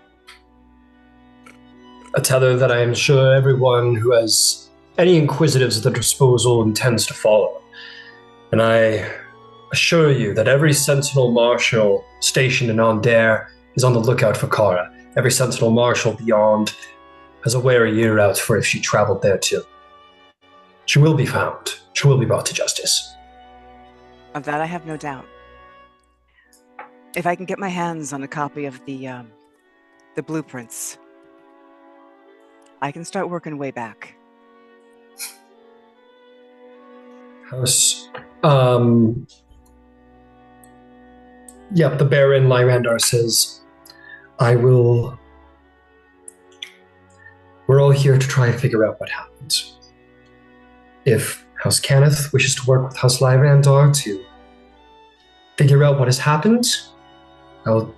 A teller that I am sure everyone who has any inquisitives at their disposal intends to follow. And I assure you that every Sentinel Marshal stationed in Ondair is on the lookout for Kara. Every Sentinel Marshal beyond has a wary ear out for if she traveled there too. She will be found. She will be brought to justice. Of that I have no doubt. If I can get my hands on a copy of the blueprints, I can start working way back. House. Yep, the Baron Lyrandar says, we're all here to try and figure out what happened. If House Cannith wishes to work with House Lyrandar to figure out what has happened, I'll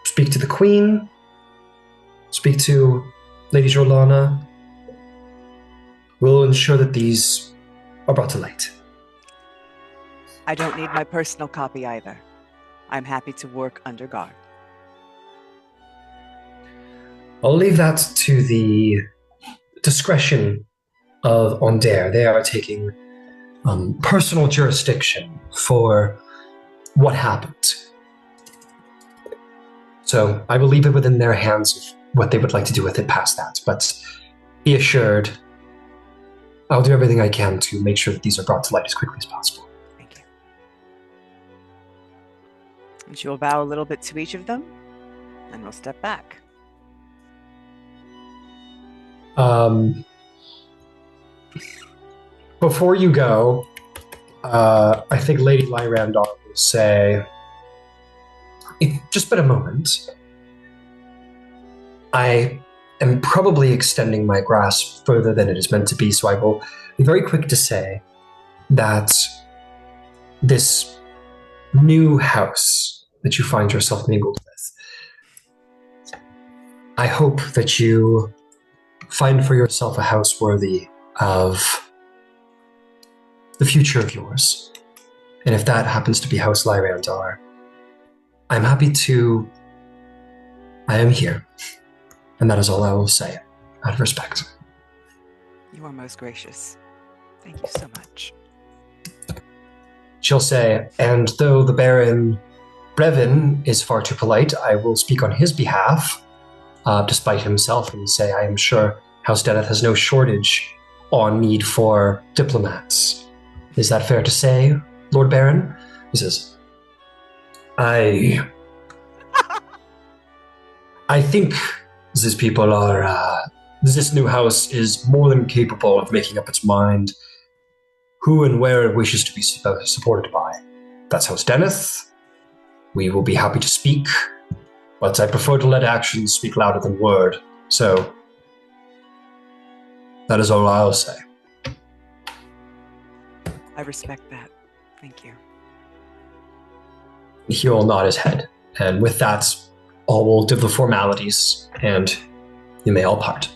speak to the Queen, speak to Lady Jorlana. We'll ensure that these are brought to light. I don't need my personal copy either. I'm happy to work under guard. I'll leave that to the discretion of Ondair. They are taking personal jurisdiction for what happened. So I will leave it within their hands of what they would like to do with it past that. But be assured, I'll do everything I can to make sure that these are brought to light as quickly as possible. Thank you. And she will bow a little bit to each of them, and we'll step back. Before you go, I think Lady Lyrandar will say, if just but a moment, I am probably extending my grasp further than it is meant to be, so I will be very quick to say that this new house that you find yourself mingled with, I hope that you find for yourself a house worthy of the future of yours. And if that happens to be House Lyrandar, I'm happy to... I am here. And that is all I will say, out of respect. You are most gracious. Thank you so much. She'll say, and though the Baron Brevin is far too polite, I will speak on his behalf, despite himself, and say, I am sure House Deneth has no shortage on need for diplomats. Is that fair to say, Lord Baron? He says, I think these people are, this new house is more than capable of making up its mind who and where it wishes to be supported by. That's House Deneth. We will be happy to speak, but I prefer to let actions speak louder than word. So, that is all I'll say. I respect that. Thank you. He will nod his head, and with that, all will do the formalities, and you may all part.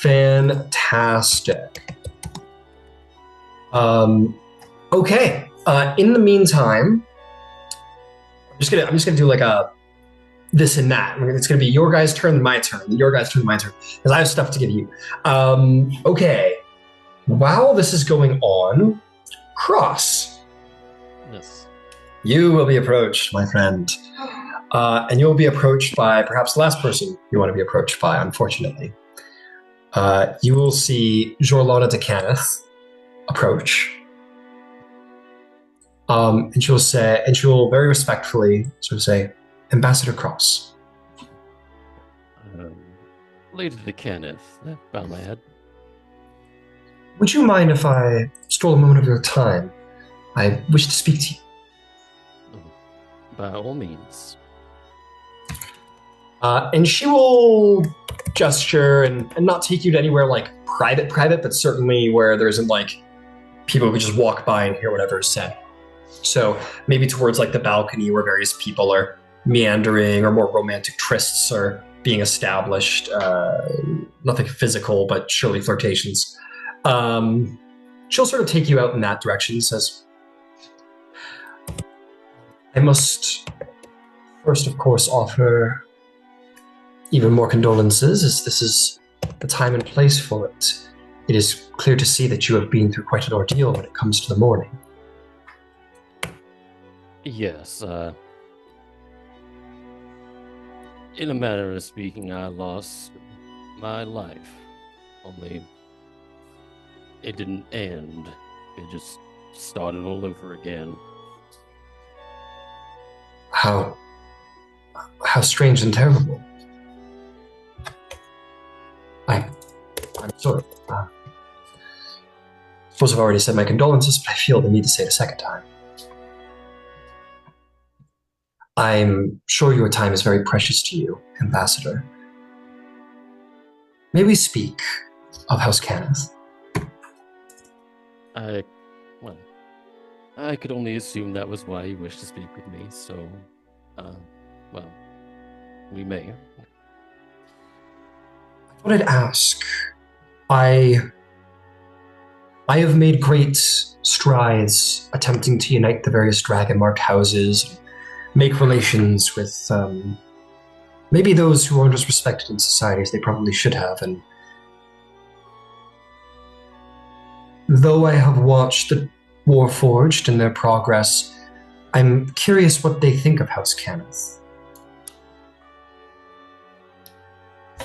Fantastic. Okay. In the meantime, I'm just gonna do like a this and that. It's gonna be your guys' turn, my turn, your guys' turn, my turn, because I have stuff to give you. Okay. While this is going on, Cross, Yes. you will be approached, my friend, and you'll be approached by perhaps the last person you want to be approached by. Unfortunately, you will see Jorlana de Caneth approach. And she'll say, and she'll very respectfully sort of say, Ambassador Cross. Lady to Kenneth, bow my head. Would you mind if I stole a moment of your time? I wish to speak to you. By all means. And she will gesture and not take you to anywhere like private, but certainly where there isn't like people who just walk by and hear whatever is said. So maybe towards like the balcony where various people are meandering or more romantic trysts are being established. Nothing physical, but surely flirtations. She'll sort of take you out in that direction and says, I must first, of course, offer even more condolences, as this is the time and place for it. It is clear to see that you have been through quite an ordeal when it comes to the mourning. Yes, in a manner of speaking, I lost my life. Only it didn't end. It just started all over again. How strange and terrible. I'm sorry. I suppose I've already said my condolences, but I feel the need to say it a second time. I'm sure your time is very precious to you, Ambassador. May we speak of House Kenneth? I could only assume that was why you wished to speak with me, so, well, we may. I thought I'd ask. I have made great strides attempting to unite the various dragon-marked houses, make relations with maybe those who aren't as respected in society as they probably should have. And though I have watched the Warforged and their progress, I'm curious what they think of House Kenneth.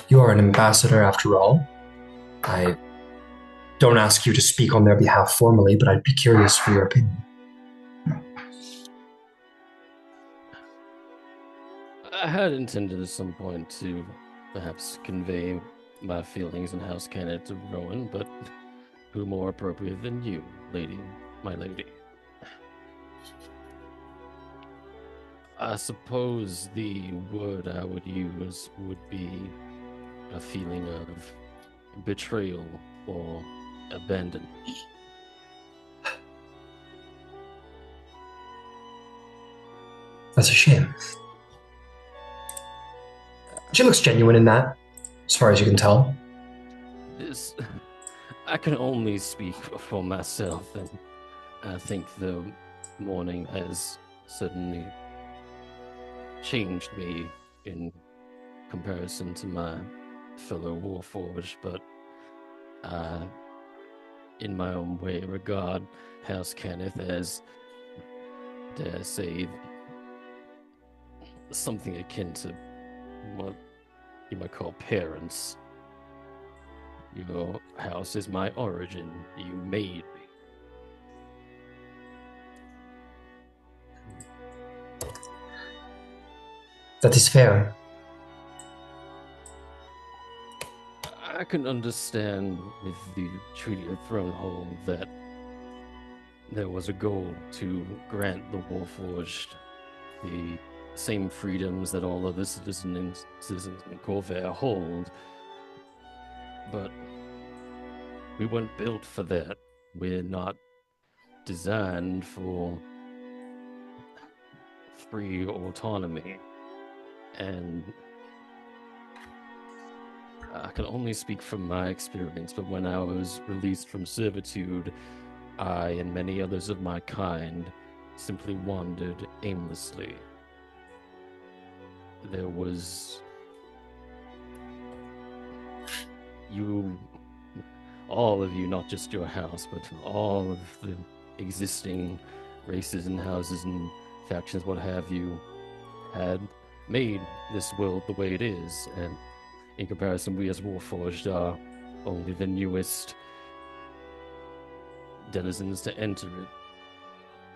You are an ambassador after all. I don't ask you to speak on their behalf formally, but I'd be curious for your opinion. I had intended at some point to perhaps convey my feelings in House Canet to Rowan, but who more appropriate than you, my lady? I suppose the word I would use would be a feeling of betrayal or abandonment. That's a shame. She looks genuine in that, as far as you can tell. I can only speak for myself, and I think the morning has certainly changed me in comparison to my fellow Warforged, but in my own way, regard House Kenneth as, dare I say, something akin to what you might call parents. Your house is my origin. You made me. That is fair. I can understand with the Treaty of Thronehold that there was a goal to grant the Warforged the same freedoms that all other citizens in Corvair hold, but we weren't built for that. We're not designed for free autonomy, and I can only speak from my experience, but when I was released from servitude, I and many others of my kind simply wandered aimlessly. There was you, all of you, not just your house, but all of the existing races and houses and factions, what have you, had made this world the way it is, and in comparison, we as Warforged are only the newest denizens to enter it,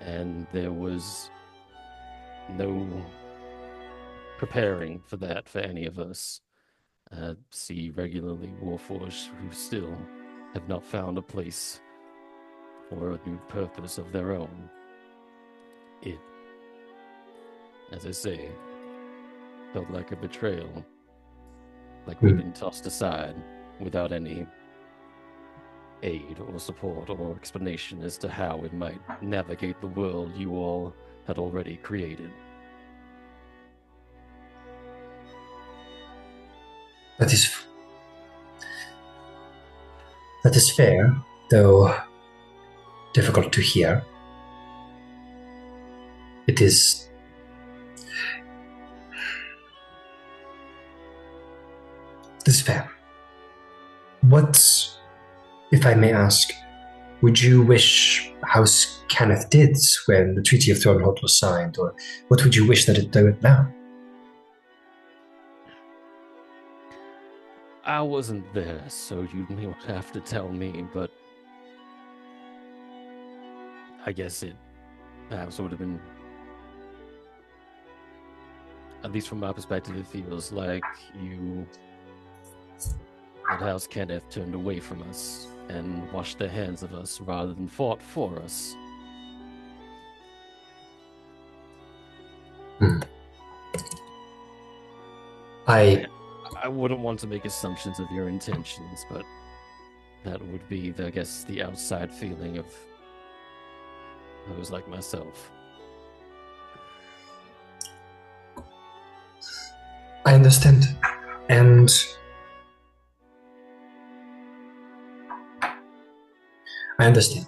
and there was no preparing for that for any of us. See regularly Warforged who still have not found a place or a new purpose of their own. It, as I say, felt like a betrayal, like we've been tossed aside without any aid or support or explanation as to how we might navigate the world you all had already created. That is fair, though difficult to hear. It is fair. What, if I may ask, would you wish House Kenneth did when the Treaty of Thronehold was signed, or what would you wish that it did now? I wasn't there, so you may have to tell me, but I guess it perhaps would have been, at least from my perspective, it feels like that House Kenneth turned away from us and washed their hands of us rather than fought for us. I wouldn't want to make assumptions of your intentions, but that would be, I guess, the outside feeling of those like myself. I understand. And I understand.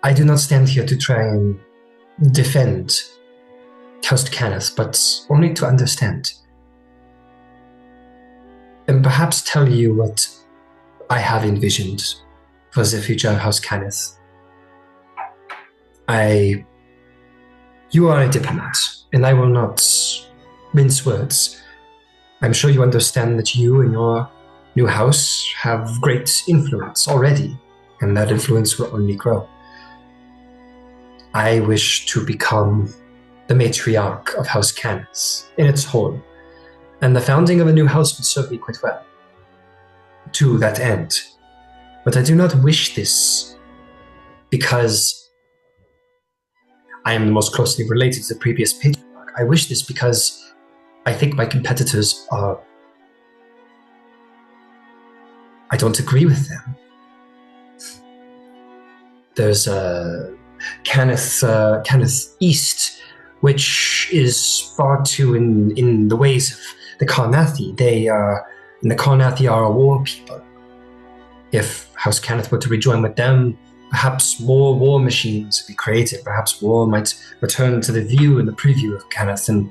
I do not stand here to try and defend House Kenneth, but only to understand. And perhaps tell you what I have envisioned for the future of House Kenneth. You are a diplomat, and I will not mince words. I'm sure you understand that you and your new house have great influence already, and that influence will only grow. I wish to become the matriarch of House Canis in its whole, and the founding of a new house would serve me quite well to that end. But I do not wish this because I am the most closely related to the previous patriarch. I wish this because I think my competitors are. I don't agree with them. There's Kenneth East, which is far too in the ways of the Carnathi. The Carnathi are a war people. If House Kenneth were to rejoin with them, perhaps more war machines would be created. Perhaps war might return to the view and the preview of Kenneth. And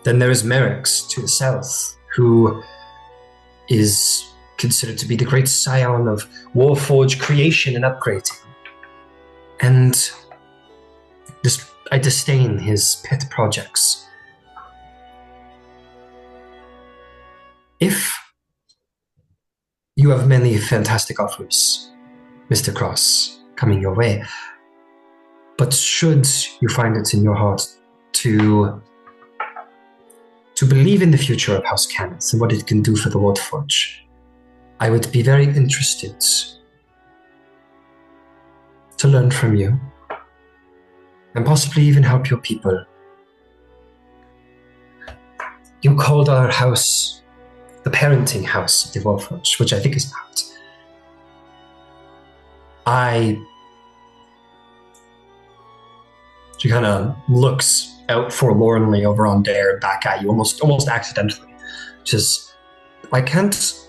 then there is Merrick's to the south, who is considered to be the great scion of Warforged creation and upgrading. And I disdain his pet projects. If you have many fantastic offers, Mr. Cross, coming your way, but should you find it in your heart to believe in the future of House Kenneth and what it can do for the Warforge, I would be very interested to learn from you and possibly even help your people. You called our house the parenting house of the Warforge, which I think is not. She kind of looks out forlornly over on Dare back at you, almost accidentally. Just, I can't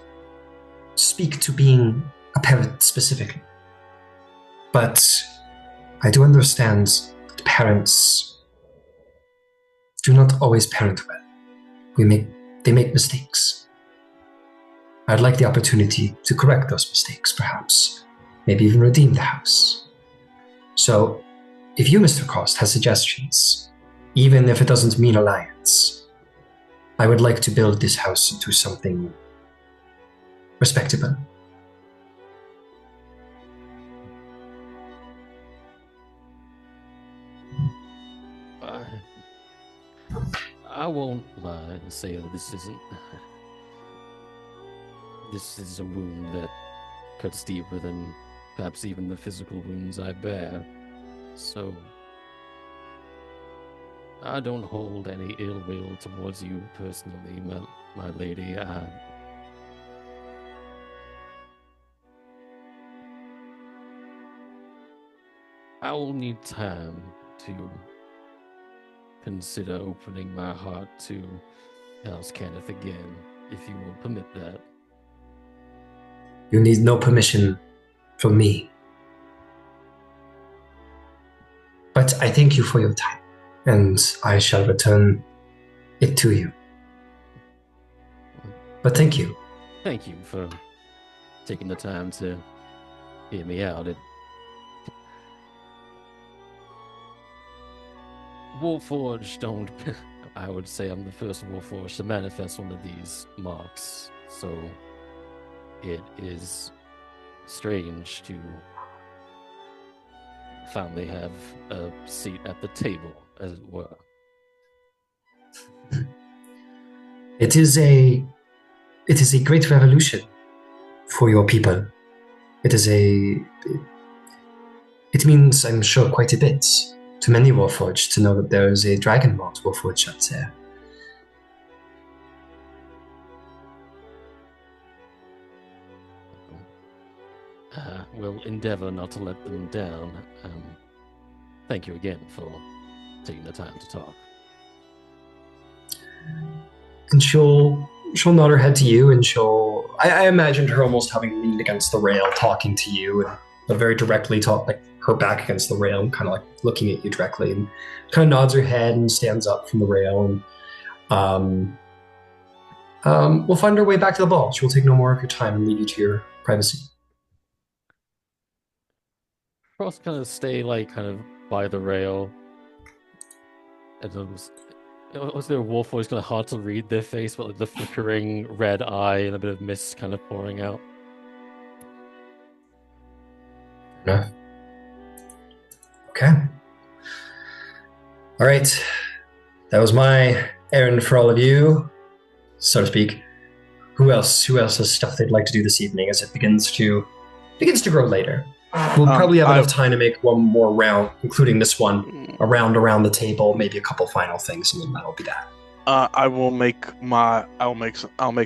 speak to being a parent specifically, but I do understand that parents do not always parent well. They make mistakes. I'd like the opportunity to correct those mistakes, perhaps. Maybe even redeem the house. So, if you, Mr. Cost, has suggestions, even if it doesn't mean alliance, I would like to build this house into something respectable. I won't lie and say that this isn't. This is a wound that cuts deeper than perhaps even the physical wounds I bear. So, I don't hold any ill will towards you personally, my lady. I will need time to consider opening my heart to House Kenneth again, if you will permit that. You need no permission from me. But I thank you for your time, and I shall return it to you. But thank you. Thank you for taking the time to hear me out. Warforged don't. I would say I'm the first Warforged to manifest one of these marks, so it is strange to finally have a seat at the table, as it were. It is a great revolution for your people. It means, I'm sure, quite a bit to many Warforged to know that there is a Dragonlord Warforged out there. We'll endeavor not to let them down. Thank you again for taking the time to talk. And she'll nod her head to you, and I imagined her almost having leaned against the rail, talking to you, but very directly, like her back against the rail, kind of like looking at you directly, and kind of nods her head and stands up from the rail, and we'll find our way back to the ball. She will take no more of your time and lead you to your privacy. Cross kind of stay kind of by the rail, and Was their wolf voice kind of hard to read their face, but like the flickering red eye and a bit of mist kind of pouring out? No. Okay. All right. That was my errand for all of you, so to speak. Who else? Who else has stuff they'd like to do this evening as it begins to grow later? We'll probably have enough time to make one more round, including this one, around the table, maybe a couple final things, and then that'll be that. I'll make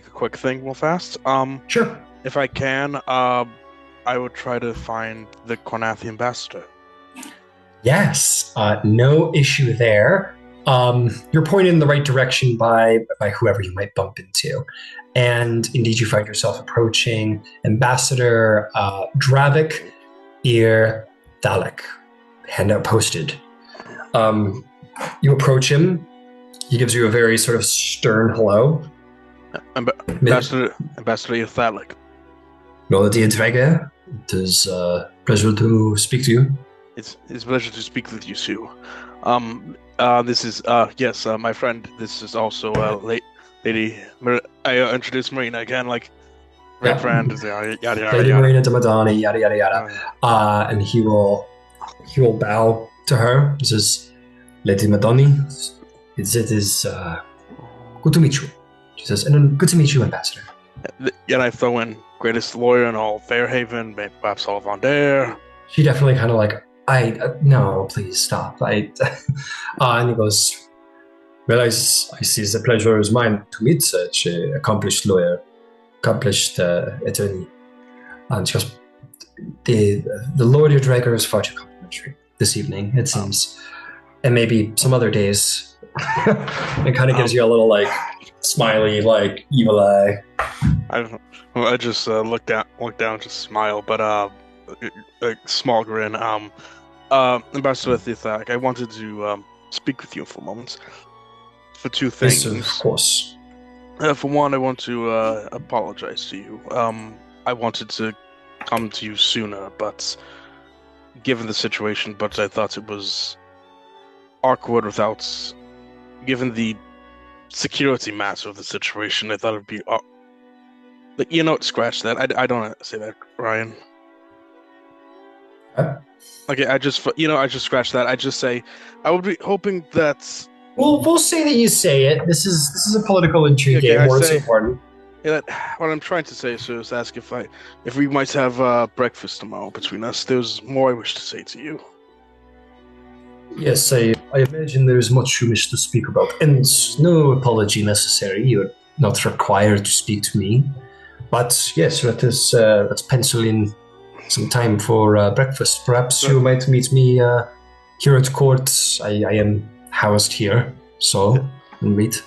a quick thing real fast. Sure. If I can, I would try to find the Cornathi ambassador. Yes, no issue there. You're pointed in the right direction by whoever you might bump into. And indeed, you find yourself approaching Ambassador Dravik Ir Dalek, handout posted. You approach him. He gives you a very sort of stern hello. Ambassador Ir Dalek. Melody Dvega, it is a pleasure to speak to you. It's a pleasure to speak with you, Sue. This is my friend. This is also Lady. I introduced Marina again, like great friend. Yada yada Lady yada. Marina Damadani, yada yada yada. And he will bow to her. He says, Lady Madani, it is good to meet you. She says, and good to meet you, Ambassador. And I throw in greatest lawyer in all Fairhaven, perhaps all Vendare. She definitely kind of like, no, please stop. And he goes, well, I see the pleasure is mine to meet such an accomplished lawyer, accomplished attorney. And she goes, the Lord your Drager is far too complimentary this evening, it seems. And maybe some other days. It kind of gives you a little like smiley, like evil eye. I just look down, just smile, but a small grin. Ambassador Thithak, I wanted to speak with you for a moment for two things. Yes, of course. For one, I want to apologize to you. I wanted to come to you sooner, but given the situation, but I thought it was awkward without, given the security matter of the situation, I thought it'd be. But scratch that. I don't want to say that, Ryan. Okay, I just scratched that. I just say, I would be hoping that. We'll say that you say it. This is a political intrigue game. More important. Yeah, what I'm trying to say is ask if we might have breakfast tomorrow between us. There's more I wish to say to you. Yes, I imagine there is much you wish to speak about, and no apology necessary. You're not required to speak to me, but yes, let's pencil in some time for breakfast. Perhaps you might meet me here at court. I am housed here, so we'll meet.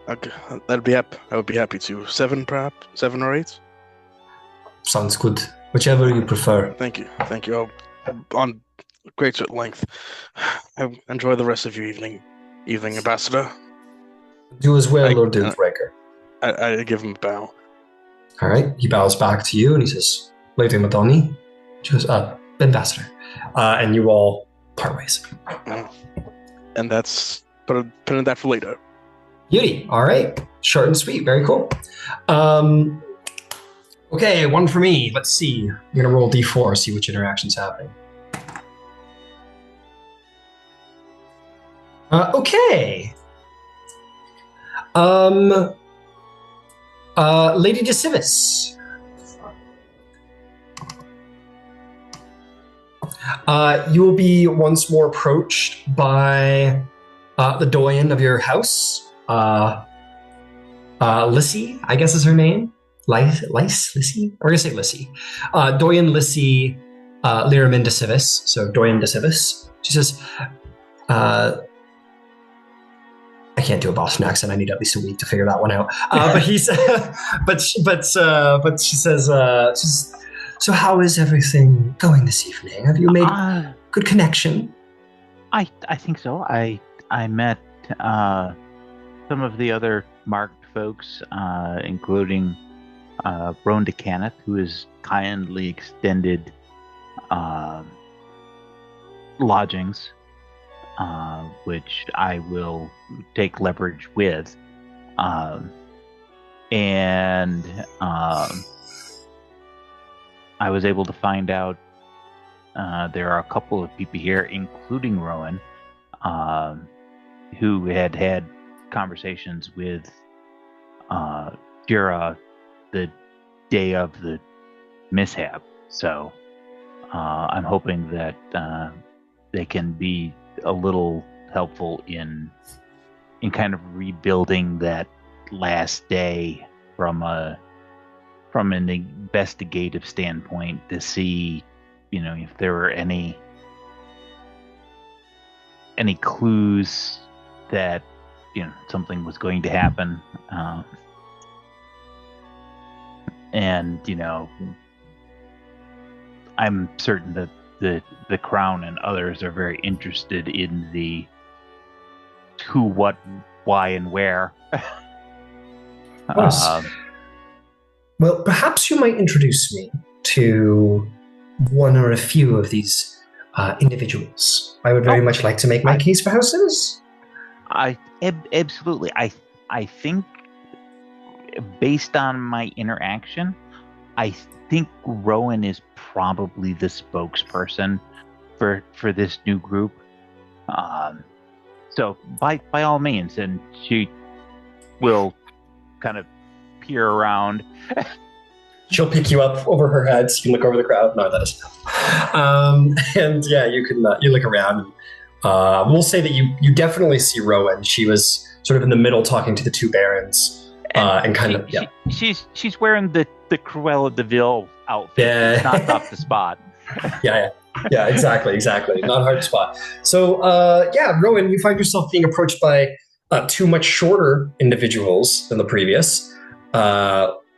Okay, I would be happy to. 7, perhaps 7 or 8. Sounds good. Whichever you prefer. Thank you. On great length. Enjoy the rest of your evening, Ambassador. Do as well, Lord Dillbreaker. I give him a bow. All right. He bows back to you and he says, Lady Madani. She goes, Ambassador. And you all part ways. And that's put in that for later. Beauty. All right. Short and sweet. Very cool. Okay, one for me. Let's see. I'm going to roll D4, see which interaction's happening. Okay. Lady DeCivis. You will be once more approached by the doyen of your house, Lissy, I guess is her name. Lissy? We're going to say Lissy. Doyen Lissy Lyramin DeCivis. So Doyen DeCivis. She says, I can't do a Boston accent. I need at least a week to figure that one out. But she says, so how is everything going this evening? Have you made good connection? I think so. I met some of the other marked folks, including Roan DeCanneth, who has kindly extended lodgings which I will take leverage with. And I was able to find out there are a couple of people here, including Rowan, who had conversations with Jura the day of the mishap. So I'm hoping that they can be a little helpful in kind of rebuilding that last day from an investigative standpoint to see, if there were any clues that something was going to happen. And I'm certain that the Crown and others are very interested in the who, what, why, and where. Of course. Well, perhaps you might introduce me to one or a few of these individuals. I would very much like to make my case for House Simmers. Absolutely. I think, based on my interaction, I think Rowan is probably the spokesperson for this new group. So by all means, and she will kind of peer around. She'll pick you up over her head so you can look over the crowd. No, that is and yeah, you can you look around. And, we'll say that you definitely see Rowan. She was sort of in the middle talking to the two barons, and kind of she's wearing the Cruella de Vil outfit. Yeah. It's not off the spot. Yeah, exactly. Not hard to spot. So, Rowan, you find yourself being approached by two much shorter individuals than the previous,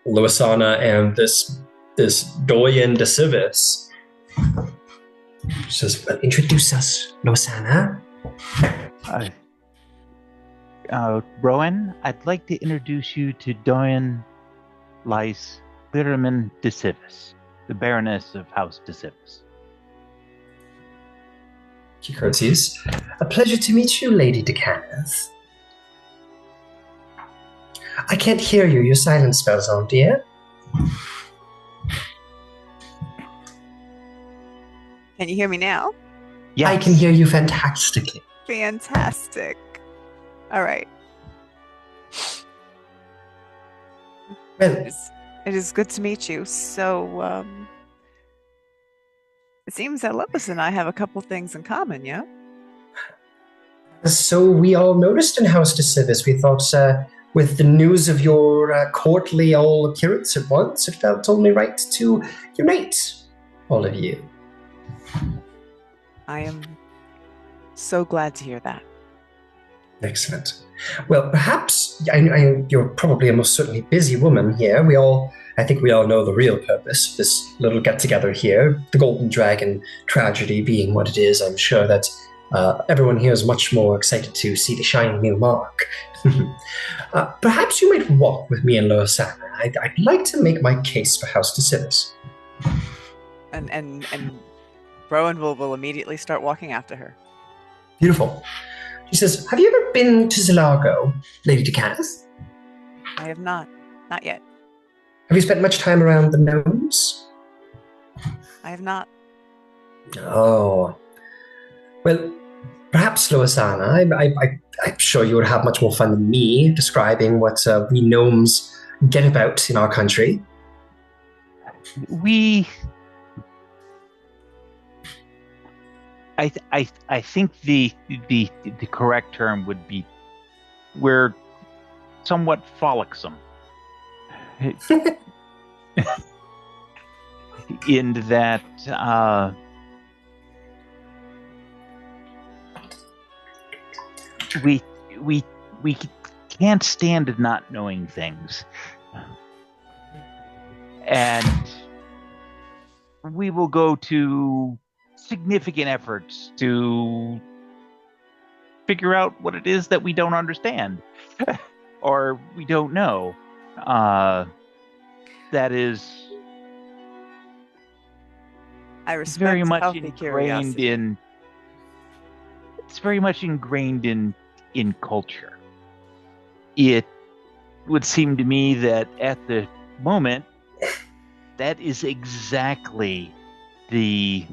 Luisana and this Doyen de Civis. She says, well, introduce us, Luisana. Rowan, I'd like to introduce you to Doyen Lys Liraman de Civis, the Baroness of House de Civis. She curtsies. A pleasure to meet you, Lady de Kenneth. I can't hear you. Your silence spells on, dear. Can you hear me now? Yes. I can hear you fantastically. Fantastic. All right. Well, It is good to meet you. So, it seems that Lepus and I have a couple things in common, yeah? so we all noticed in House de Civis. We thought, with the news of your courtly all appearance at once, it felt only right to unite all of you. I am so glad to hear that. Excellent. Well, perhaps you're probably a most certainly busy woman here. I think we all know the real purpose of this little get-together here. The Golden Dragon tragedy being what it is, I'm sure that everyone here is much more excited to see the shiny new mark. Perhaps you might walk with me and Luisana. I'd like to make my case for House de Civis. And Rowan will immediately start walking after her. Beautiful. She says, have you ever been to Zilago, Lady de Kenneth? I have not. Not yet. Have you spent much time around the gnomes? I have not. Oh. Well, perhaps, Luisana, I'm sure you would have much more fun than me describing what we gnomes get about in our country. I think the correct term would be we're somewhat frolicsome. In that we can't stand not knowing things, and we will go to significant efforts to figure out what it is that we don't understand or we don't know. That is I respect very much healthy ingrained curiosity. in it's very much ingrained in culture. It would seem to me that at the moment, that is exactly the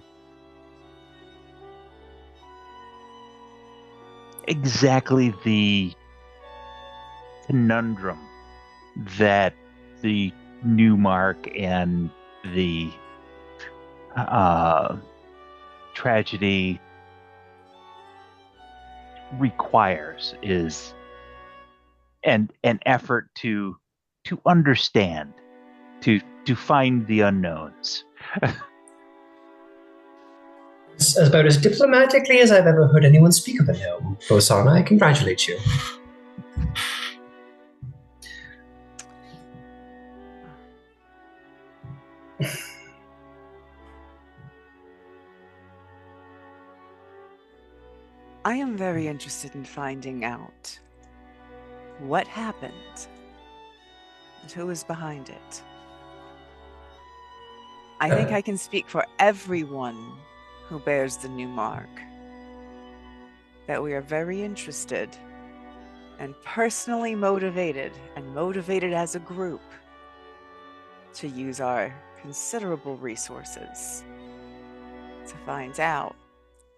conundrum that the Newmark and the tragedy requires, is an effort to understand, to find the unknowns. It's about as diplomatically as I've ever heard anyone speak of a gnome. Osana, I congratulate you. I am very interested in finding out what happened and who is behind it. I think I can speak for everyone who bears the new mark that we are very interested and personally motivated, and motivated as a group, to use our considerable resources to find out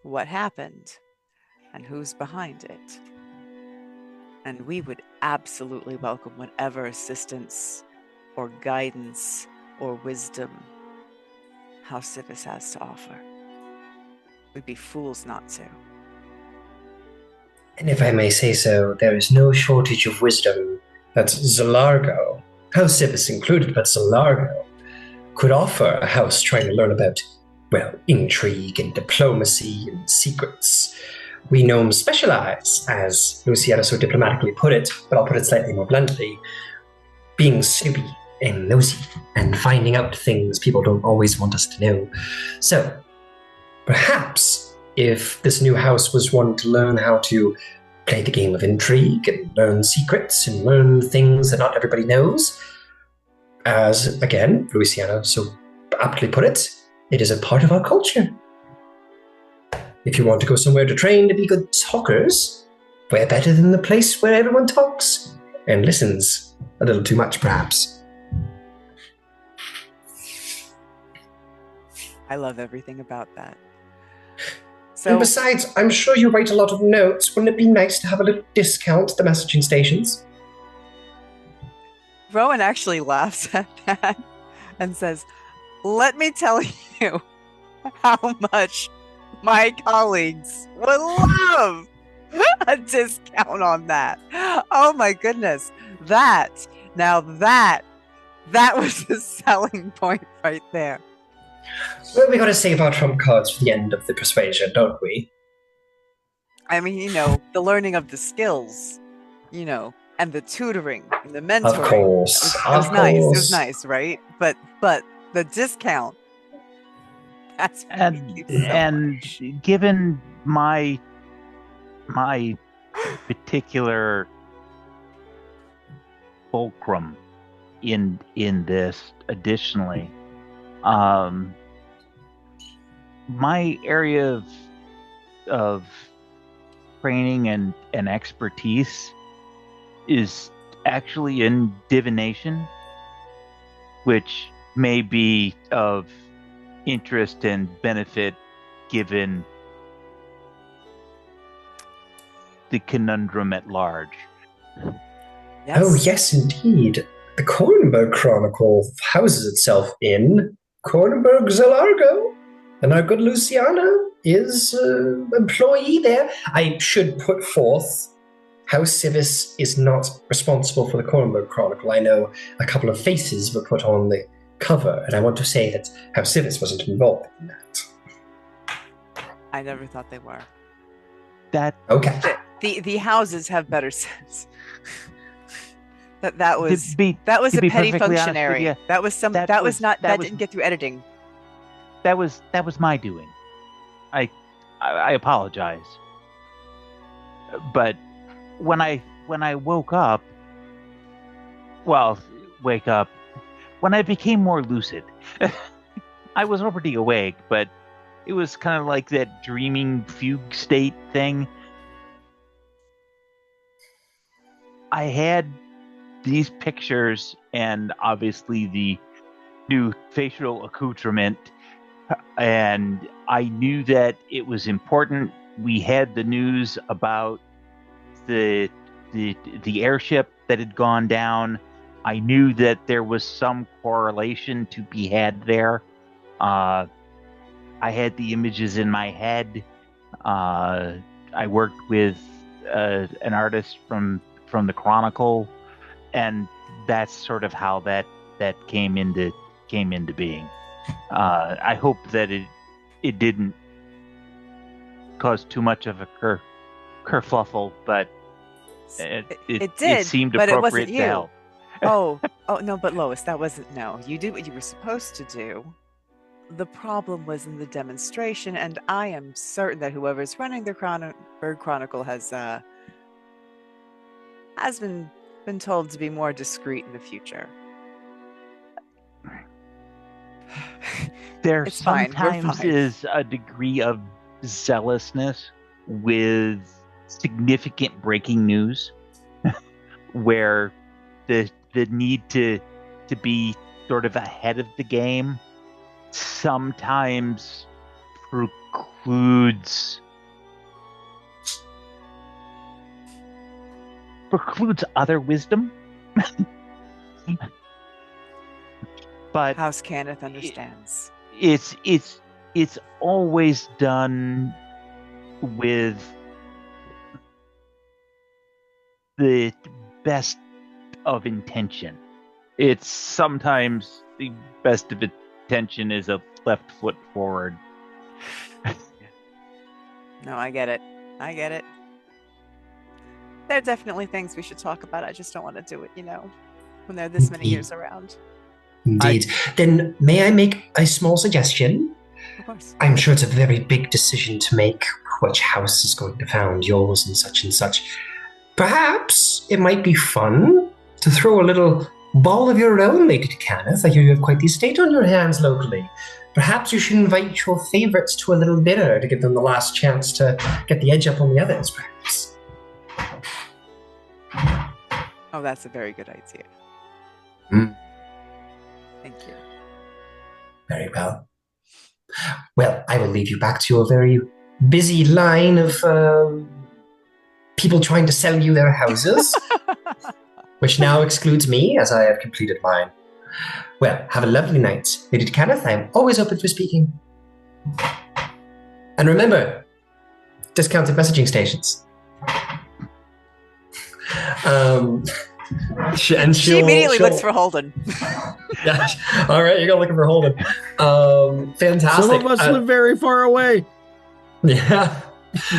what happened and who's behind it. And we would absolutely welcome whatever assistance or guidance or wisdom House Civis has to offer. We'd be fools not to. And if I may say so, there is no shortage of wisdom that Zalargo, House Civis included, but Zalargo, could offer a house trying to learn about, well, intrigue and diplomacy and secrets. We gnomes specialize, as Luciana so diplomatically put it, but I'll put it slightly more bluntly, being snoopy and nosy and finding out things people don't always want us to know. So, perhaps if this new house was one to learn how to play the game of intrigue and learn secrets and learn things that not everybody knows, as, again, Luciana so aptly put it, it is a part of our culture. If you want to go somewhere to train to be good talkers, where better than the place where everyone talks and listens a little too much, perhaps. I love everything about that. And besides, I'm sure you write a lot of notes. Wouldn't it be nice to have a little discount at the messaging stations? Rowan actually laughs at that and says, "Let me tell you how much my colleagues would love a discount on that." Oh my goodness. That was the selling point right there. Well, we gotta save our trump cards for the end of the persuasion, don't we? I mean, the learning of the skills, and the tutoring and the mentoring. Of course. It was nice. It was nice, right? But the discount. That's given my particular fulcrum in this, additionally, my area of training and expertise is actually in divination, which may be of interest and benefit given the conundrum at large. Yes. Oh, yes, indeed. The Cornberg Chronicle houses itself in Cornberg Zalargo, and our good Luciana is an employee there. I should put forth, House Civis is not responsible for the Cornberg Chronicle. I know a couple of faces were put on the cover, and I want to say that House Civis wasn't involved in that. I never thought they were. Okay. The houses have better sense. that was a petty functionary. That didn't get through editing. That was my doing. I apologize. But when I woke up, when I became more lucid, I was already awake, but it was kind of like that dreaming fugue state thing. I had these pictures and obviously the new facial accoutrement, and I knew that it was important. We had the news about the airship that had gone down. I knew that there was some correlation to be had there. I had the images in my head. I worked with an artist from the Chronicle, and that's sort of how that came into being. I hope that it didn't cause too much of a kerfluffle, but it did, it seemed but it appropriate wasn't to you. help. Oh no, but Lois, that wasn't no. You did what you were supposed to do. The problem was in the demonstration, and I am certain that whoever's running the Bird Chronicle has been told to be more discreet in the future. There It's fine. We're sometimes fine. is a degree of zealousness with significant breaking news where the need to be sort of ahead of the game sometimes precludes other wisdom. But House Kenneth understands. it's always done with the best of intention. It's sometimes the best of intention is a left foot forward. No, I get it. There are definitely things we should talk about. I just don't want to do it, when there are this many years around. Indeed. Then may I make a small suggestion? Of course. I'm sure it's a very big decision to make which house is going to found yours and such and such. Perhaps it might be fun to throw a little ball of your own, Lady Kenneth. I hear you have quite the estate on your hands locally. Perhaps you should invite your favorites to a little dinner to give them the last chance to get the edge up on the others, perhaps. Oh, that's a very good idea. Mm. Thank you. Very well. Well, I will leave you back to your very busy line of people trying to sell you their houses, which now excludes me, as I have completed mine. Well, have a lovely night. Lady Kenneth, I am always open for speaking. And remember, discounted messaging stations. She immediately looks for Holden. Yeah. All right, you're going looking for Holden. Fantastic. Some of us live very far away. Yeah.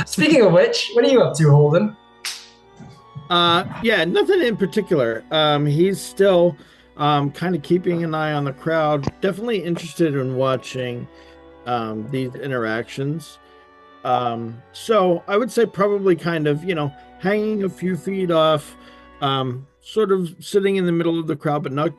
Speaking of which, what are you up to, Holden? Yeah, nothing in particular. He's still kind of keeping an eye on the crowd. Definitely interested in watching these interactions. So I would say probably kind of, hanging a few feet off, sort of sitting in the middle of the crowd, but not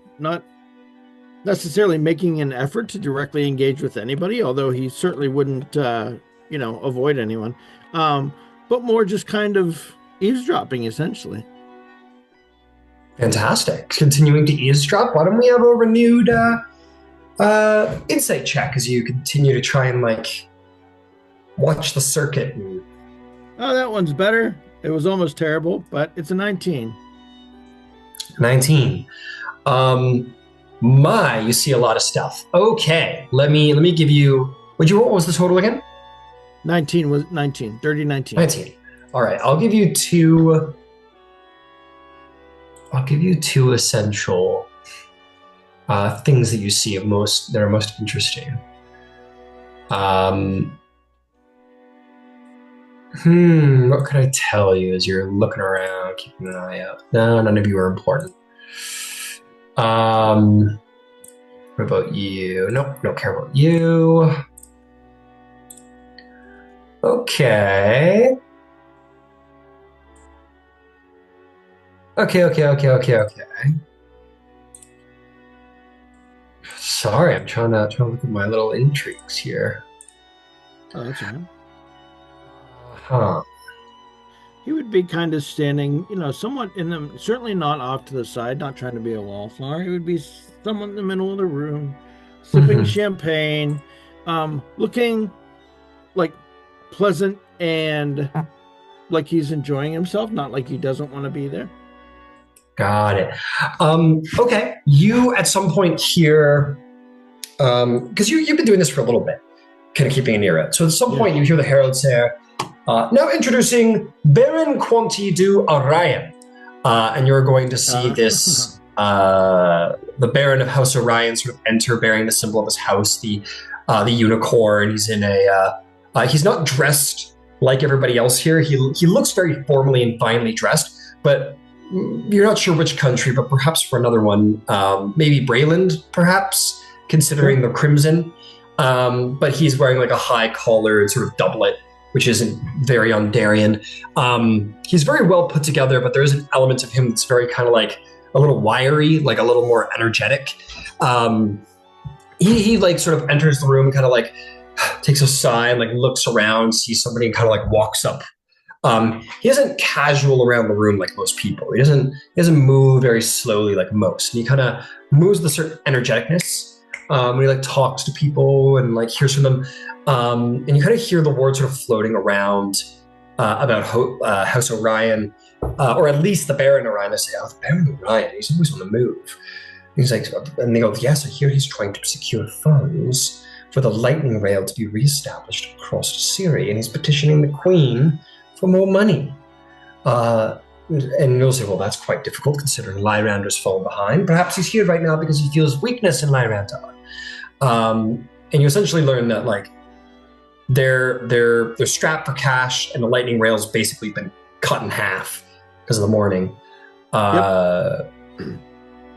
necessarily making an effort to directly engage with anybody, although he certainly wouldn't, avoid anyone. But more just kind of eavesdropping, essentially. Fantastic. Continuing to eavesdrop, why don't we have a renewed insight check as you continue to try and, watch the circuit? Oh, that one's better. It was almost terrible, but it's a 19. 19. You see a lot of stuff. Okay, let me give you. What was the total again? 19 was 19. Dirty 19. 19. All right, I'll give you two essential things that you see that are most interesting. What could I tell you as you're looking around, keeping an eye out? No, none of you are important. What about you? Nope, don't care about you. Okay. Okay. Sorry, I'm trying to look at my little intrigues here. Oh, that's right. Huh. He would be kind of standing, somewhat in the, certainly not off to the side, not trying to be a wallflower. He would be somewhat in the middle of the room, sipping Mhm. champagne, looking like pleasant and like he's enjoying himself, not like he doesn't want to be there. Got it. Okay. You at some point hear, because you've been doing this for a little bit, kind of keeping an ear out. So at some point you hear the herald say, now introducing Baron Quanti du Orion. And you're going to see this, the Baron of House Orion sort of enter bearing the symbol of his house, the unicorn. He's in he's not dressed like everybody else here. He looks very formally and finely dressed, but you're not sure which country, but perhaps for another one, maybe Brayland, perhaps, considering the crimson. But he's wearing like a high collared sort of doublet, which isn't very Ondarian. He's very well put together, but there is an element of him that's very kind of like a little wiry, like a little more energetic. He like sort of enters the room, kind of like takes a sigh, like looks around, sees somebody, and kind of like walks up. He isn't casual around the room like most people. He doesn't move very slowly like most. And he kind of moves with a certain energeticness. When he like talks to people and like hears from them. And you kind of hear the words sort of floating around about House Orion, or at least the Baron Orion. I say, oh, the Baron Orion, he's always on the move. He's like, and they go, yes, I hear he's trying to secure funds for the lightning rail to be reestablished across Syria, and he's petitioning the Queen for more money. And you'll say, well, that's quite difficult considering Lyrander's fallen behind. Perhaps he's here right now because he feels weakness in Lyrander. And you essentially learn that like they're strapped for cash, and the lightning rail's basically been cut in half because of the mourning.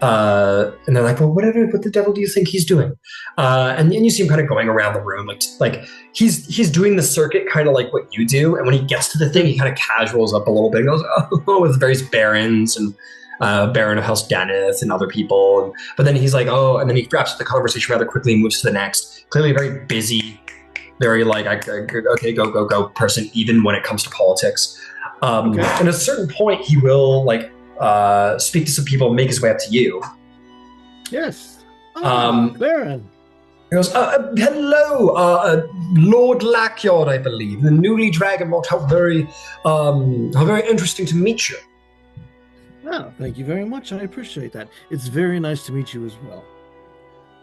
And they're like, well, what the devil do you think he's doing? And you see him kind of going around the room, like he's doing the circuit, kind of like what you do. And when he gets to the thing, he kind of casuals up a little bit and goes, oh, with various barons and Baron of House Daneth and other people. But then he's like, oh, and then he wraps up the conversation rather quickly and moves to the next. Clearly very busy, very like, okay, go person, even when it comes to politics. And at a certain point, he will like speak to some people and make his way up to you. Yes. Baron. He goes, hello, Lord Lackyard, I believe, the newly Dragonmort. How very interesting to meet you. Oh, thank you very much. I appreciate that. It's very nice to meet you as well.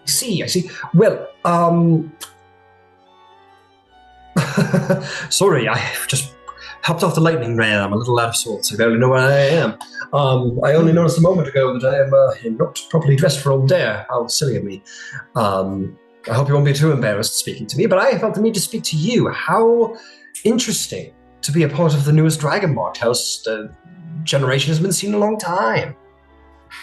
I see. Well, sorry, I just hopped off the lightning rail. I'm a little out of sorts. I barely know where I am. I only noticed a moment ago that I am not properly dressed for old dare. How silly of me. I hope you won't be too embarrassed speaking to me, but I felt the need to speak to you. How interesting to be a part of the newest Dragonmort House. The generation has been seen a long time.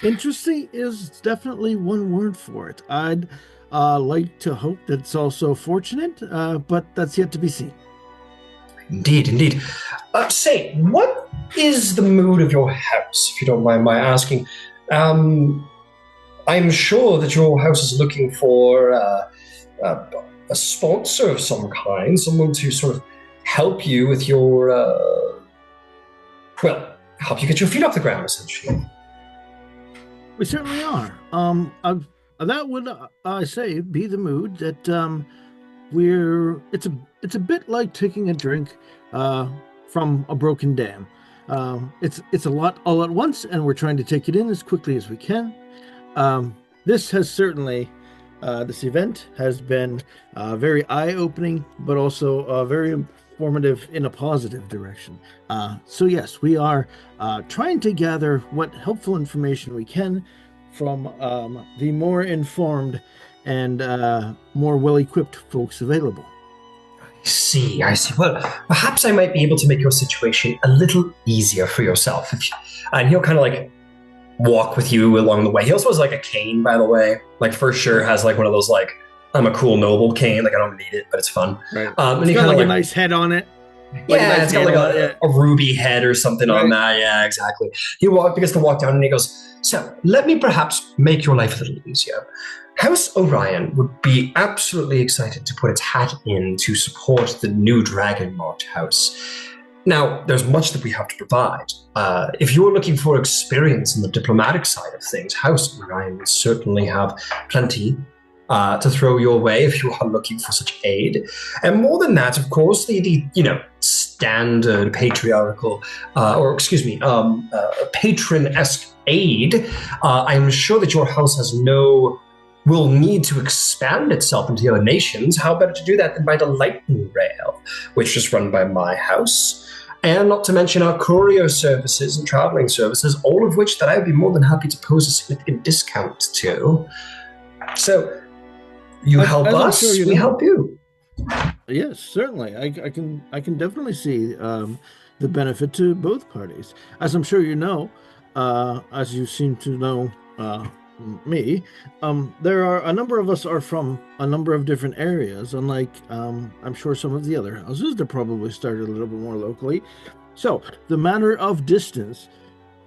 Interesting is definitely one word for it. I'd like to hope that it's also fortunate, but that's yet to be seen. Indeed. Say, what is the mood of your house, if you don't mind my asking? I'm sure that your house is looking for a sponsor of some kind, someone to sort of help you with your, help you get your feet off the ground, essentially. We certainly are. That would, I say, be the mood that it's a bit like taking a drink from a broken dam. It's a lot all at once, and we're trying to take it in as quickly as we can. This has certainly, this event has been very eye-opening, but also very informative in a positive direction. So yes, we are trying to gather what helpful information we can from the more informed and more well-equipped folks available. I see. Well, perhaps I might be able to make your situation a little easier for yourself. And he'll kind of like walk with you along the way. He also has like a cane, by the way. Like for sure has like one of those like, I'm a cool noble cane. Like I don't need it, but it's fun. Right. And it's he got kind of like a nice head on it. Like a Yeah, nice it's got like handle on it, a ruby head or something on Right. that. Yeah, exactly. Begins to walk down and he goes, so let me perhaps make your life a little easier. House Orion would be absolutely excited to put its hat in to support the new Dragon Marked house. Now, there's much that we have to provide. If you're looking for experience in the diplomatic side of things, House Orion would certainly have plenty to throw your way if you are looking for such aid. And more than that, of course, the standard patriarchal, patron-esque aid. I'm sure that your house will need to expand itself into the other nations. How better to do that than by the lightning rail, which is run by my house? And not to mention our courier services and traveling services, all of which that I would be more than happy to pose a significant discount to. So, you help us, sure we help you. Yes, certainly. I can definitely see the benefit to both parties. As I'm sure you know, as you seem to know me, there are a number of us are from a number of different areas. Unlike I'm sure some of the other houses, they're probably started a little bit more locally. So the matter of distance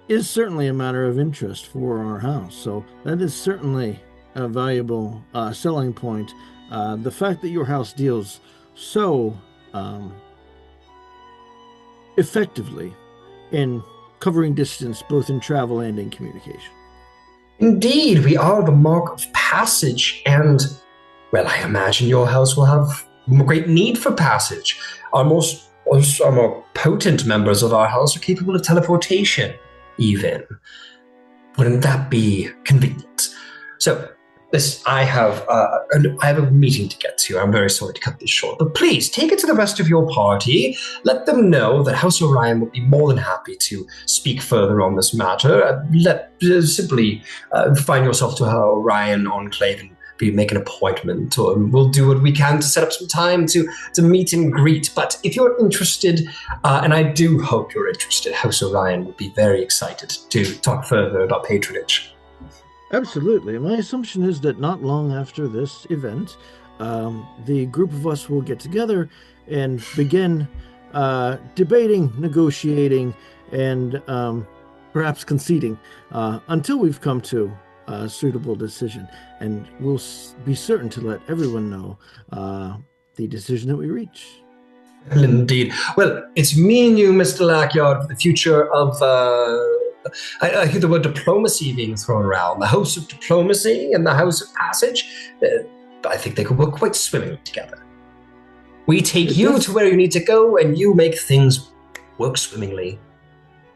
is certainly a matter of interest for our house. So that is certainly a valuable selling point. The fact that your house deals so effectively in covering distance, both in travel and in communication. Indeed, we are the mark of passage, and, well, I imagine your house will have great need for passage. Our more potent members of our house are capable of teleportation, even. Wouldn't that be convenient? So, I have a meeting to get to. I'm very sorry to cut this short, but please take it to the rest of your party. Let them know that House Orion would be more than happy to speak further on this matter. Simply find yourself to our Orion Enclave and make an appointment, or we'll do what we can to set up some time to meet and greet. But if you're interested, and I do hope you're interested, House Orion would be very excited to talk further about patronage. Absolutely. My assumption is that not long after this event, the group of us will get together and begin debating, negotiating, and perhaps conceding until we've come to a suitable decision. And we'll be certain to let everyone know the decision that we reach. Indeed. Well, it's me and you, Mr. Lackyard, for the future of... I hear the word diplomacy being thrown around. The House of Diplomacy and the House of Passage. I think they could work quite swimmingly together. We take you to where you need to go, and you make things work swimmingly.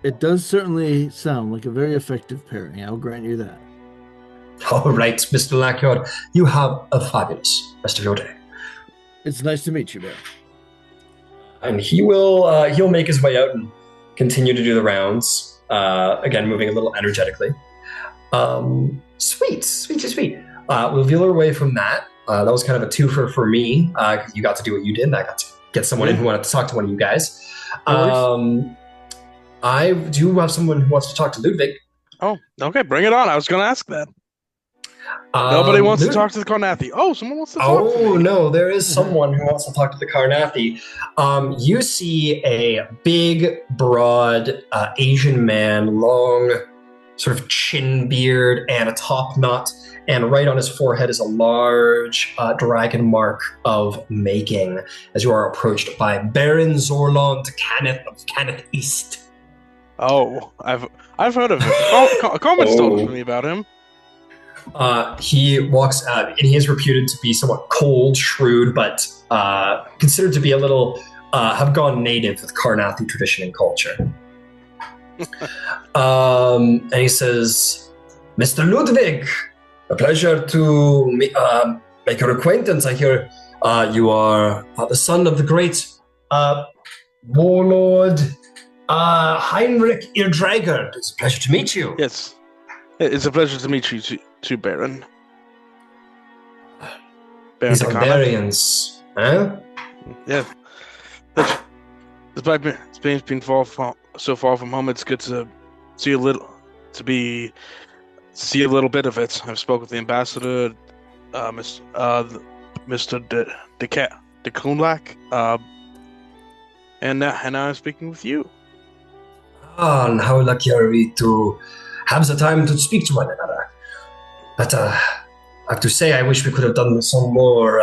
It does certainly sound like a very effective pairing. I'll grant you that. All right, Mr. Lackyard. You have a fabulous rest of your day. It's nice to meet you, man. And he'll make his way out and continue to do the rounds. Again, moving a little energetically. Sweet. We'll veer away from that. That was kind of a twofer for me. You got to do what you did, and I got to get someone in who wanted to talk to one of you guys. I do have someone who wants to talk to Ludwig. Oh, okay, bring it on. I was going to ask that. Nobody wants to talk to the Carnathi. Oh, someone wants to talk to me. Oh, no, there is someone who wants to talk to the Carnathi. You see a big, broad Asian man, long sort of chin beard and a top knot, and right on his forehead is a large dragon mark of making as you are approached by Baron Zorlon to Kenneth of Kenneth East. Oh, I've heard of him. Comments told me about him. He walks out, and he is reputed to be somewhat cold, shrewd, but considered to be a little, have gone native with Carnathi tradition and culture. And he says, Mr. Ludwig, a pleasure to make your acquaintance. I hear you are the son of the great warlord Heinrich Irdragard. It's a pleasure to meet you. Yes, it's a pleasure to meet you too, Baron. These are Barians, huh? Yeah. Despite being so far from home, it's good to see a little bit of it. I've spoken with the ambassador, Mr. De Kunlak. And now I'm speaking with you. Ah, and how lucky are we to have the time to speak to one another. But I have to say, I wish we could have done this on more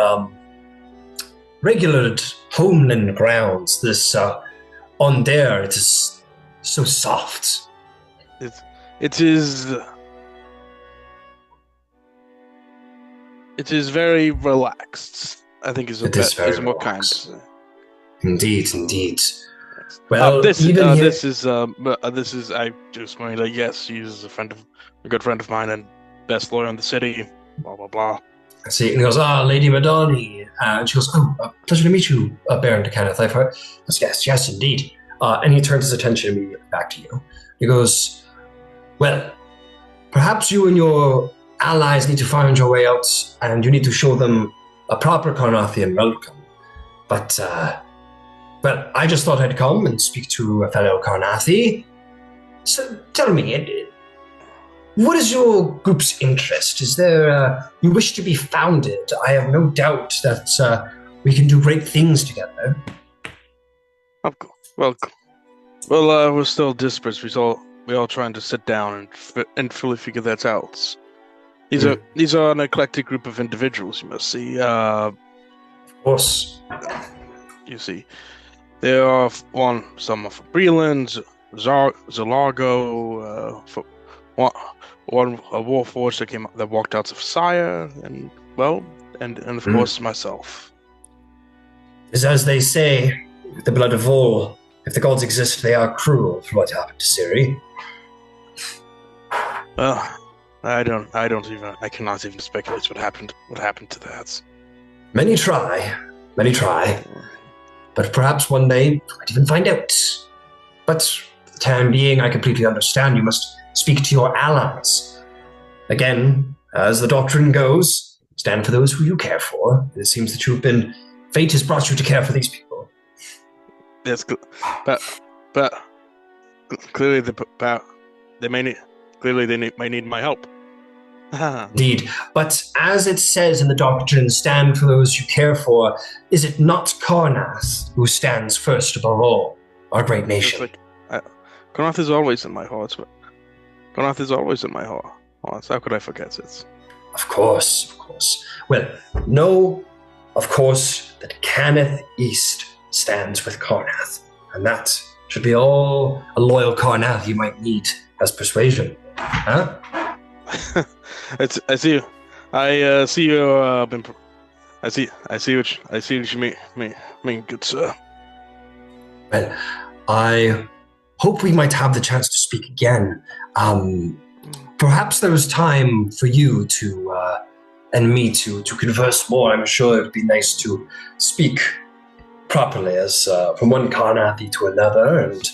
regular homeland grounds. This on there, it is so soft. It is very relaxed. I think is a more kind. Indeed, indeed. Well, even here, this is I just wanted to yes, she's a good friend of mine and best lawyer in the city. Blah blah blah. I see, and he goes, Lady Madani. And she goes, pleasure to meet you, Baron de Kenneth. I've heard. Yes, indeed. And he turns his attention immediately back to you. He goes, well, perhaps you and your allies need to find your way out, and you need to show them a proper Carnathian welcome. But, well, I just thought I'd come and speak to a fellow Carnathi. So tell me, what is your group's interest? Is there, you wish to be founded? I have no doubt that we can do great things together. Well, we're still disparate. We're all trying to sit down and fully figure that out. These are an eclectic group of individuals. You must see. Of course. You see, there are some are from Breland, Zalargo, a warforged that walked out of Sire, and of course myself. It's as they say, with the blood of all, if the gods exist, they are cruel for what happened to Ciri. Well, I cannot even speculate what happened to that. Many try, but perhaps one day we might even find out. But for the time being, I completely understand. You must speak to your allies. Again, as the doctrine goes, stand for those who you care for. It seems that fate has brought you to care for these people. That's good, but clearly they may need my help. Indeed, but as it says in the doctrine, stand for those you care for. Is it not Karnath who stands first above all, our great nation? Karnath is always in my heart. Karnath is always in my heart. How could I forget it? Of course. Well, know, of course, that Cannith East stands with Karnath, and that should be all a loyal Karnath you might need as persuasion. Huh? I see you. I see you. I see what you mean, good sir. Well, I hope we might have the chance to speak again. Perhaps there was time for you and me to converse more. I'm sure it'd be nice to speak properly as from one Karnathi to another and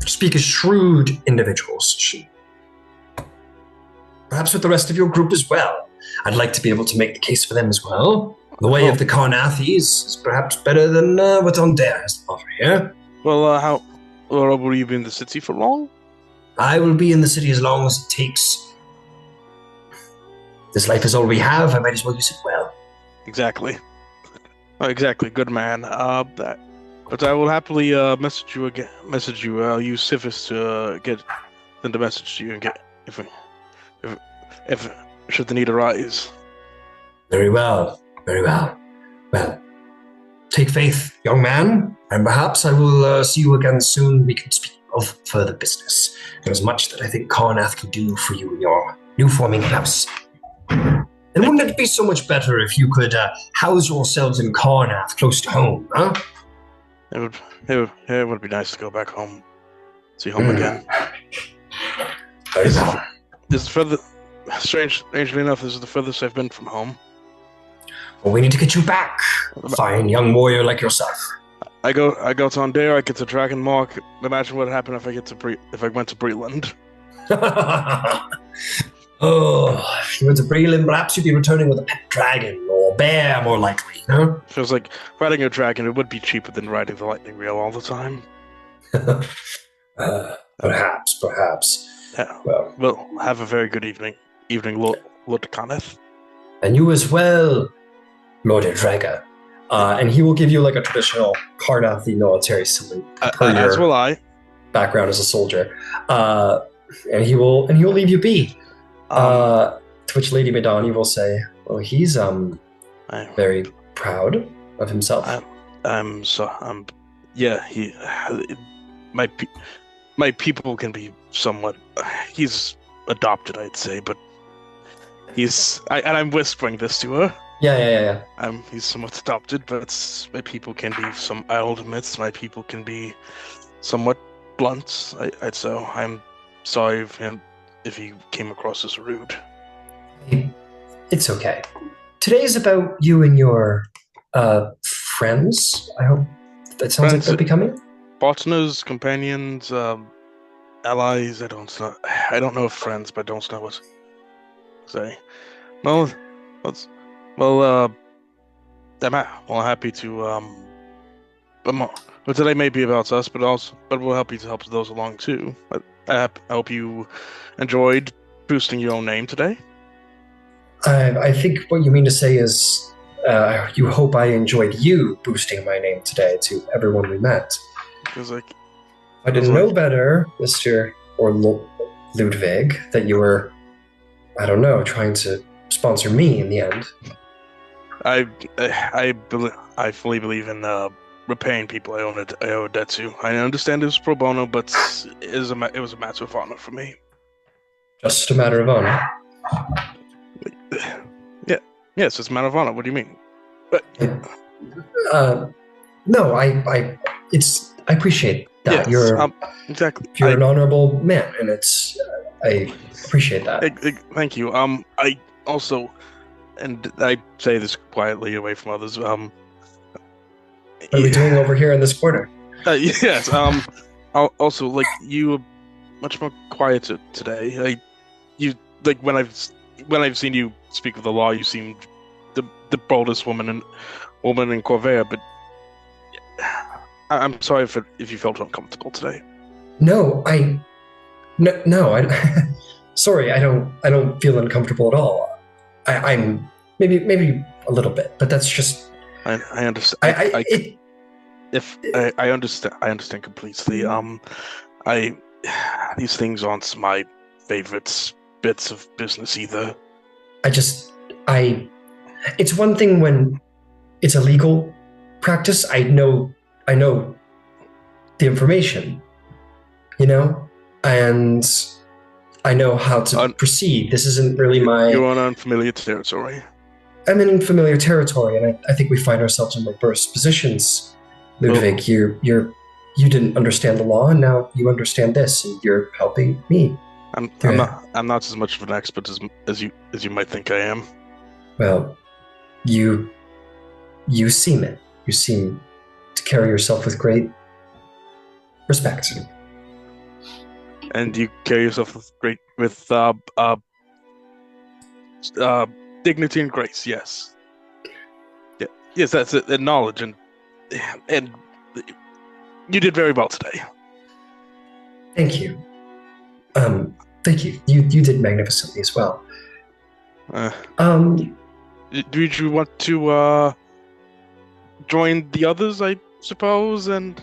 speak as shrewd individuals. Perhaps with the rest of your group as well. I'd like to be able to make the case for them as well. The way of the Karnathis is perhaps better than what Onder has to offer here. Well, will you be in the city for long? I will be in the city as long as it takes. This life is all we have. I might as well use it well. Exactly. Exactly. Good man. But I will happily message you again. I'll use Civis to send a message to you and get if should the need arise. Very well. Well, take faith, young man, and perhaps I will see you again soon. We can speak of further business. There's much that I think Karnath can do for you in your new forming house. And wouldn't it be so much better if you could house yourselves in Karnath, close to home, huh? It would be nice to go back home, see home again. Very well. This is further. Strangely enough, this is the furthest I've been from home. Well, we need to get you back. Fine young warrior like yourself. I go to Onder, I get to Dragonmark. Imagine what would happen if I went to Breland. Oh, if you went to Breland, perhaps you'd be returning with a pet dragon or bear, more likely, huh? Feels like riding a dragon, it would be cheaper than riding the lightning reel all the time. Perhaps. Yeah. Well, we'll have a very good evening, Lord Cannith. And you as well, Lord Edrega. And he will give you like a traditional Cardathi military salute per As your will I. background as a soldier. And he will leave you be. To which Lady Madani will say, "Well, he's very proud of himself." Yeah. My people can be somewhat. He's adopted, I'd say, but and I'm whispering this to her. Yeah. He's somewhat adopted, but my people can be I'll admit, my people can be somewhat blunt. So I'm sorry if he came across as rude. It's okay. Today's about you and your friends. I hope that sounds like they're becoming partners, companions, allies. I don't know if friends, but I don't know what to say. I'm happy to but today may be about us, but we're happy to help those along too. I hope you enjoyed boosting your own name today. I think what you mean to say is you hope I enjoyed you boosting my name today to everyone we met. I didn't know better, Mr. or Ludwig, that you were, I don't know, trying to sponsor me in the end. I fully believe in repaying people I owe a debt to. I understand it was pro bono, but it was a matter of honor for me. Just a matter of honor. Yeah. Yes, it's a matter of honor. What do you mean? No, I appreciate that. Yes, exactly. You're an honorable man, and I appreciate that. Thank you. I also, and I say this quietly away from others. What are we doing over here in this corner? Yes. Also, like, you were much more quiet today. When I've seen you speak of the law, you seemed the boldest woman in Corvair. But I'm sorry if you felt uncomfortable today. No. Sorry, I don't feel uncomfortable at all. I'm maybe a little bit, but that's just. I understand. I understand completely. These things aren't my favorite bits of business either. It's one thing when it's a legal practice. I know the information, and I know how to proceed. This isn't really You're on unfamiliar territory. I'm in familiar territory, and I think we find ourselves in reverse positions. Ludwig, you didn't understand the law, and now you understand this, and you're helping me. I'm not as much of an expert as you might think I am. Well, you seem it. You seem to carry yourself with great respect. And you carry yourself with dignity and grace. Yes. Yeah. Yes, that's it. And knowledge and you did very well today. Thank you. Thank you. You did magnificently as well. Did you want to join the others, I suppose? And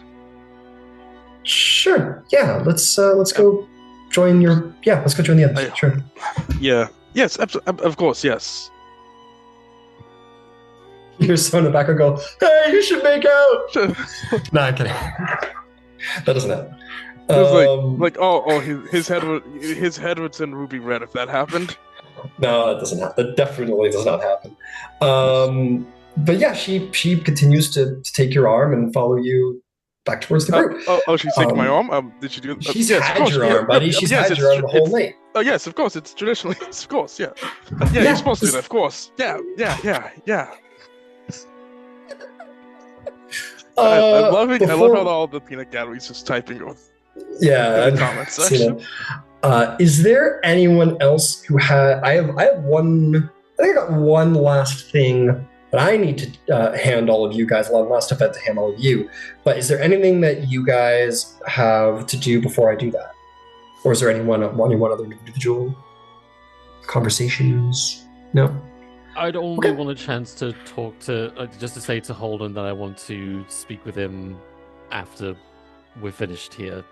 sure. Yeah. Let's go join your. Yeah. Let's go join the others. Sure. Yeah. Yes. Of course. Yes. You hear someone in the background go, "Hey, you should make out." Nah, I'm kidding. That doesn't happen. His head would turn ruby red if that happened. No, that doesn't happen. That definitely does not happen. But yeah, she continues to take your arm and follow you back towards the group. She's taking my arm. Did she do? She's had your arm, buddy. She's had your arm the whole night. Oh yes, of course. It's traditionally, of course. Yeah. Yeah, you're supposed to do that, of course. Yeah. I love how all the peanut galleries just typing on. Yeah, in the comment section. Is there anyone else who had? I have one. I think I got one last thing that I need to hand all of you guys. One last event to hand all of you. But is there anything that you guys have to do before I do that, or is there anyone other individual conversations? No. I'd only want a chance to talk to, just to say to Holden that I want to speak with him after we're finished here.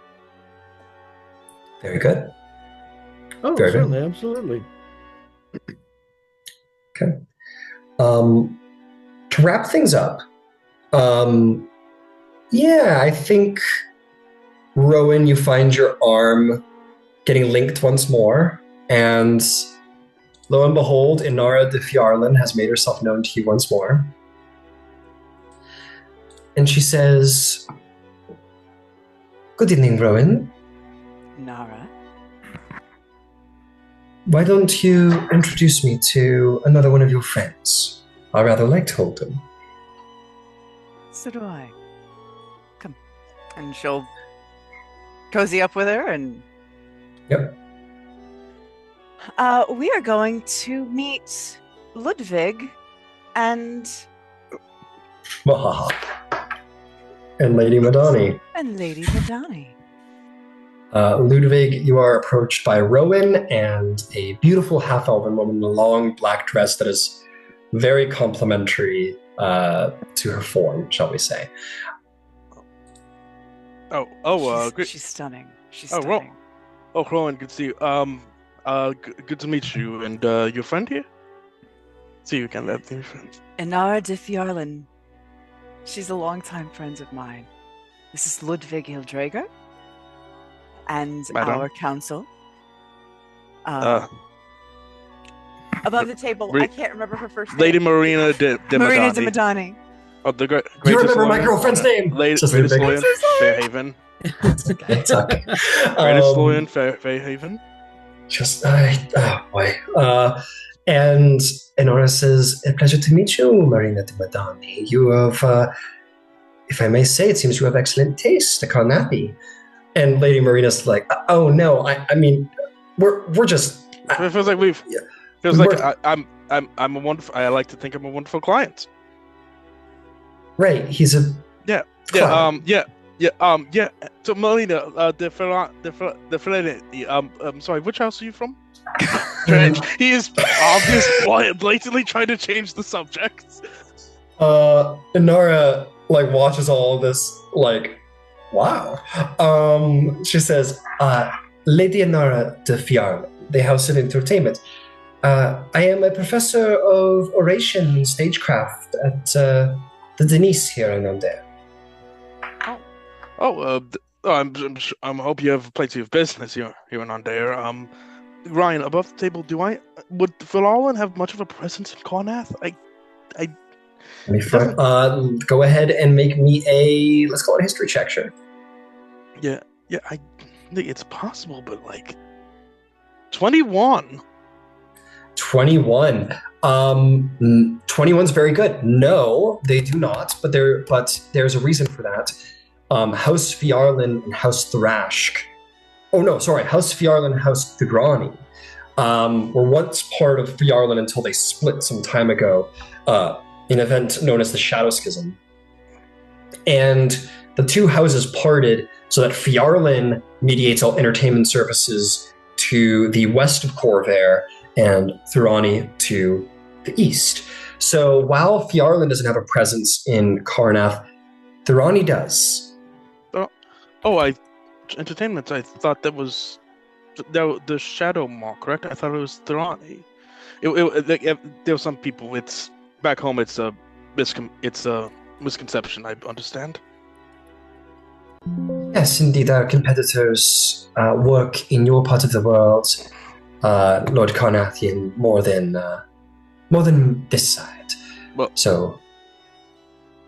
Very good. Oh, Very good. certainly, absolutely. Okay. To wrap things up, yeah, I think, Rowan, you find your arm getting linked once more, and lo and behold, Inara de Fjarlin has made herself known to you once more. And she says, "Good evening, Rowan. Nara. Why don't you introduce me to another one of your friends? I rather liked Holden." So do I. Come. And she'll cozy up with her and Yep. we are going to meet Ludwig and Wahaha. And Lady Madani. Lady Madani. Ludwig, you are approached by Rowan and a beautiful half-elven woman in a long black dress that is very complimentary to her form, shall we say. Great. She's stunning. She's Oh, stunning. Rowan, good to see you. Good to meet you and your friend here. See you again, your friend. Inara de Fjarlin. She's a longtime friend of mine. This is Ludwig Hildreger and Madam. our council. Above the table, I can't remember her first name. Lady Marina de Marina Madani. de Madani. Oh, the greatest You remember my lawyer- girlfriend's name! Greatest Just lawyer Ludwig. in Fairhaven. It's okay. Greatest lawyer in Fairhaven. Oh boy. And Inara says, "A pleasure to meet you, Marina de Madani. You have, if I may say, it seems you have excellent taste, a Carnappy." And Lady Marina's like, "Oh no, I mean, we're just." It feels like we've. Yeah. Feels like I'm a wonderful. I like to think I'm a wonderful client. Right, he's a client. Yeah. So Melina, sorry, which house are you from? He is obviously blatantly trying to change the subject. Inara watches all of this wow. She says, "Lady Inara de Fjarlin, the House of Entertainment. I am a professor of oration and stagecraft at the Denise here in Nandere." I hope you have plenty of business here in Nandere. Ryan, above the table, would Fjarlin have much of a presence in Carnath? Go ahead and make me let's call it a history check, sure. Yeah, I think it's possible, but 21. 21. 21's very good. No, they do not, but there's a reason for that. House Fjarlin and House Thrashk. Oh no, sorry, House Fjarlin and House Thugrani were once part of Fjarlin until they split some time ago. An event known as the Shadow Schism. And the two houses parted so that Fjarlin mediates all entertainment services to the west of Corvair and Thurani to the east. So while Fjarlin doesn't have a presence in Carnath, Thurani does. Entertainment, I thought that was the Shadow Maw, correct? I thought it was Thurani. There were some people, it's back home, it's a misconception, I understand. Yes, indeed, our competitors work in your part of the world, Lord Carnathian, more than this side. Well, so,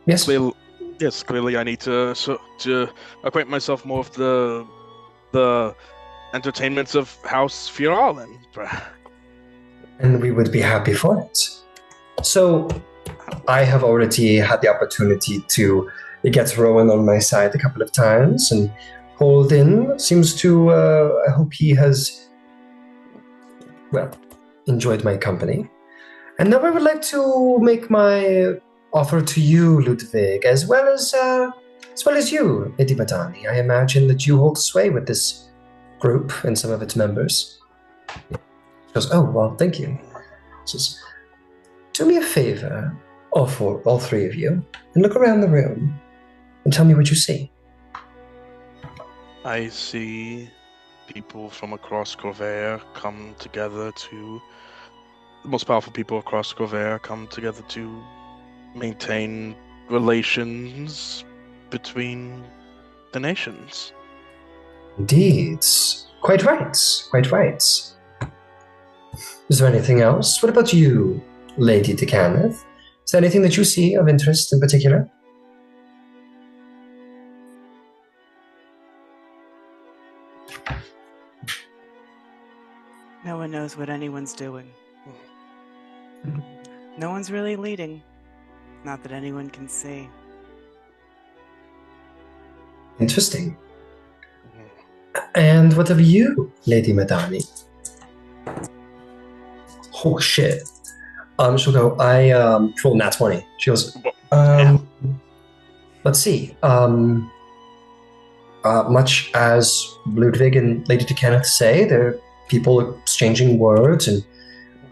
yes. Clearly, I need to acquaint myself more with the entertainments of House Fjarlin. And we would be happy for it. So, I have already had the opportunity to get Rowan on my side a couple of times, and Holden seems to, I hope he has, enjoyed my company. And now I would like to make my offer to you, Ludwig, as well as you, Lady Madani. I imagine that you hold sway with this group and some of its members. She goes, "Oh, well, thank you." She says, do me a favor, all three of you, and look around the room and tell me what you see. I see people from across Corvair come together to... The most powerful people across Corvair come together to maintain relations between the nations. Indeed. Quite right. Quite right. Is there anything else? What about you, Lady Decaneth? Is there anything that you see of interest in particular? No one knows what anyone's doing. No one's really leading. Not that anyone can see. Interesting. And what of you, Lady Madani? Oh shit. She'll go, I rolled nat 20. She goes, let's see. Much as Ludwig and Lady Decaneth say, they're people exchanging words, and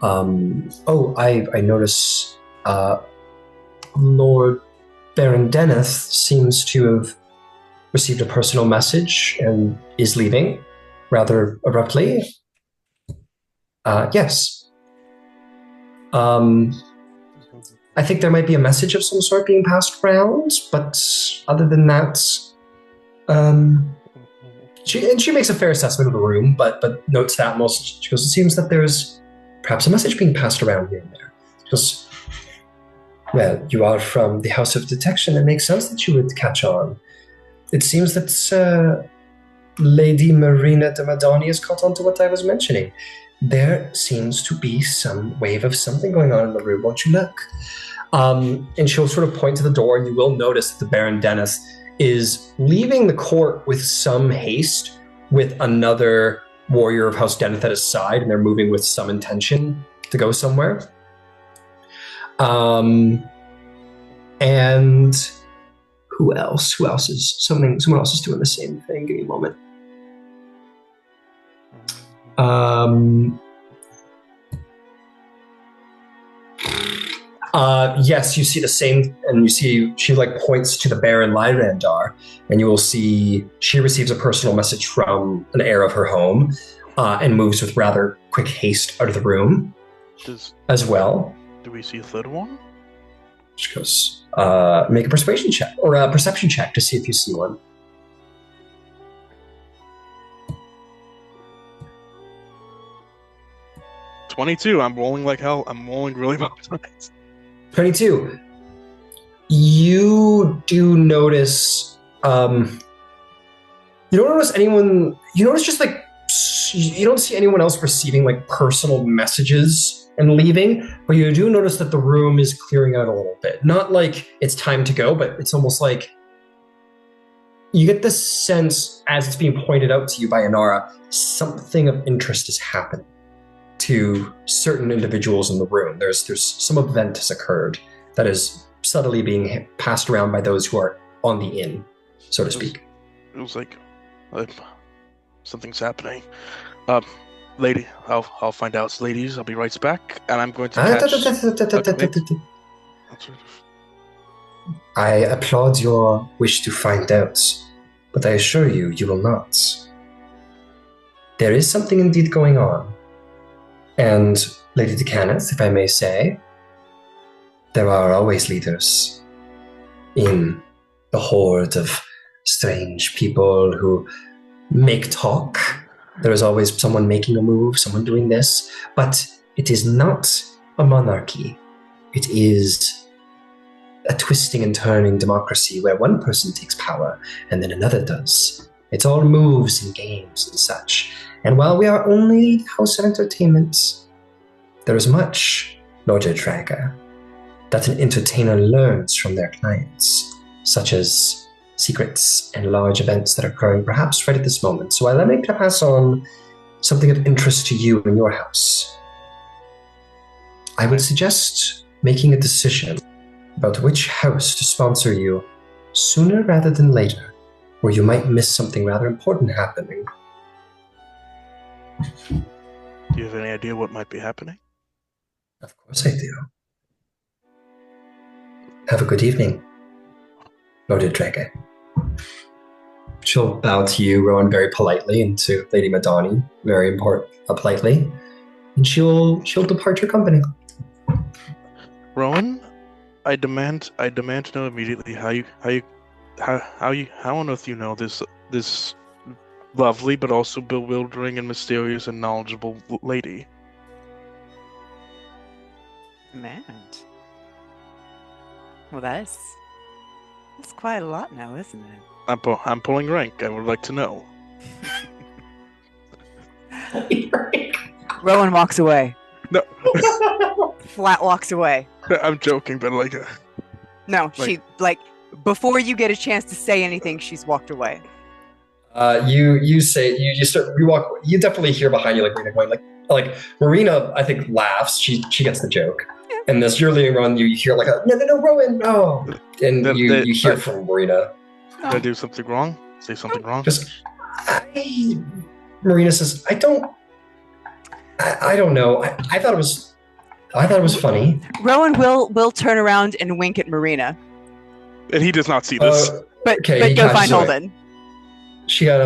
I notice Lord Baron Deneth seems to have received a personal message and is leaving rather abruptly. Yes. I think there might be a message of some sort being passed around, but other than that, she makes a fair assessment of the room, but notes that most. She goes, it seems that there's perhaps a message being passed around here and there. She goes, well, you are from the House of Detection. It makes sense that you would catch on. It seems that Lady Marina de Madani has caught on to what I was mentioning. There seems to be some wave of something going on in the room. Won't you look? And she'll sort of point to the door, and you will notice that the Baron Dennis is leaving the court with some haste with another warrior of House Deneth at his side, and they're moving with some intention to go somewhere. And who else? Someone else is doing the same thing. Give me a moment. Yes, you see the same, and you see she points to the Baron Lyrandar, and you will see she receives a personal message from an heir of her home, and moves with rather quick haste out of the room as well. Do we see a third one? She goes, make a persuasion check or a perception check to see if you see one. 22. I'm rolling like hell. I'm rolling really well tonight. 22. You do notice, you don't notice anyone, you notice just you don't see anyone else receiving personal messages and leaving, but you do notice that the room is clearing out a little bit. Not like it's time to go, but it's almost like you get this sense as it's being pointed out to you by Inara, something of interest is happening to certain individuals in the room. There's some event has occurred that is subtly being passed around by those who are on the in, so to speak. It was like something's happening. Lady, I'll find out. Ladies, I'll be right back, and I'm going to catch... I applaud your wish to find out, but I assure you, you will not. There is something indeed going on. And, Lady Decaneth, if I may say, there are always leaders in the horde of strange people who make talk. There is always someone making a move, someone doing this, but it is not a monarchy. It is a twisting and turning democracy where one person takes power and then another does. It's all moves and games and such. And while we are only House of Entertainment, there is much, Lord Draga, that an entertainer learns from their clients, such as secrets and large events that are occurring perhaps right at this moment. So let me pass on something of interest to you in your house. I would suggest making a decision about which house to sponsor you sooner rather than later, or you might miss something rather important happening. Do you have any idea what might be happening? Of course I do. Have a good evening, Lord Drake. She'll bow to you, Rowan, very politely, and to Lady Madani, very politely, and she'll depart your company. Rowan, I demand to know immediately how on earth you know this lovely but also bewildering and mysterious and knowledgeable lady. Command. Well, that's quite a lot now, isn't it? I'm pulling rank. I would like to know. Rowan walks away. No, Flat walks away. I'm joking, but No, she before you get a chance to say anything, she's walked away. You say you walk. You definitely hear behind you Marina going like Marina. I think laughs. She gets the joke. Yeah. And as you're leaning around, you hear no, Rowan, no. And you hear from Marina. Did I do something wrong? Say something wrong? Marina says, I don't know. I thought it was funny. Rowan will turn around and wink at Marina. And he does not see this. But okay, go find Holden. She kind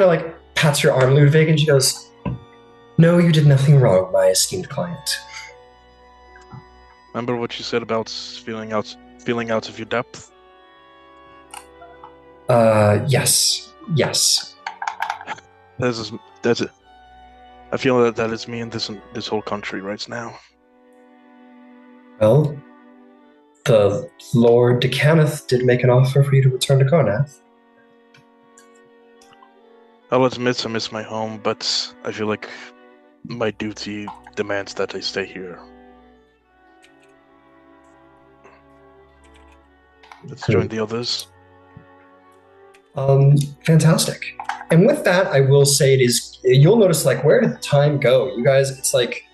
of pats your arm, Ludwig, and she goes, "No, you did nothing wrong, my esteemed client." Remember what you said about feeling out of your depth? Yes. That's it. I feel that is me in this whole country right now. Well, the Lord Decaneth did make an offer for you to return to Karnath. I'll admit I miss my home, but I feel like my duty demands that I stay here. Let's join the others. Fantastic. And with that, I will say you'll notice where did the time go? You guys, it's like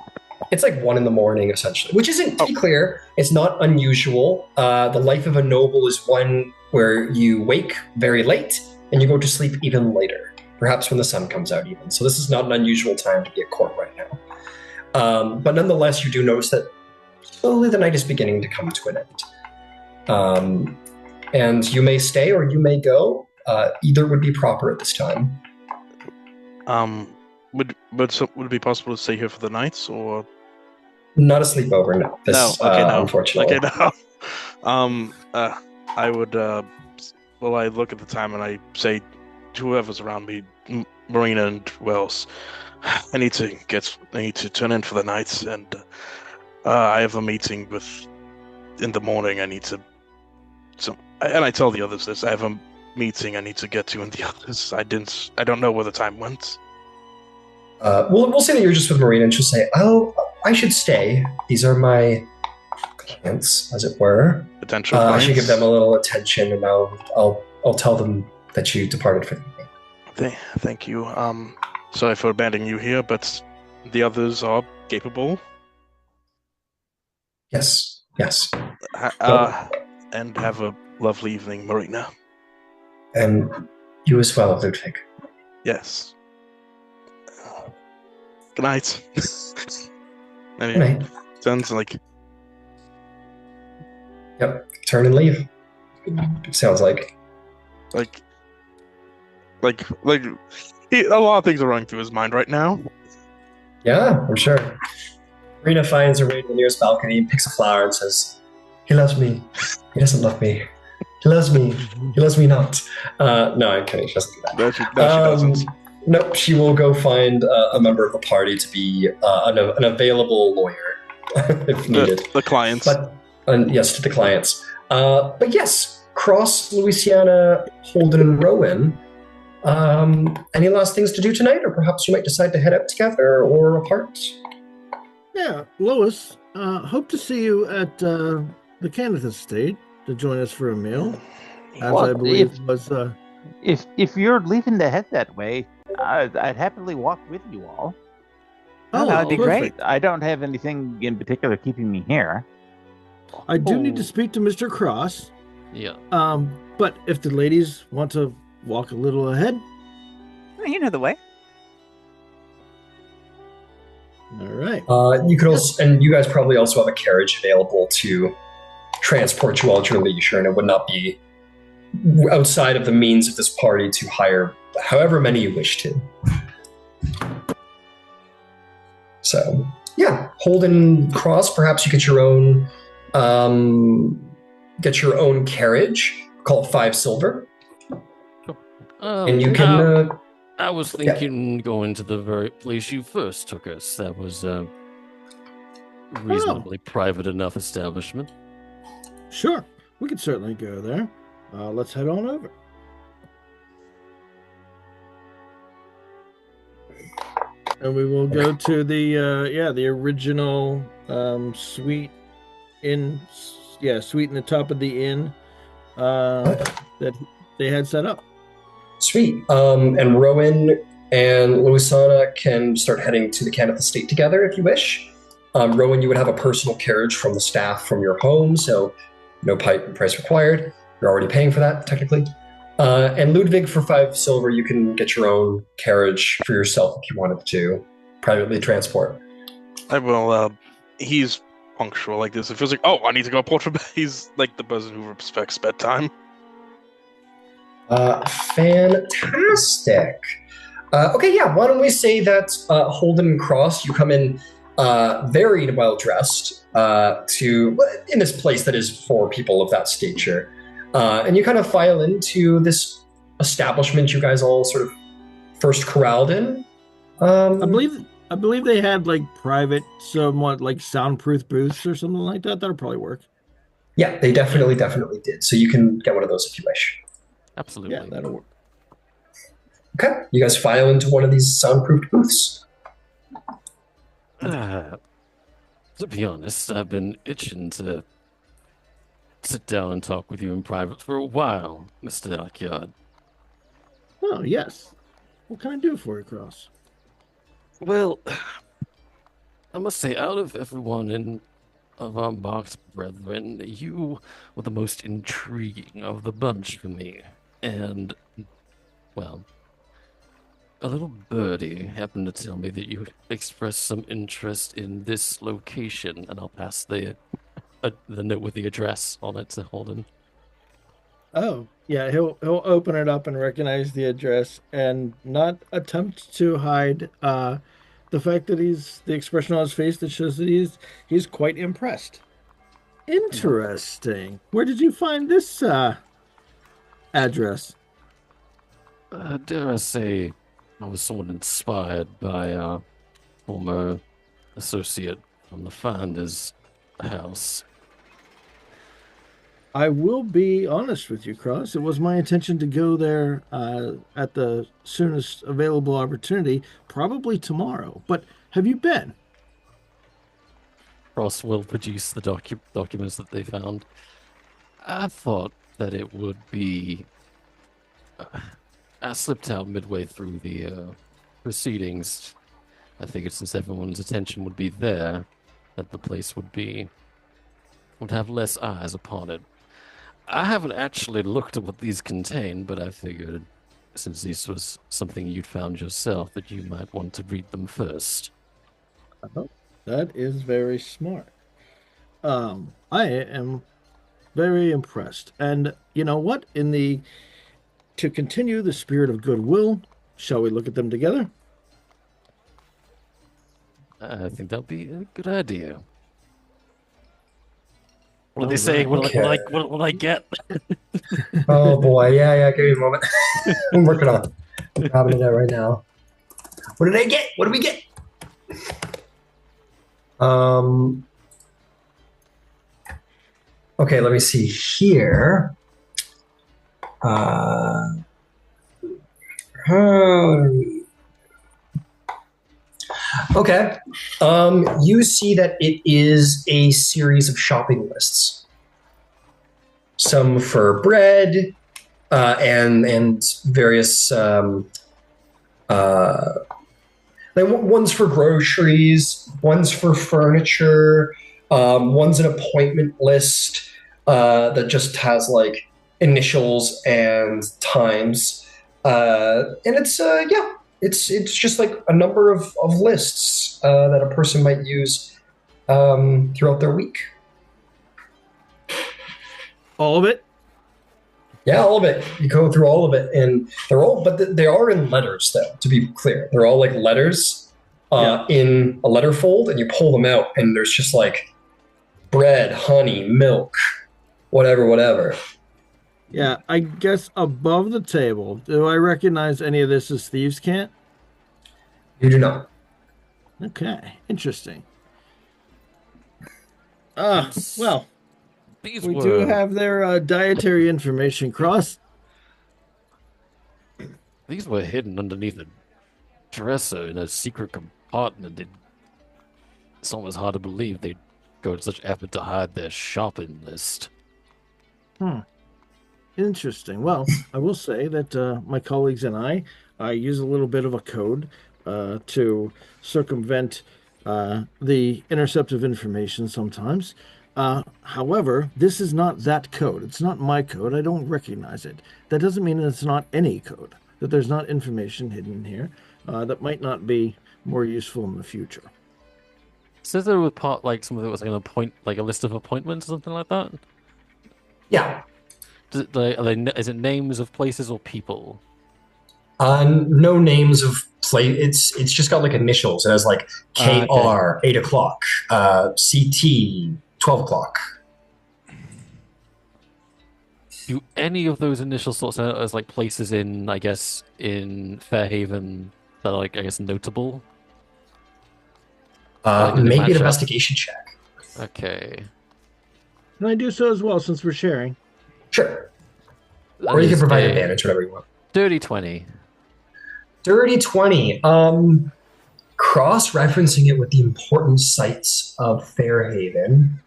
1 a.m. essentially, which isn't, to be clear, it's not unusual. The life of a noble is one where you wake very late and you go to sleep even later, perhaps when the sun comes out even. So this is not an unusual time to be at court right now. But nonetheless, you do notice that slowly the night is beginning to come to an end. And you may stay or you may go. Either would be proper at this time. Would it be possible to stay here for the night, or not a sleepover? No. No. Okay. No. Unfortunately. Okay. No. I would. Well, I look at the time and I say to whoever's around me, Marina and Wells, I need to turn in for the night, and I have a meeting in the morning. And I tell the others this. I have a meeting I need to get to, and the others I don't know where the time went. We'll say that you're just with Marina, and she'll say, "Oh, I should stay. These are my clients, as it were. Potential I clients. should give them a little attention, and I'll tell them that you departed for the evening." Thank you. Sorry for abandoning you here, but the others are capable. Yes. And have a lovely evening, Marina. And you as well, Ludwig. Yes. Good night. Good night. Sounds like. Yep. Turn and leave. Sounds like. Like a lot of things are running through his mind right now. Yeah, I'm sure. Rena finds her way to the nearest balcony and picks a flower and says, "He loves me. He doesn't love me. He loves me. He loves me not." No, I'm kidding. She doesn't do that. No, she doesn't. Nope, she will go find a member of the party to be an available lawyer if needed. The clients. Yes, to the clients. But yes, Cross, Louisiana, Holden, and Rowan. Any last things to do tonight? Or perhaps you might decide to head out together or apart? Yeah, Lois, hope to see you at the Kenneth estate to join us for a meal. As Well, I believe was... If you're leaving to head that way, I'd happily walk with you all. Oh, that would be perfect. great. I don't have anything in particular keeping me here. I do need to speak to Mr. Cross. Yeah. But if the ladies want to walk a little ahead, Well, you know the way. All right. You could also, and you guys probably also have a carriage available to transport you all at your leisure, and it would not be outside of the means of this party to hire however many you wish to. So, yeah, Holden Cross. Perhaps you get your own carriage. Call it 5 silver, and you can. I was thinking going to the very place you first took us. That was a reasonably private enough establishment. Sure, we could certainly go there. Let's head on over. And we will go to the original suite suite in the top of the inn that they had set up. Sweet. And Rowan and Luisana can start heading to the Canada Estate together if you wish. Rowan, you would have a personal carriage from the staff from your home, so no price required. You're already paying for that, technically. And Ludwig, for 5 silver, you can get your own carriage for yourself if you wanted to privately transport. I will. He's punctual like this. It feels like, I need to go port for bed. He's like the person who respects bedtime. Fantastic. Okay, yeah, why don't we say that Holden Cross, you come in very well dressed in this place that is for people of that stature. And you kind of file into this establishment you guys all sort of first corralled in. I believe they had like private, somewhat like soundproof booths or something like that. That'll probably work. Yeah, they definitely did. So you can get one of those if you wish. Absolutely. Yeah, that'll work. Okay, you guys file into one of these soundproof booths. To be honest, I've been itching to sit down and talk with you in private for a while, Mr. Darkyard. Oh, yes. What can I do for you, Cross? Well, I must say, out of everyone of our marked brethren, you were the most intriguing of the bunch for me. And, well, a little birdie happened to tell me that you expressed some interest in this location, and I'll pass the note with the address on it to Holden. Oh, yeah, he'll open it up and recognize the address and not attempt to hide the fact that the expression on his face that shows that he's quite impressed. Interesting. Where did you find this address? Dare I say, I was somewhat inspired by a former associate from the Founder's house. I will be honest with you, Cross. It was my intention to go there at the soonest available opportunity, probably tomorrow. But have you been? Cross will produce the documents that they found. I thought that it would be... I slipped out midway through the proceedings. I figured since everyone's attention would be there, that the place would have less eyes upon it. I haven't actually looked at what these contain, but I figured, since this was something you'd found yourself, that you might want to read them first. That is very smart. I am very impressed. And you know what? To continue the spirit of goodwill, shall we look at them together? I think that'll be a good idea. What do they say? What will I get? Oh boy, yeah. Give me a moment. I'm working on it. I'm grabbing it out right now. What did I get? What did we get? Okay, let me see here. Okay. You see that it is a series of shopping lists. Some for bread, and various one's for groceries, one's for furniture, one's an appointment list that just has like initials and times, and it's It's just like a number of lists that a person might use throughout their week. All of it? Yeah, all of it. You go through all of it, and they're all, but they are in letters, though. To be clear, they're all like letters in a letter fold, and you pull them out, and there's just like bread, honey, milk, whatever, whatever. Yeah, I guess above the table, do I recognize any of this as thieves' cant? You do not. Okay, interesting. Ah, well, These we were do have their dietary information crossed. these were hidden underneath a dresser in a secret compartment. It's almost hard to believe they'd go to such effort to hide their shopping list. Hmm. Interesting. Well, I will say that my colleagues and I use a little bit of a code to circumvent the intercept of information sometimes. However, this is not that code. It's not my code. I don't recognize it. That doesn't mean that it's not any code, that there's not information hidden here that might not be more useful in the future. Says there was part like something that was like like a list of appointments or something like that. Yeah. Is it names of places or people? No names of play. It's just got like initials. It has like KR, Okay. 8 o'clock, CT, 12 o'clock. Do any of those initial sorts out as like places in, I guess, in Fairhaven that are like, I guess, notable? Like, did it Maybe an match up? investigation check. Okay. Can I do so as well since we're sharing? Sure. That Or you can is provide a advantage, whatever you want. dirty 20. Dirty 20. Cross-referencing it with the important sites of Fairhaven.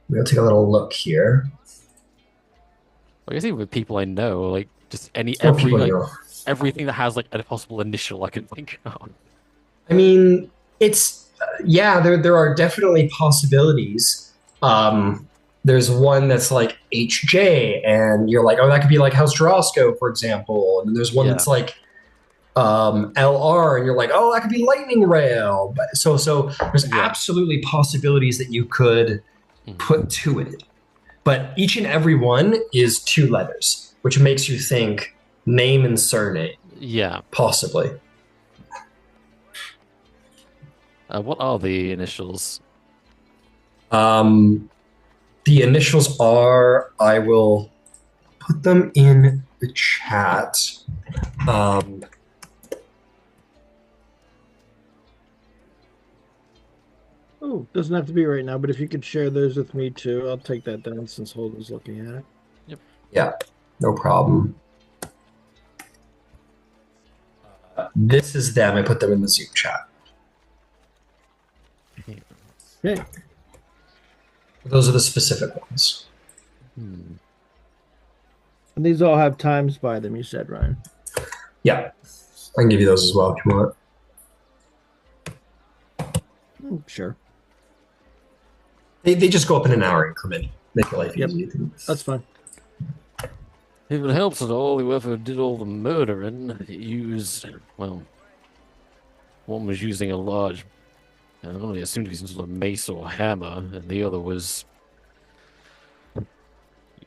We'll take a little look here. I guess even with people I know, like just Or people you know. everything that has like a possible initial I can think of. I mean, it's yeah. There are definitely possibilities. There's one that's like HJ, and you're like, oh, that could be like House Jarosco, for example. And there's one Yeah. that's like LR, and you're like, oh, that could be Lightning Rail. But so there's Yeah. absolutely possibilities that you could Mhm. put to it. But each and every one is 2 letters, which makes you think name and surname, Yeah. possibly. What are the initials? The initials are, I will put them in the chat. Oh, doesn't have to be right now, but if you could share those with me too, I'll take that down since Holden's looking at it. Yeah, no problem. This is them. I put them in the Zoom chat. Okay. Those are the specific ones. Hmm. And these all have times by them, you said, Ryan. Yeah, I can give you those as well if you want. Sure. They just go up in an hour increment. Make your life Yep. easy. That's fine. If it helps at all, whoever did all the murdering used, well, one was using a large, I only assumed to be some sort of mace or hammer, and the other was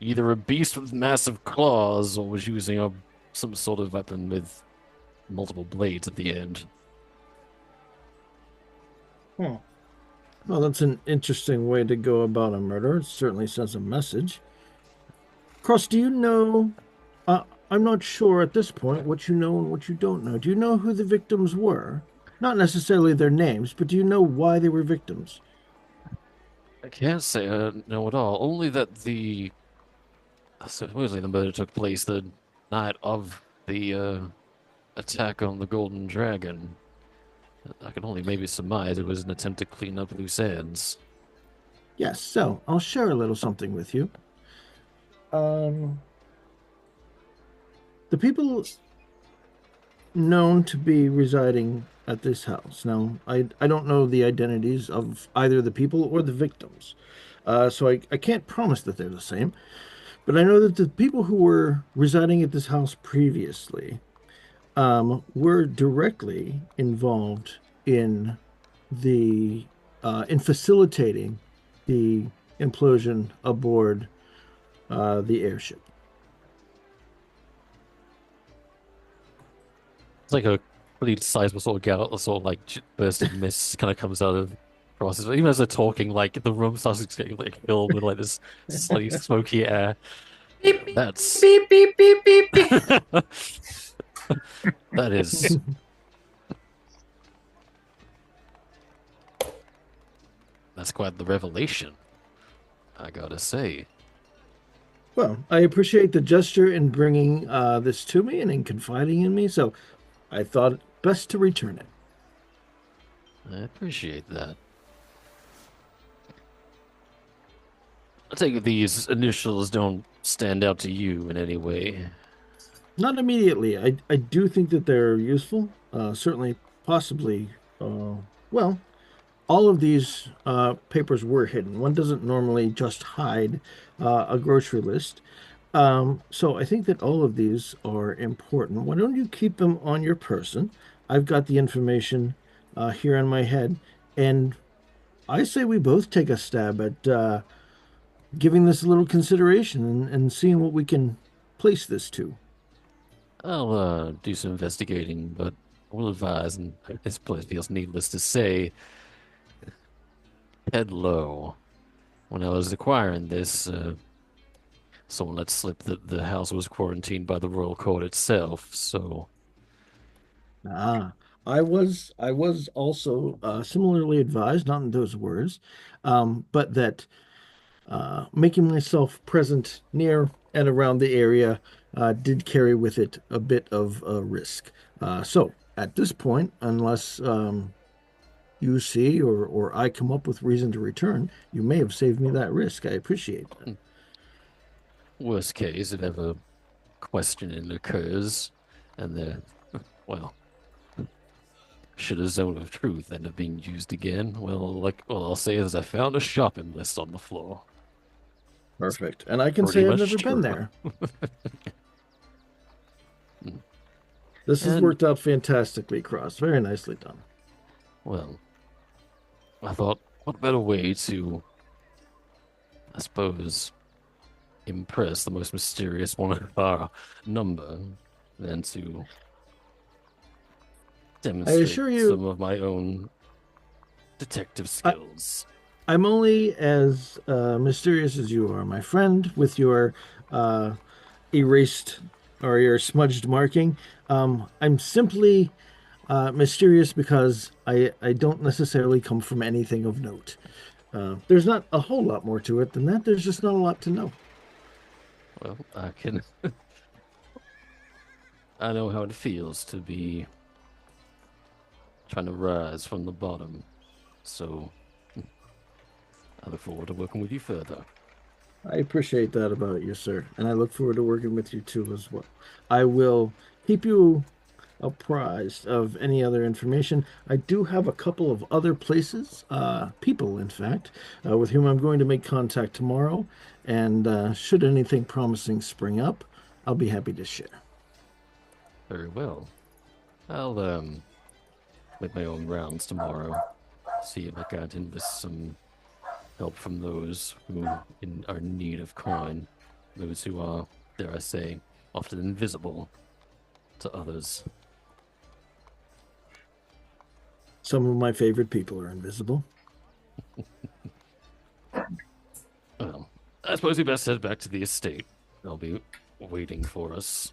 either a beast with massive claws or was using some sort of weapon with multiple blades at the end. Well, that's an interesting way to go about a murder. It certainly sends a message. Cross, do you know? I'm not sure at this point what you know and what you don't know. Do you know who the victims were? Not necessarily their names, but do you know why they were victims? I can't say I know at all, only that supposedly the murder took place the night of the attack on the Golden Dragon. I can only maybe surmise it was an attempt to clean up loose ends. Yes, so I'll share a little something with you. The people known to be residing at this house. Now, I don't know the identities of either the people or the victims, so I can't promise that they're the same. But I know that the people who were residing at this house previously were directly involved in the in facilitating the implosion aboard the airship. It's like a pretty sizable sort of gal, sort of like burst of mist kind of comes out of process. Even as they're talking, like the room starts getting like filled with like this slightly smoky air. Beep, beep, That's beep, beep, beep, beep, beep. that is that's quite the revelation, I gotta say. Well, I appreciate the gesture in bringing this to me and in confiding in me, so I thought it best to return it. I appreciate that. I take it these initials don't stand out to you in any way. Not immediately. I do think that they're useful. Certainly, possibly. Well, all of these papers were hidden. One doesn't normally just hide a grocery list. So I think that all of these are important. Why don't you keep them on your person? I've got the information here in my head, and I say we both take a stab at giving this a little consideration and seeing what we can place this to. I'll do some investigating, but I will advise, and this place feels needless to say, head low. When I was acquiring this, someone let slip that the house was quarantined by the royal court itself, so Ah, I was also similarly advised, not in those words, but that making myself present near and around the area did carry with it a bit of risk. So at this point, unless you see or I come up with reason to return, you may have saved me that risk. I appreciate that. worst case, if ever questioning occurs, and the, well, should a zone of truth end up being used again, well, I'll say is I found a shopping list on the floor. Perfect. And I can Pretty say I've much never been true. there. This has And, worked out fantastically, Cross. Very nicely done. well, I thought, what better way to, I suppose, impress the most mysterious one of our number than to I demonstrate assure you, some of my own detective I, skills. I'm only as mysterious as you are, my friend, with your uh, erased or your smudged marking. I'm simply mysterious because I don't necessarily come from anything of note. There's not a whole lot more to it than that. There's just not a lot to know. Well, I know how it feels to be trying to rise from the bottom. So I look forward to working with you further. I appreciate that about you, sir, and I look forward to working with you too as well. I will keep you apprised of any other information. I do have a couple of other places, people, in fact, with whom I'm going to make contact tomorrow. And should anything promising spring up, I'll be happy to share. Very well. I'll make my own rounds tomorrow. See if I can't enlist some help from those who are in need of coin. Those who are, dare I say, often invisible to others. Some of my favorite people are invisible. Well, I suppose we best head back to the estate. They'll be waiting for us.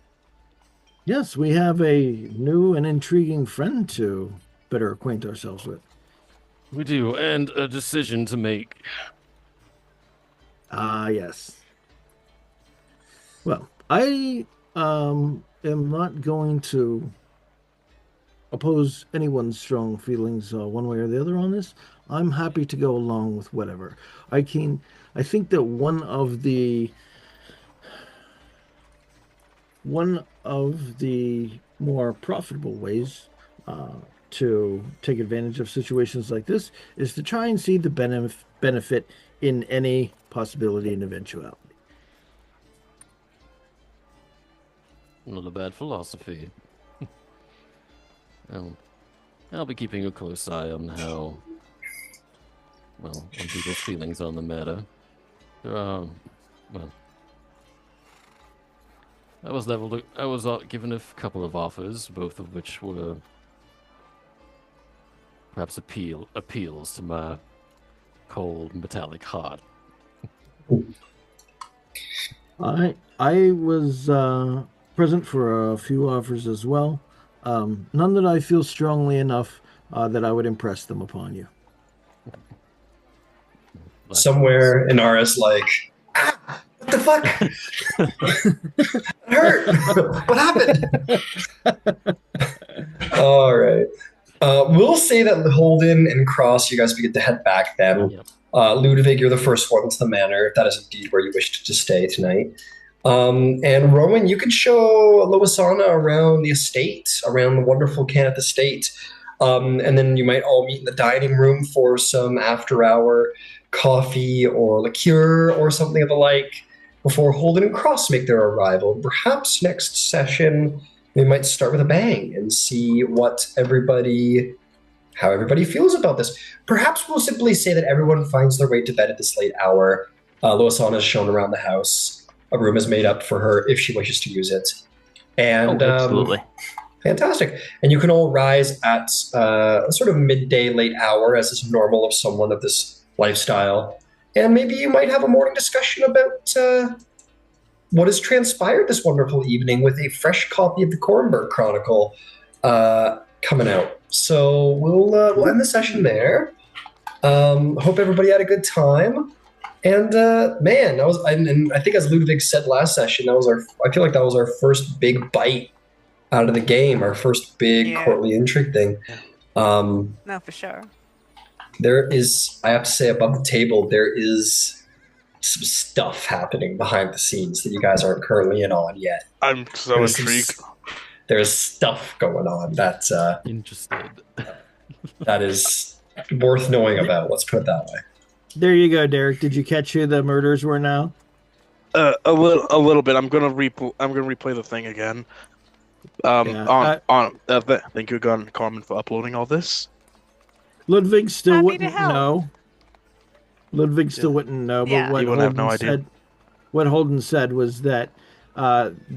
Yes, we have a new and intriguing friend to better acquaint ourselves with. We do, and a decision to make. Ah, yes. Well, I am not going to oppose anyone's strong feelings one way or the other on this. I'm happy to go along with whatever. I think that one of the more profitable ways to take advantage of situations like this is to try and see the benefit in any possibility and eventuality. Not a bad philosophy. I'll be keeping a close eye on on people's feelings on the matter. Well, I was given a couple of offers, both of which were perhaps appeals to my cold metallic heart. I was present for a few offers as well. None that I feel strongly enough that I would impress them upon you. Somewhere Inara's like, what the fuck? It hurt. What happened? All right. We'll say that Holden and Cross, you guys begin to head back then. Yep. Ludwig, you're the first one to the manor, if that is indeed where you wish to stay tonight. And Rowan, you could show Loisana around the estate, around the wonderful Caneth estate. And then you might all meet in the dining room for some after-hour coffee or liqueur or something of the like before Holden and Cross make their arrival. Perhaps next session we might start with a bang and see how everybody feels about this. Perhaps we'll simply say that everyone finds their way to bed at this late hour. Loisana is shown around the house. A room is made up for her if she wishes to use it. And absolutely. Fantastic. And you can all rise at a sort of midday, late hour, as is normal of someone of this lifestyle. And maybe you might have a morning discussion about what has transpired this wonderful evening with a fresh copy of the Kornberg Chronicle coming out. So we'll end the session there. Hope everybody had a good time. And man, I think as Ludwig said last session, I feel like that was our first big bite out of the game, our first big courtly intrigue thing. No, for sure. There is, I have to say, above the table, there is some stuff happening behind the scenes that you guys aren't currently in on yet. I'm so intrigued. There's stuff going on that's interested. That is worth knowing about. Let's put it that way. There you go, Derek. Did you catch who the murders were now? A little bit. I'm gonna replay the thing again. Thank you again, Carmen, for uploading all this. Ludwig still Happy wouldn't to help. know. Ludwig still wouldn't know, but Yeah. what He wouldn't have Holden no idea. said, what Holden said was that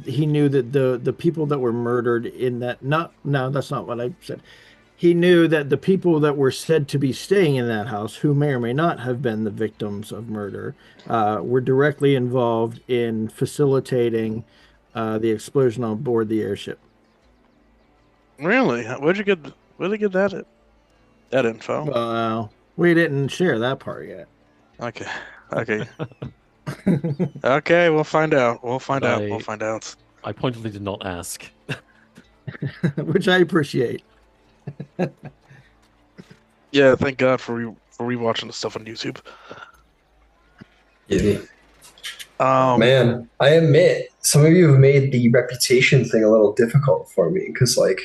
he knew that the people that were murdered in that that's not what I said. He knew that the people that were said to be staying in that house, who may or may not have been the victims of murder, were directly involved in facilitating the explosion on board the airship. Really? Where'd they get that info? Well, we didn't share that part yet. Okay. Okay, we'll find out. We'll find out. I pointedly did not ask. Which I appreciate. Yeah, thank God for rewatching the stuff on YouTube. Yeah. Man, I admit, some of you have made the reputation thing a little difficult for me, because, like,